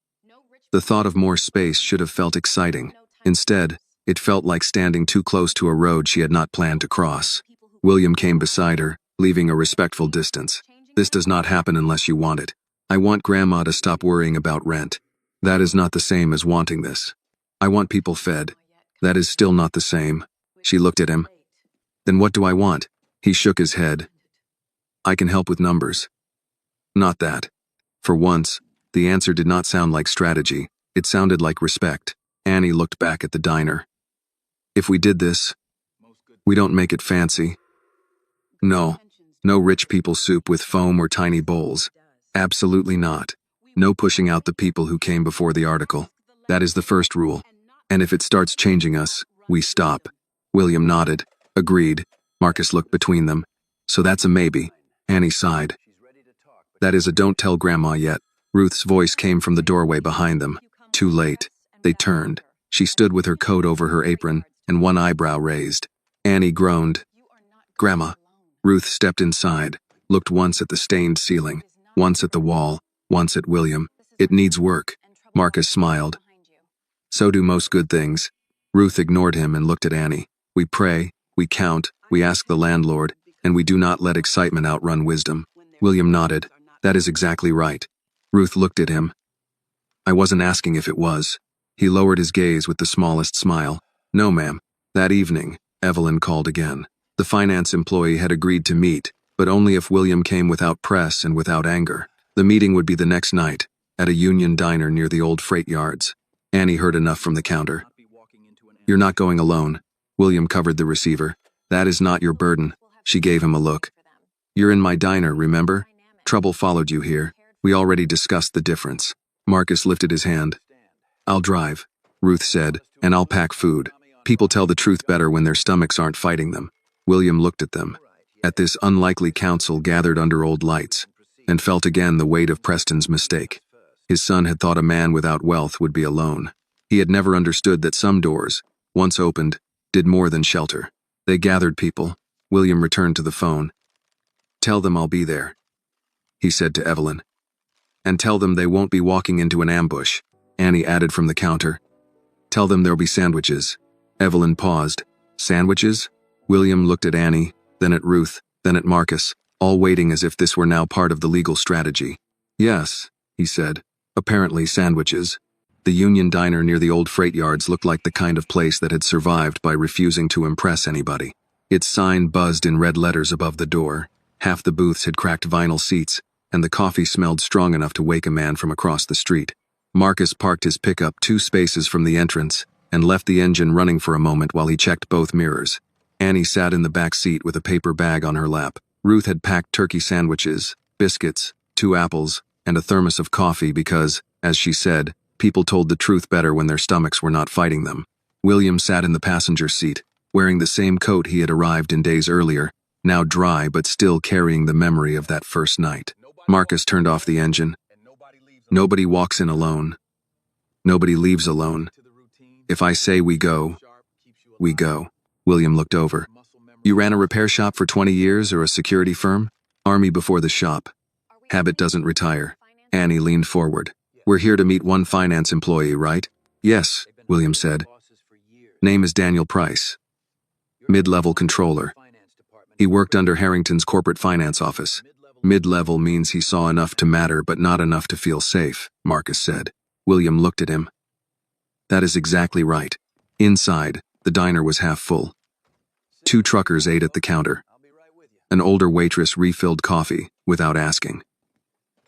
A: The thought of more space should have felt exciting. Instead, it felt like standing too close to a road she had not planned to cross. William came beside her, leaving a respectful distance. This does not happen unless you want it. I want Grandma to stop worrying about rent. That is not the same as wanting this. I want people fed. That is still not the same. She looked at him. Then what do I want? He shook his head. I can help with numbers. Not that. For once, the answer did not sound like strategy. It sounded like respect. Annie looked back at the diner. If we did this, we don't make it fancy. No rich people soup with foam or tiny bowls. Absolutely not. No pushing out the people who came before the article. That is the first rule. And if it starts changing us, we stop. William nodded. Agreed. Marcus looked between them. So that's a maybe. Annie sighed. That is a don't tell Grandma yet. Ruth's voice came from the doorway behind them. Too late. They turned. She stood with her coat over her apron and one eyebrow raised. Annie groaned. Grandma. Ruth stepped inside, looked once at the stained ceiling, once at the wall, once at William. It needs work. Marcus smiled. So do most good things. Ruth ignored him and looked at Annie. We pray, we count, we ask the landlord, and we do not let excitement outrun wisdom. William nodded. That is exactly right. Ruth looked at him. I wasn't asking if it was. He lowered his gaze with the smallest smile. No, ma'am. That evening, Evelyn called again. The finance employee had agreed to meet, but only if William came without press and without anger. The meeting would be the next night, at a union diner near the old freight yards. Annie heard enough from the counter. "You're not going alone." William covered the receiver. "That is not your burden." She gave him a look. "You're in my diner, remember? Trouble followed you here. We already discussed the difference." Marcus lifted his hand. "I'll drive," Ruth said, "and I'll pack food. People tell the truth better when their stomachs aren't fighting them." William looked at them, at this unlikely council gathered under old lights, and felt again the weight of Preston's mistake. His son had thought a man without wealth would be alone. He had never understood that some doors, once opened, did more than shelter. They gathered people. William returned to the phone. "Tell them I'll be there," he said to Evelyn. "And tell them they won't be walking into an ambush," Annie added from the counter. "Tell them there'll be sandwiches." Evelyn paused. "Sandwiches?" William looked at Annie, then at Ruth, then at Marcus, all waiting as if this were now part of the legal strategy. "Yes," he said. "Apparently sandwiches." The Union Diner near the old freight yards looked like the kind of place that had survived by refusing to impress anybody. Its sign buzzed in red letters above the door. Half the booths had cracked vinyl seats, and the coffee smelled strong enough to wake a man from across the street. Marcus parked his pickup 2 spaces from the entrance and left the engine running for a moment while he checked both mirrors. Annie sat in the back seat with a paper bag on her lap. Ruth had packed turkey sandwiches, biscuits, 2 apples, and a thermos of coffee because, as she said, people told the truth better when their stomachs were not fighting them. William sat in the passenger seat, wearing the same coat he had arrived in days earlier, now dry but still carrying the memory of that first night. Marcus turned off the engine. "Nobody walks in alone. Nobody leaves alone. If I say we go, we go." William looked over. "You ran a repair shop for 20 years or a security firm?" "Army before the shop. Habit doesn't retire." Annie leaned forward. "We're here to meet one finance employee, right?" "Yes," William said. "Name is Daniel Price. Mid-level controller. He worked under Harrington's corporate finance office. Mid-level means he saw enough to matter but not enough to feel safe," Marcus said. William looked at him. "That is exactly right." Inside, the diner was half full. 2 truckers ate at the counter. An older waitress refilled coffee, without asking.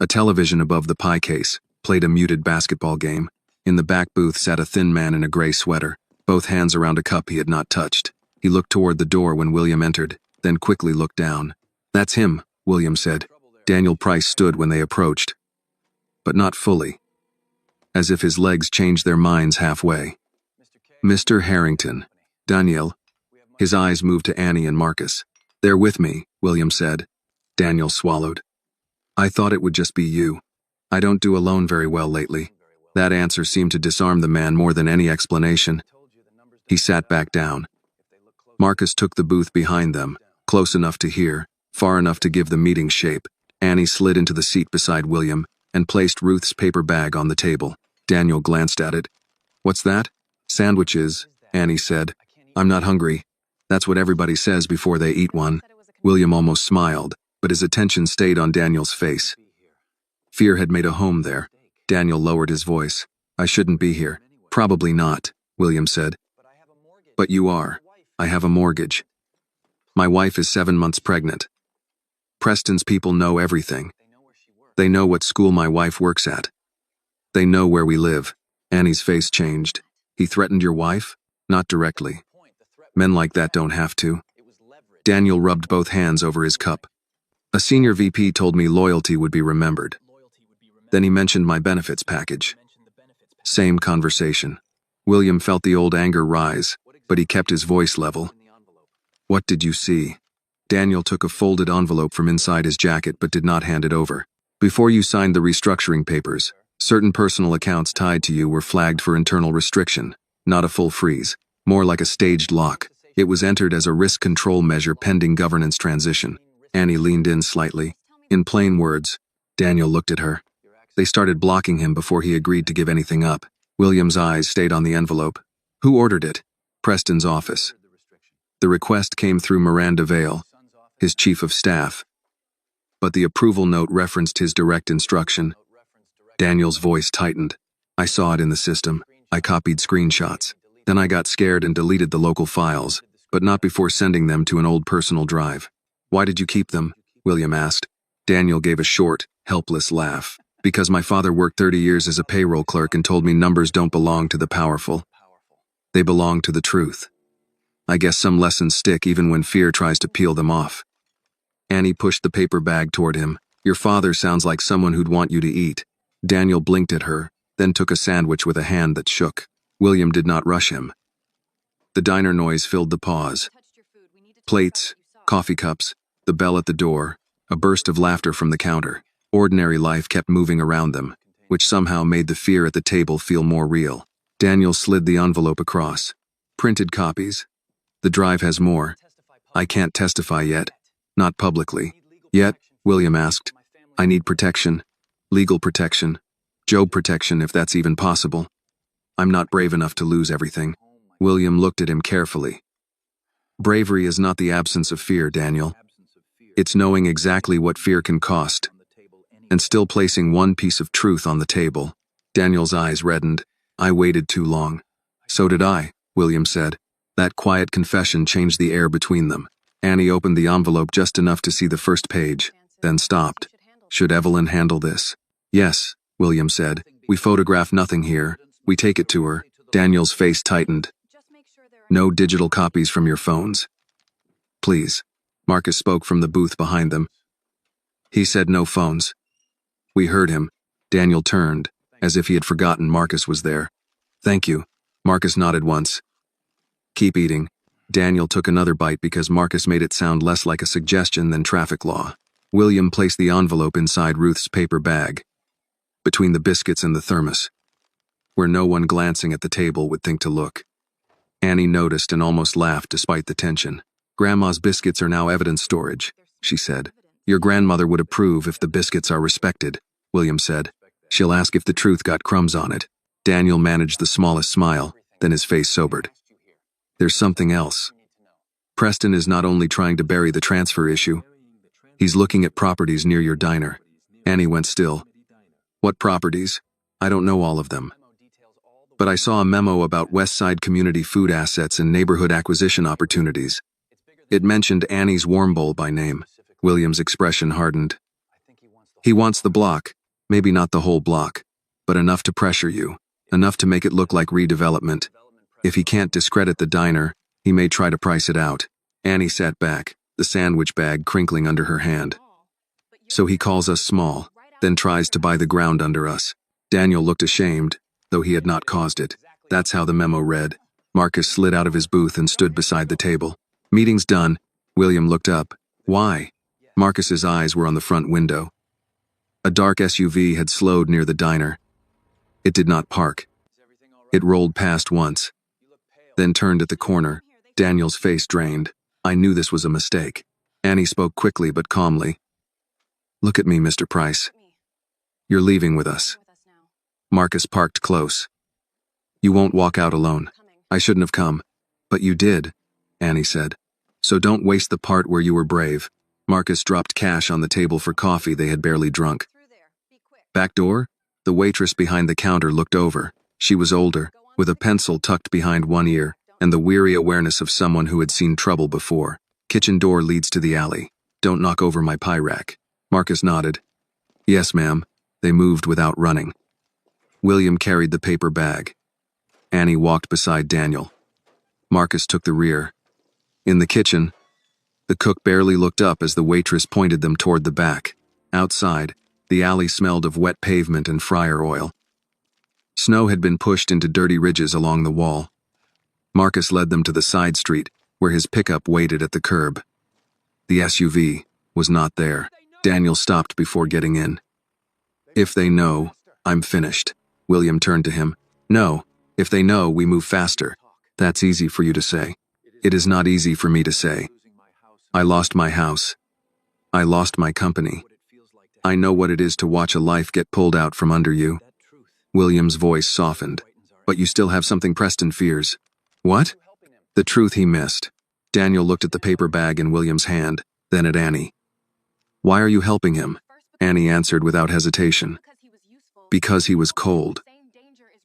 A: A television above the pie case played a muted basketball game. In the back booth sat a thin man in a gray sweater, both hands around a cup he had not touched. He looked toward the door when William entered, then quickly looked down. "That's him," William said. Daniel Price stood when they approached. But not fully. As if his legs changed their minds halfway. "Mr. Harrington." "Daniel." His eyes moved to Annie and Marcus. "They're with me," William said. Daniel swallowed. "I thought it would just be you. I don't do alone very well lately." That answer seemed to disarm the man more than any explanation. He sat back down. Marcus took the booth behind them, close enough to hear, far enough to give the meeting shape. Annie slid into the seat beside William and placed Ruth's paper bag on the table. Daniel glanced at it. "What's that?" "Sandwiches," Annie said. "I'm not hungry. That's what everybody says before they eat one." William almost smiled, but his attention stayed on Daniel's face. Fear had made a home there. Daniel lowered his voice. "I shouldn't be here." "Probably not," William said. "But you are. I have a mortgage. My wife is 7 months pregnant. Preston's people know everything. They know what school my wife works at. They know where we live." Annie's face changed. "He threatened your wife?" "Not directly. Men like that don't have to." Daniel rubbed both hands over his cup. "A senior VP told me loyalty would be remembered. Then he mentioned my benefits package." Same conversation. William felt the old anger rise, but he kept his voice level. "What did you see?" Daniel took a folded envelope from inside his jacket but did not hand it over. "Before you signed the restructuring papers, certain personal accounts tied to you were flagged for internal restriction, not a full freeze, more like a staged lock. It was entered as a risk control measure pending governance transition." Annie leaned in slightly. In plain words, Daniel looked at her. They started blocking him before he agreed to give anything up. William's eyes stayed on the envelope. "Who ordered it?" "Preston's office." The request came through Miranda Vale, his chief of staff. But the approval note referenced his direct instruction. Daniel's voice tightened. "I saw it in the system. I copied screenshots. Then I got scared and deleted the local files, but not before sending them to an old personal drive." "Why did you keep them?" William asked. Daniel gave a short, helpless laugh. Because my father worked 30 years as a payroll clerk and told me numbers don't belong to the powerful. They belong to the truth. I guess some lessons stick even when fear tries to peel them off. Annie pushed the paper bag toward him. Your father sounds like someone who'd want you to eat. Daniel blinked at her, then took a sandwich with a hand that shook. William did not rush him. The diner noise filled the pause. Plates, coffee cups, the bell at the door, a burst of laughter from the counter. Ordinary life kept moving around them, which somehow made the fear at the table feel more real. Daniel slid the envelope across. Printed copies. The drive has more. I can't testify yet. Not publicly. Yet, William asked. I need protection. Legal protection. Job protection, if that's even possible. I'm not brave enough to lose everything. William looked at him carefully. Bravery is not the absence of fear, Daniel. It's knowing exactly what fear can cost, and still placing one piece of truth on the table. Daniel's eyes reddened. I waited too long. So did I, William said. That quiet confession changed the air between them. Annie opened the envelope just enough to see the first page, then stopped. Should Evelyn handle this? Yes, William said. We photograph nothing here. We take it to her. Daniel's face tightened. No digital copies from your phones. Please. Marcus spoke from the booth behind them. He said no phones. We heard him. Daniel turned, as if he had forgotten Marcus was there. Thank you. Marcus nodded once. Keep eating. Daniel took another bite because Marcus made it sound less like a suggestion than traffic law. William placed the envelope inside Ruth's paper bag, between the biscuits and the thermos, where no one glancing at the table would think to look. Annie noticed and almost laughed despite the tension. Grandma's biscuits are now evidence storage, she said. Your grandmother would approve if the biscuits are respected, William said. She'll ask if the truth got crumbs on it. Daniel managed the smallest smile, then his face sobered. There's something else. Preston is not only trying to bury the transfer issue, he's looking at properties near your diner. Annie went still. What properties? I don't know all of them. But I saw a memo about West Side community food assets and neighborhood acquisition opportunities. It mentioned Annie's Warm Bowl by name. William's expression hardened. He wants the block, maybe not the whole block, but enough to pressure you, enough to make it look like redevelopment. If he can't discredit the diner, he may try to price it out. Annie sat back, the sandwich bag crinkling under her hand. So he calls us small, then tries to buy the ground under us. Daniel looked ashamed, though he had not caused it. That's how the memo read. Marcus slid out of his booth and stood beside the table. Meeting's done. William looked up. Why? Marcus's eyes were on the front window. A dark SUV had slowed near the diner. It did not park. It rolled past once, then turned at the corner. Daniel's face drained. I knew this was a mistake. Annie spoke quickly but calmly. Look at me, Mr. Price. You're leaving with us. Marcus parked close. You won't walk out alone. I shouldn't have come. But you did, Annie said. So don't waste the part where you were brave. Marcus dropped cash on the table for coffee they had barely drunk. Back door? The waitress behind the counter looked over. She was older, with a pencil tucked behind one ear, and the weary awareness of someone who had seen trouble before. Kitchen door leads to the alley. Don't knock over my pie rack. Marcus nodded. Yes, ma'am. They moved without running. William carried the paper bag. Annie walked beside Daniel. Marcus took the rear. In the kitchen, the cook barely looked up as the waitress pointed them toward the back. Outside, the alley smelled of wet pavement and fryer oil. Snow had been pushed into dirty ridges along the wall. Marcus led them to the side street, where his pickup waited at the curb. The SUV was not there. Daniel stopped before getting in. If they know, I'm finished. William turned to him. No, if they know, we move faster. That's easy for you to say. It is not easy for me to say. I lost my house. I lost my company. I know what it is to watch a life get pulled out from under you. William's voice softened. But you still have something Preston fears. What? The truth he missed. Daniel looked at the paper bag in William's hand, then at Annie. Why are you helping him? Annie answered without hesitation. Because he was cold.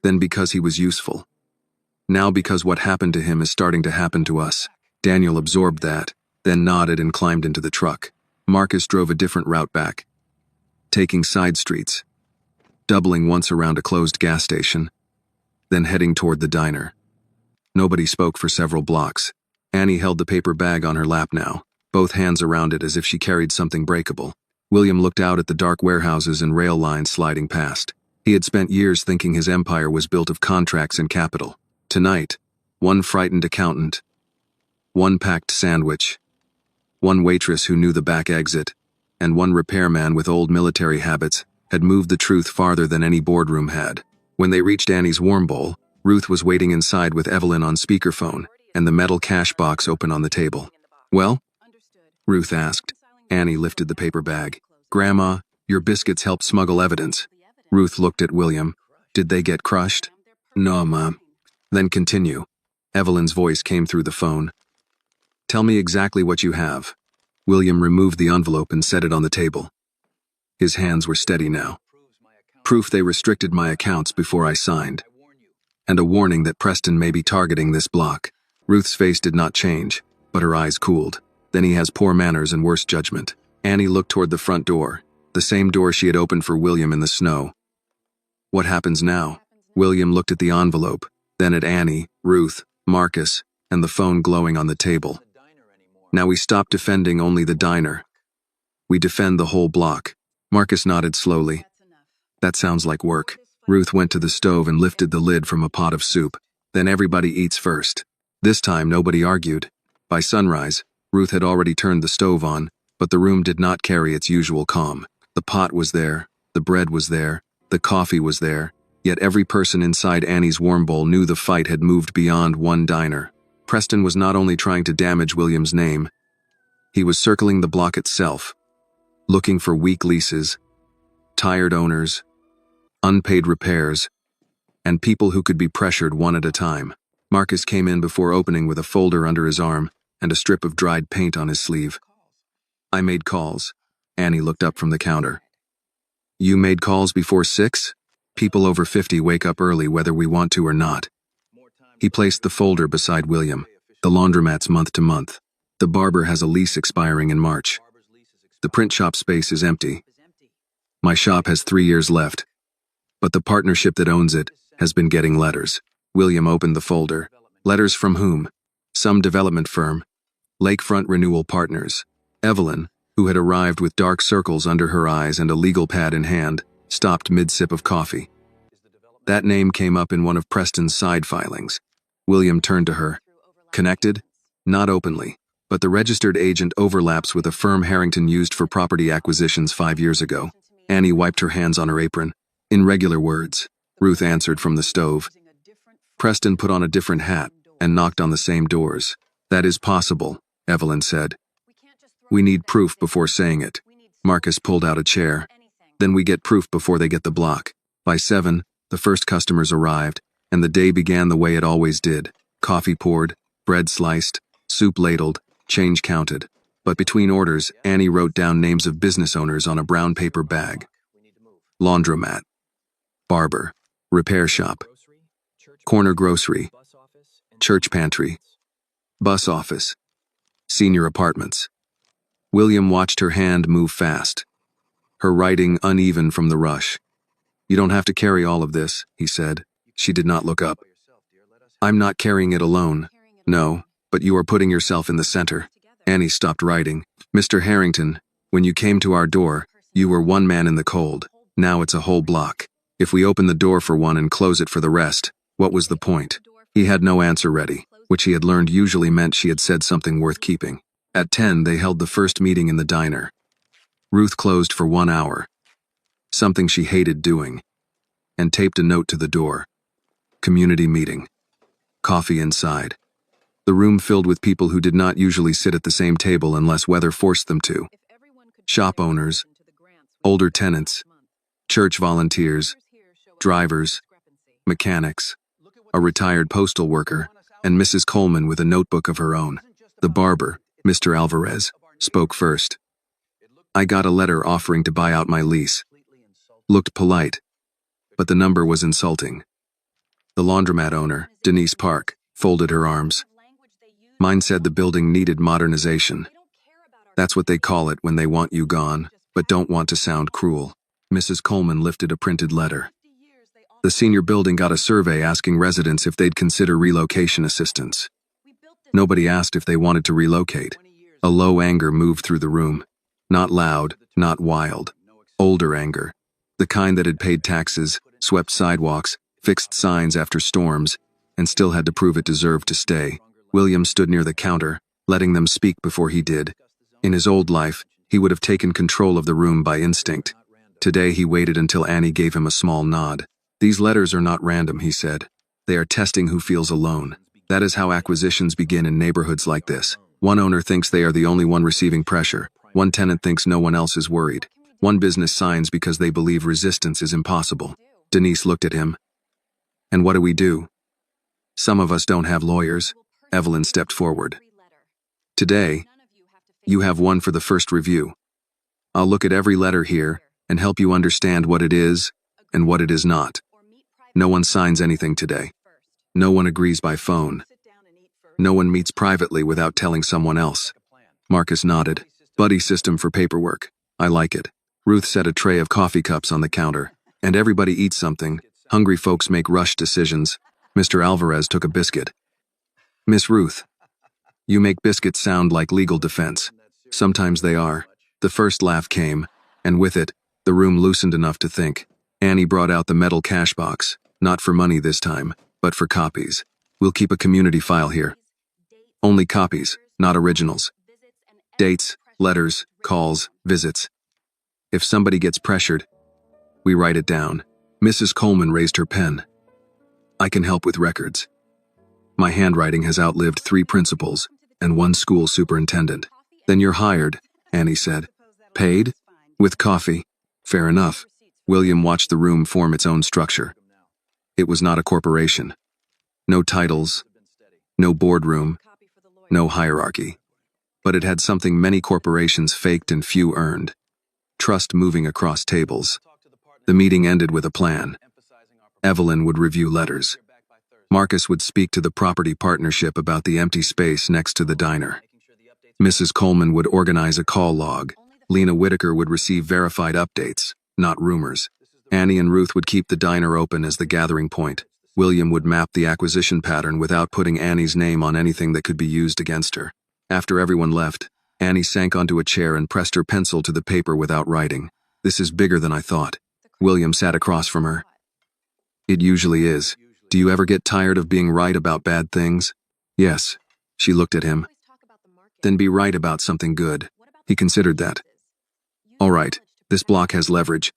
A: Then because he was useful. Now because what happened to him is starting to happen to us. Daniel absorbed that, then nodded and climbed into the truck. Marcus drove a different route back, taking side streets, doubling once around a closed gas station, then heading toward the diner. Nobody spoke for several blocks. Annie held the paper bag on her lap now, both hands around it as if she carried something breakable. William looked out at the dark warehouses and rail lines sliding past. He had spent years thinking his empire was built of contracts and capital. Tonight, one frightened accountant, one packed sandwich, one waitress who knew the back exit, and one repairman with old military habits had moved the truth farther than any boardroom had. When they reached Annie's warm bowl, Ruth was waiting inside with Evelyn on speakerphone and the metal cash box open on the table. "Well?" Ruth asked. Annie lifted the paper bag. "Grandma, your biscuits helped smuggle evidence." Ruth looked at William. "Did they get crushed?" "No, Mom." "Then continue." Evelyn's voice came through the phone. "Tell me exactly what you have." William removed the envelope and set it on the table. His hands were steady now. "Proof they restricted my accounts before I signed. And a warning that Preston may be targeting this block." Ruth's face did not change, but her eyes cooled. "Then he has poor manners and worse judgment." Annie looked toward the front door, the same door she had opened for William in the snow. "What happens now?" William looked at the envelope, then at Annie, Ruth, Marcus, and the phone glowing on the table. "Now we stop defending only the diner. We defend the whole block." Marcus nodded slowly. "That sounds like work." Ruth went to the stove and lifted the lid from a pot of soup. "Then everybody eats first." This time nobody argued. By sunrise, Ruth had already turned the stove on, but the room did not carry its usual calm. The pot was there, the bread was there, the coffee was there, yet every person inside Annie's warm bowl knew the fight had moved beyond one diner. Preston was not only trying to damage William's name, he was circling the block itself, looking for weak leases, tired owners, unpaid repairs, and people who could be pressured one at a time. Marcus came in before opening with a folder under his arm and a strip of dried paint on his sleeve. "I made calls." Annie looked up from the counter. "You made calls before 6? People over 50 wake up early whether we want to or not." He placed the folder beside William. "The laundromat's month to month. The barber has a lease expiring in March. The print shop space is empty. My shop has 3 years left, but the partnership that owns it has been getting letters." William opened the folder. "Letters from whom?" "Some development firm. Lakefront Renewal Partners." Evelyn, who had arrived with dark circles under her eyes and a legal pad in hand, stopped mid-sip of coffee. That name came up in one of Preston's side filings. William turned to her. "Connected?" "Not openly, but the registered agent overlaps with a firm Harrington used for property acquisitions 5 years ago." Annie wiped her hands on her apron. "In regular words," Ruth answered from the stove. "Preston put on a different hat and knocked on the same doors." "That is possible," Evelyn said. "We need proof before saying it." Marcus pulled out a chair. "Then we get proof before they get the block." By 7, the first customers arrived, and the day began the way it always did. Coffee poured, bread sliced, soup ladled, change counted. But between orders, Annie wrote down names of business owners on a brown paper bag. Laundromat, barber, repair shop, corner grocery, church pantry, bus office, senior apartments. William watched her hand move fast, her writing uneven from the rush. "You don't have to carry all of this," he said. She did not look up. "I'm not carrying it alone." "No, but you are putting yourself in the center." Annie stopped writing. "Mr. Harrington, when you came to our door, you were one man in the cold. Now it's a whole block. If we open the door for one and close it for the rest, what was the point?" He had no answer ready, which he had learned usually meant she had said something worth keeping. At 10, they held the first meeting in the diner. Ruth closed for 1 hour, something she hated doing, and taped a note to the door. Community meeting. Coffee inside. The room filled with people who did not usually sit at the same table unless weather forced them to. Shop owners, older tenants, church volunteers, drivers, mechanics, a retired postal worker, and Mrs. Coleman with a notebook of her own. The barber, Mr. Alvarez, spoke first. "I got a letter offering to buy out my lease." Looked polite, but the number was insulting. The laundromat owner, Denise Park, folded her arms. "Mine said the building needed modernization." That's what they call it when they want you gone, but don't want to sound cruel. Mrs. Coleman lifted a printed letter. The senior building got a survey asking residents if they'd consider relocation assistance. Nobody asked if they wanted to relocate. A low anger moved through the room. Not loud, not wild. Older anger. The kind that had paid taxes, swept sidewalks, fixed signs after storms, and still had to prove it deserved to stay. William stood near the counter, letting them speak before he did. In his old life, he would have taken control of the room by instinct. Today he waited until Annie gave him a small nod. These letters are not random, he said. They are testing who feels alone. That is how acquisitions begin in neighborhoods like this. One owner thinks they are the only one receiving pressure. One tenant thinks no one else is worried. One business signs because they believe resistance is impossible. Denise looked at him. And what do we do? Some of us don't have lawyers. Evelyn stepped forward. Today, you have one for the first review. I'll look at every letter here and help you understand what it is and what it is not. No one signs anything today. No one agrees by phone. No one meets privately without telling someone else. Marcus nodded. Buddy system for paperwork. I like it. Ruth set a tray of coffee cups on the counter. And everybody eats something. Hungry folks make rushed decisions. Mr. Alvarez took a biscuit. Miss Ruth, you make biscuits sound like legal defense. Sometimes they are. The first laugh came, and with it, the room loosened enough to think. Annie brought out the metal cash box, not for money this time, but for copies. We'll keep a community file here. Only copies, not originals. Dates, letters, calls, visits. If somebody gets pressured, we write it down. Mrs. Coleman raised her pen. I can help with records. My handwriting has outlived 3 principals and 1 school superintendent. Then you're hired, Annie said. Paid? With coffee. Fair enough. William watched the room form its own structure. It was not a corporation. No titles, no boardroom, no hierarchy. But it had something many corporations faked and few earned. Trust moving across tables. The meeting ended with a plan. Evelyn would review letters. Marcus would speak to the property partnership about the empty space next to the diner. Mrs. Coleman would organize a call log. Lena Whitaker would receive verified updates, not rumors. Annie and Ruth would keep the diner open as the gathering point. William would map the acquisition pattern without putting Annie's name on anything that could be used against her. After everyone left, Annie sank onto a chair and pressed her pencil to the paper without writing. This is bigger than I thought. William sat across from her. It usually is. Do you ever get tired of being right about bad things? Yes. She looked at him. Then be right about something good. He considered that. All right, this block has leverage.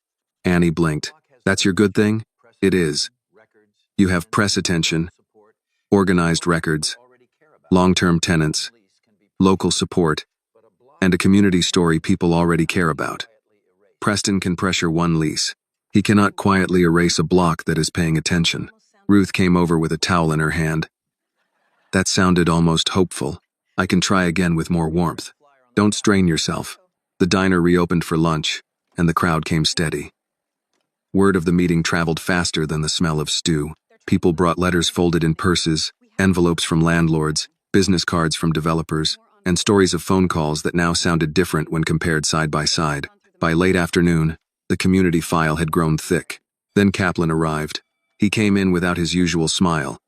A: Annie blinked. That's your good thing? It is. You have press attention, organized records, long-term tenants, local support, and a community story people already care about. Preston can pressure 1 lease. He cannot quietly erase a block that is paying attention. Ruth came over with a towel in her hand. That sounded almost hopeful. I can try again with more warmth. Don't strain yourself. The diner reopened for lunch, and the crowd came steady. Word of the meeting traveled faster than the smell of stew. People brought letters folded in purses, envelopes from landlords, business cards from developers, and stories of phone calls that now sounded different when compared side by side. By late afternoon, the community file had grown thick. Then Kaplan arrived. He came in without his usual smile.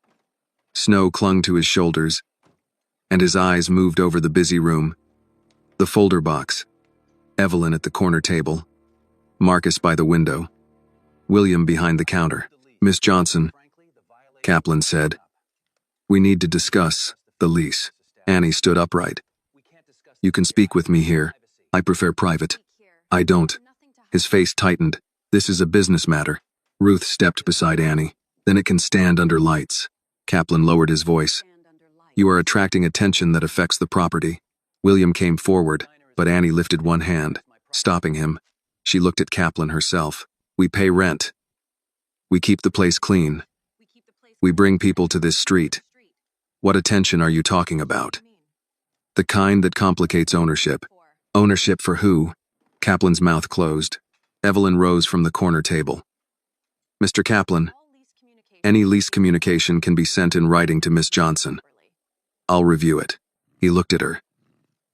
A: Snow clung to his shoulders, and his eyes moved over the busy room. The folder box. Evelyn at the corner table. Marcus by the window. William behind the counter. Miss Johnson, Kaplan said. We need to discuss the lease. Annie stood upright. You can speak with me here. I prefer private. I don't. His face tightened. This is a business matter. Ruth stepped beside Annie. Then it can stand under lights. Kaplan lowered his voice. You are attracting attention that affects the property. William came forward, but Annie lifted one hand, stopping him. She looked at Kaplan herself. We pay rent. We keep the place clean. We bring people to this street. What attention are you talking about? The kind that complicates ownership. Ownership for who? Kaplan's mouth closed. Evelyn rose from the corner table. Mr. Kaplan, any lease communication can be sent in writing to Miss Johnson. I'll review it. He looked at her.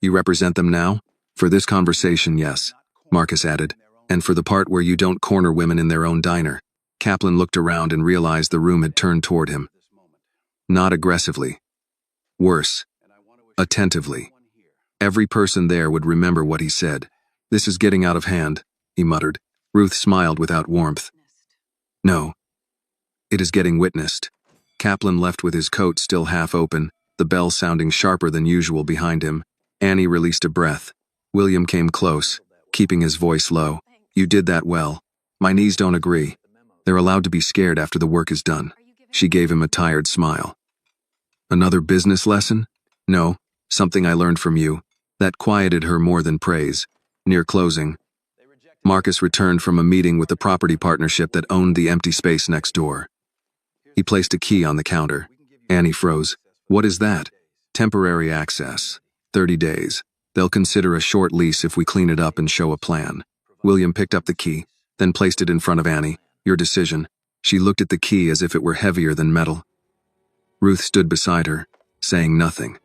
A: You represent them now? For this conversation, yes, Marcus added, and for the part where you don't corner women in their own diner. Kaplan looked around and realized the room had turned toward him. Not aggressively. Worse. Attentively. Every person there would remember what he said. This is getting out of hand, he muttered. Ruth smiled without warmth. No. It is getting witnessed. Kaplan left with his coat still half open, the bell sounding sharper than usual behind him. Annie released a breath. William came close, keeping his voice low. You did that well. My knees don't agree. They're allowed to be scared after the work is done. She gave him a tired smile. Another business lesson? No, something I learned from you. That quieted her more than praise. Near closing, Marcus returned from a meeting with the property partnership that owned the empty space next door. He placed a key on the counter. Annie froze. What is that? Temporary access. 30 days. They'll consider a short lease if we clean it up and show a plan. William picked up the key, then placed it in front of Annie. Your decision. She looked at the key as if it were heavier than metal. Ruth stood beside her, saying nothing.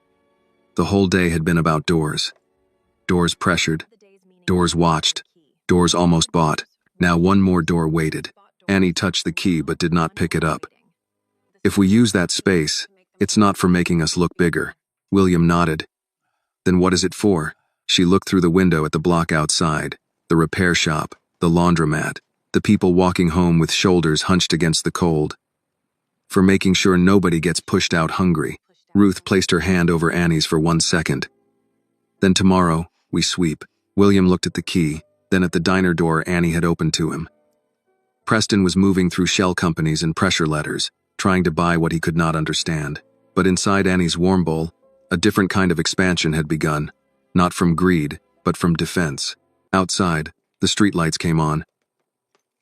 A: The whole day had been about doors. Doors pressured. Doors watched. Doors almost bought. Now one more door waited. Annie touched the key but did not pick it up. If we use that space, it's not for making us look bigger. William nodded. Then what is it for? She looked through the window at the block outside, the repair shop, the laundromat, the people walking home with shoulders hunched against the cold. For making sure nobody gets pushed out hungry. Ruth placed her hand over Annie's for 1 second. Then tomorrow, we sweep. William looked at the key, then at the diner door Annie had opened to him. Preston was moving through shell companies and pressure letters, trying to buy what he could not understand. But inside Annie's warm bowl, a different kind of expansion had begun, not from greed, but from defense. Outside, the streetlights came on.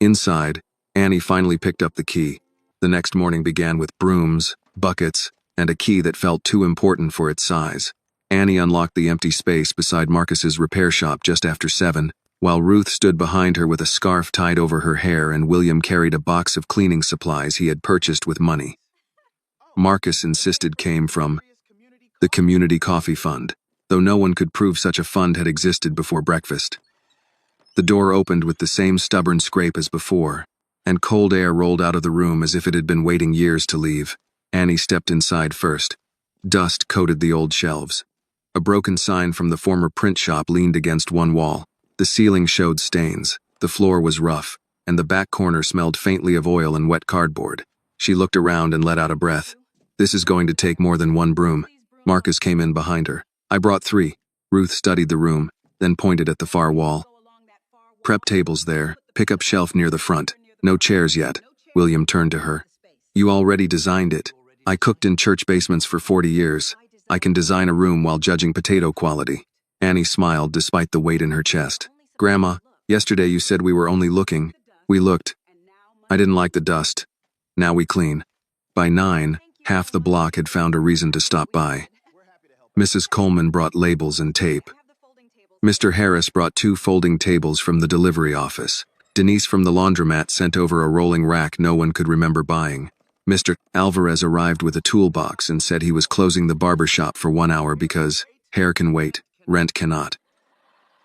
A: Inside, Annie finally picked up the key. The next morning began with brooms, buckets, and a key that felt too important for its size. Annie unlocked the empty space beside Marcus's repair shop just after 7, while Ruth stood behind her with a scarf tied over her hair and William carried a box of cleaning supplies he had purchased with money. Marcus insisted came from the Community Coffee Fund, though no one could prove such a fund had existed before breakfast. The door opened with the same stubborn scrape as before, and cold air rolled out of the room as if it had been waiting years to leave. Annie stepped inside first. Dust coated the old shelves. A broken sign from the former print shop leaned against one wall. The ceiling showed stains, the floor was rough, and the back corner smelled faintly of oil and wet cardboard. She looked around and let out a breath. This is going to take more than one broom. Marcus came in behind her. I brought 3. Ruth studied the room, then pointed at the far wall. Prep tables there, pickup shelf near the front. No chairs yet. William turned to her. You already designed it. I cooked in church basements for 40 years. I can design a room while judging potato quality. Annie smiled despite the weight in her chest. Grandma, yesterday you said we were only looking. We looked. I didn't like the dust. Now we clean. By 9, half the block had found a reason to stop by. Mrs. Coleman brought labels and tape. Mr. Harris brought 2 folding tables from the delivery office. Denise from the laundromat sent over a rolling rack no one could remember buying. Mr. Alvarez arrived with a toolbox and said he was closing the barber shop for 1 hour because hair can wait, rent cannot.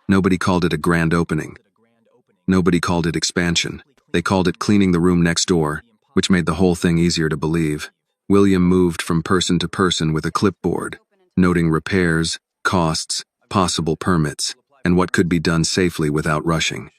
A: Nobody called it a grand opening. Nobody called it expansion. They called it cleaning the room next door, which made the whole thing easier to believe. William moved from person to person with a clipboard, noting repairs, costs, possible permits, and what could be done safely without rushing.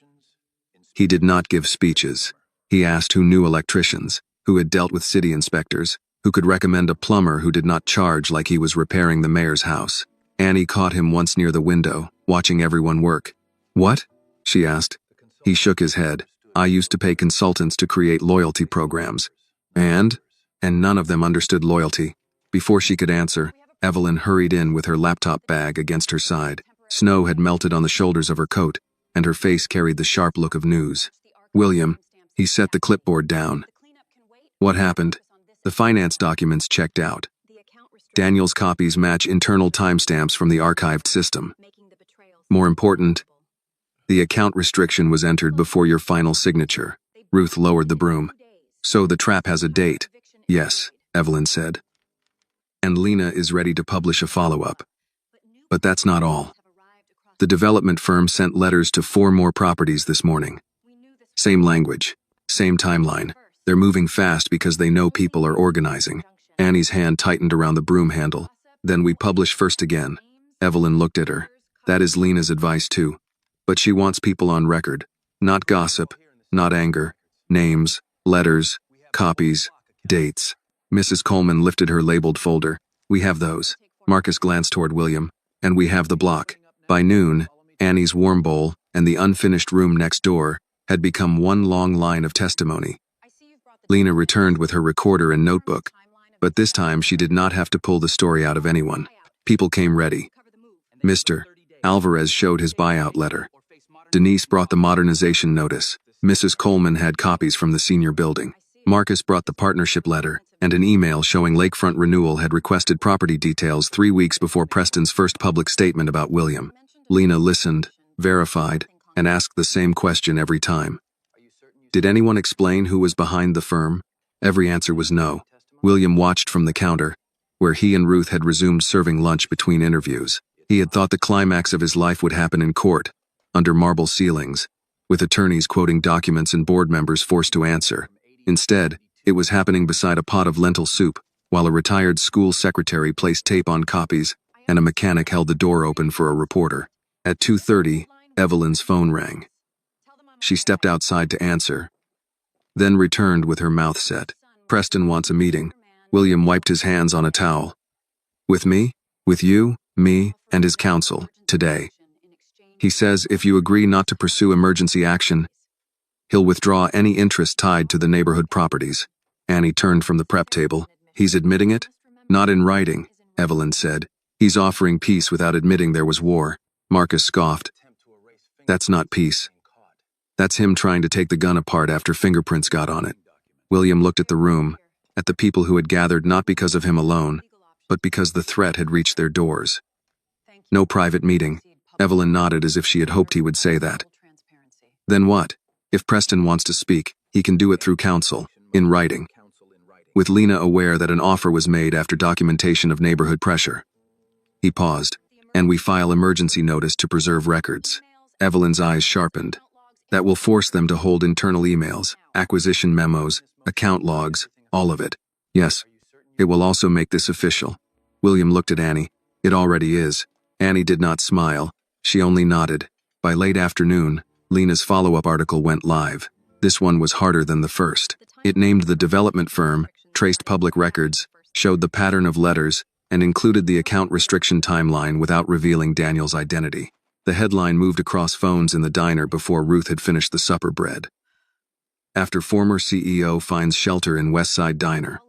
A: He did not give speeches. He asked who knew electricians, who had dealt with city inspectors, who could recommend a plumber who did not charge like he was repairing the mayor's house. Annie caught him once near the window, watching everyone work. What? She asked. He shook his head. I used to pay consultants to create loyalty programs. And none of them understood loyalty. Before she could answer, Evelyn hurried in with her laptop bag against her side. Snow had melted on the shoulders of her coat, and her face carried the sharp look of news. William, he set the clipboard down. What happened? The finance documents checked out. Daniel's copies match internal timestamps from the archived system. More important, the account restriction was entered before your final signature. Ruth lowered the broom. So the trap has a date. Yes, Evelyn said. And Lena is ready to publish a follow-up. But that's not all. The development firm sent letters to 4 more properties this morning. Same language, same timeline. They're moving fast because they know people are organizing. Annie's hand tightened around the broom handle. Then we publish first again. Evelyn looked at her. That is Lena's advice too. But she wants people on record. Not gossip, not anger. Names, letters, copies, dates. Mrs. Coleman lifted her labeled folder. We have those. Marcus glanced toward William. And we have the block. By noon, Annie's warm bowl and the unfinished room next door had become one long line of testimony. Lena returned with her recorder and notebook, but this time she did not have to pull the story out of anyone. People came ready. Mr. Alvarez showed his buyout letter. Denise brought the modernization notice. Mrs. Coleman had copies from the senior building. Marcus brought the partnership letter and an email showing Lakefront Renewal had requested property details 3 weeks before Preston's first public statement about William. Lena listened, verified, and asked the same question every time. Did anyone explain who was behind the firm? Every answer was no. William watched from the counter, where he and Ruth had resumed serving lunch between interviews. He had thought the climax of his life would happen in court, under marble ceilings, with attorneys quoting documents and board members forced to answer. Instead, it was happening beside a pot of lentil soup, while a retired school secretary placed tape on copies and a mechanic held the door open for a reporter. At 2:30, Evelyn's phone rang. She stepped outside to answer, then returned with her mouth set. Preston wants a meeting. William wiped his hands on a towel. With me? With you, me, and his counsel, today. He says if you agree not to pursue emergency action, he'll withdraw any interest tied to the neighborhood properties. Annie turned from the prep table. He's admitting it? Not in writing, Evelyn said. He's offering peace without admitting there was war. Marcus scoffed. That's not peace. That's him trying to take the gun apart after fingerprints got on it. William looked at the room, at the people who had gathered not because of him alone, but because the threat had reached their doors. No private meeting. Evelyn nodded as if she had hoped he would say that. Then what? If Preston wants to speak, he can do it through counsel, in writing. With Lena aware that an offer was made after documentation of neighborhood pressure. He paused. And we file emergency notice to preserve records. Evelyn's eyes sharpened. That will force them to hold internal emails, acquisition memos, account logs, all of it. Yes. It will also make this official. William looked at Annie. It already is. Annie did not smile. She only nodded. By late afternoon, Lena's follow-up article went live. This one was harder than the first. It named the development firm, traced public records, showed the pattern of letters, and included the account restriction timeline without revealing Daniel's identity. The headline moved across phones in the diner before Ruth had finished the supper bread. After former CEO finds shelter in Westside Diner.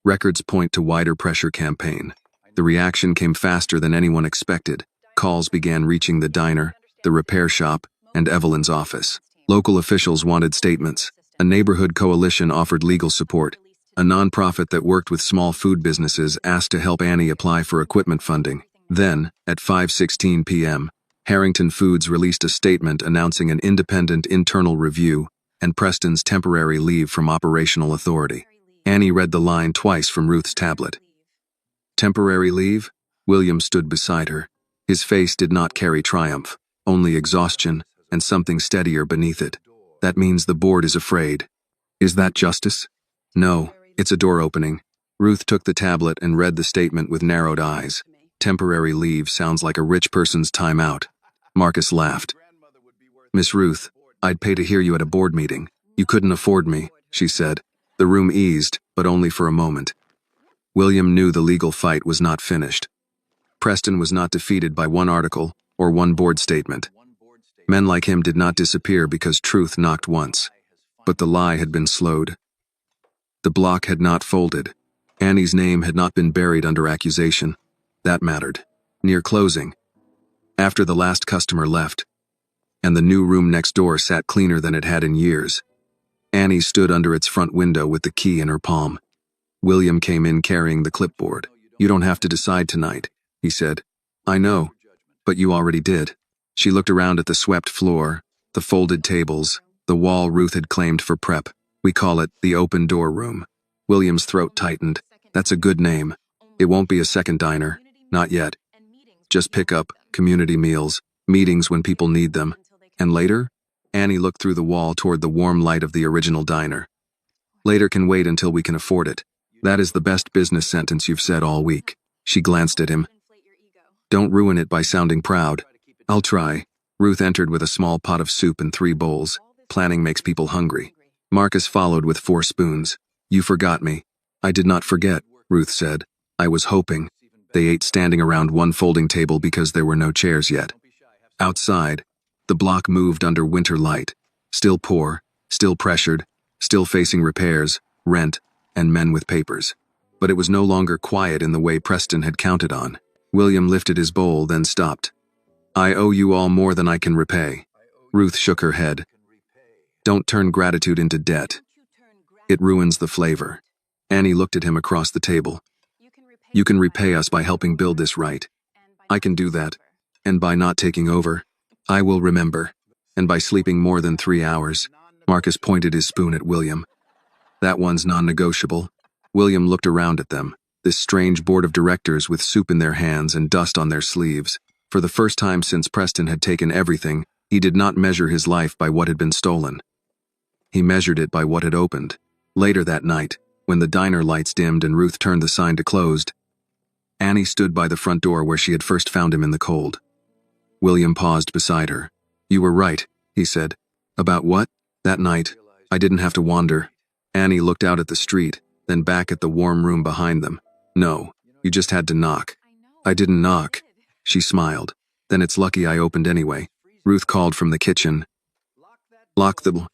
A: Records point to wider pressure campaign. The reaction came faster than anyone expected. Calls began reaching the diner, the repair shop, and Evelyn's office. Local officials wanted statements. A neighborhood coalition offered legal support. A nonprofit that worked with small food businesses asked to help Annie apply for equipment funding. Then, at 5:16 p.m., Harrington Foods released a statement announcing an independent internal review and Preston's temporary leave from operational authority. Annie read the line twice from Ruth's tablet. Temporary leave? William stood beside her. His face did not carry triumph, only exhaustion and something steadier beneath it. That means the board is afraid. Is that justice? No, it's a door opening. Ruth took the tablet and read the statement with narrowed eyes. Temporary leave sounds like a rich person's time out. Marcus laughed. Miss Ruth, I'd pay to hear you at a board meeting. You couldn't afford me, she said. The room eased, but only for a moment. William knew the legal fight was not finished. Preston was not defeated by one article or one board statement. Men like him did not disappear because truth knocked once. But the lie had been slowed. The block had not folded. Annie's name had not been buried under accusation. That mattered. Near closing, after the last customer left, and the new room next door sat cleaner than it had in years, Annie stood under its front window with the key in her palm. William came in carrying the clipboard. You don't have to decide tonight, he said. I know, but you already did. She looked around at the swept floor, the folded tables, the wall Ruth had claimed for prep. We call it the open door room. William's throat tightened. That's a good name. It won't be a second diner. Not yet. Just pick up, community meals, meetings when people need them. And later? Annie looked through the wall toward the warm light of the original diner. Later can wait until we can afford it. That is the best business sentence you've said all week. She glanced at him. Don't ruin it by sounding proud. I'll try. Ruth entered with a small pot of soup and 3 bowls. Planning makes people hungry. Marcus followed with 4 spoons. You forgot me. I did not forget, Ruth said. I was hoping. They ate standing around one folding table because there were no chairs yet. Outside, the block moved under winter light. Still poor, still pressured, still facing repairs, rent, and men with papers. But it was no longer quiet in the way Preston had counted on. William lifted his bowl, then stopped. I owe you all more than I can repay. Ruth shook her head. Don't turn gratitude into debt. It ruins the flavor. Annie looked at him across the table. You can repay us by helping build this right. I can do that. And by not taking over, I will remember. And by sleeping more than 3 hours. Marcus pointed his spoon at William. That one's non-negotiable. William looked around at them, this strange board of directors with soup in their hands and dust on their sleeves. For the first time since Preston had taken everything, he did not measure his life by what had been stolen. He measured it by what had opened. Later that night, when the diner lights dimmed and Ruth turned the sign to closed, Annie stood by the front door where she had first found him in the cold. William paused beside her. You were right, he said. About what? That night, I didn't have to wander. Annie looked out at the street, then back at the warm room behind them. No, you just had to knock. I didn't knock. She smiled. Then it's lucky I opened anyway. Ruth called from the kitchen. Lock the...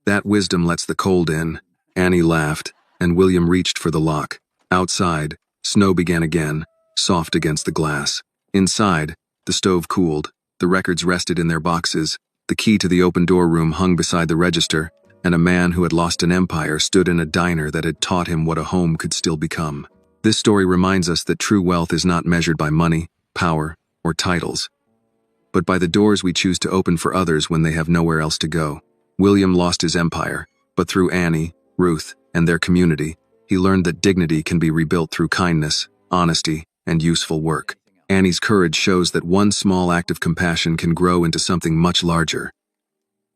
A: That wisdom lets the cold in. Annie laughed, and William reached for the lock. Outside, snow began again, soft against the glass. Inside, the stove cooled, the records rested in their boxes, the key to the open door room hung beside the register, and a man who had lost an empire stood in a diner that had taught him what a home could still become. This story reminds us that true wealth is not measured by money, power, or titles, but by the doors we choose to open for others when they have nowhere else to go. William lost his empire, but through Annie, Ruth, and their community, he learned that dignity can be rebuilt through kindness, honesty, and useful work. Annie's courage shows that one small act of compassion can grow into something much larger,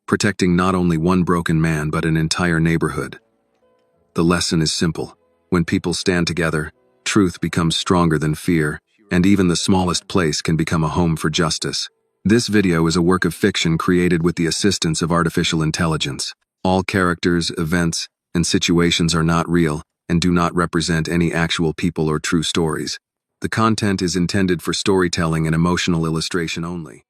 A: protecting not only one broken man but an entire neighborhood. The lesson is simple. When people stand together, truth becomes stronger than fear, and even the smallest place can become a home for justice. This video is a work of fiction created with the assistance of artificial intelligence. All characters, events, and situations are not real and do not represent any actual people or true stories. The content is intended for storytelling and emotional illustration only.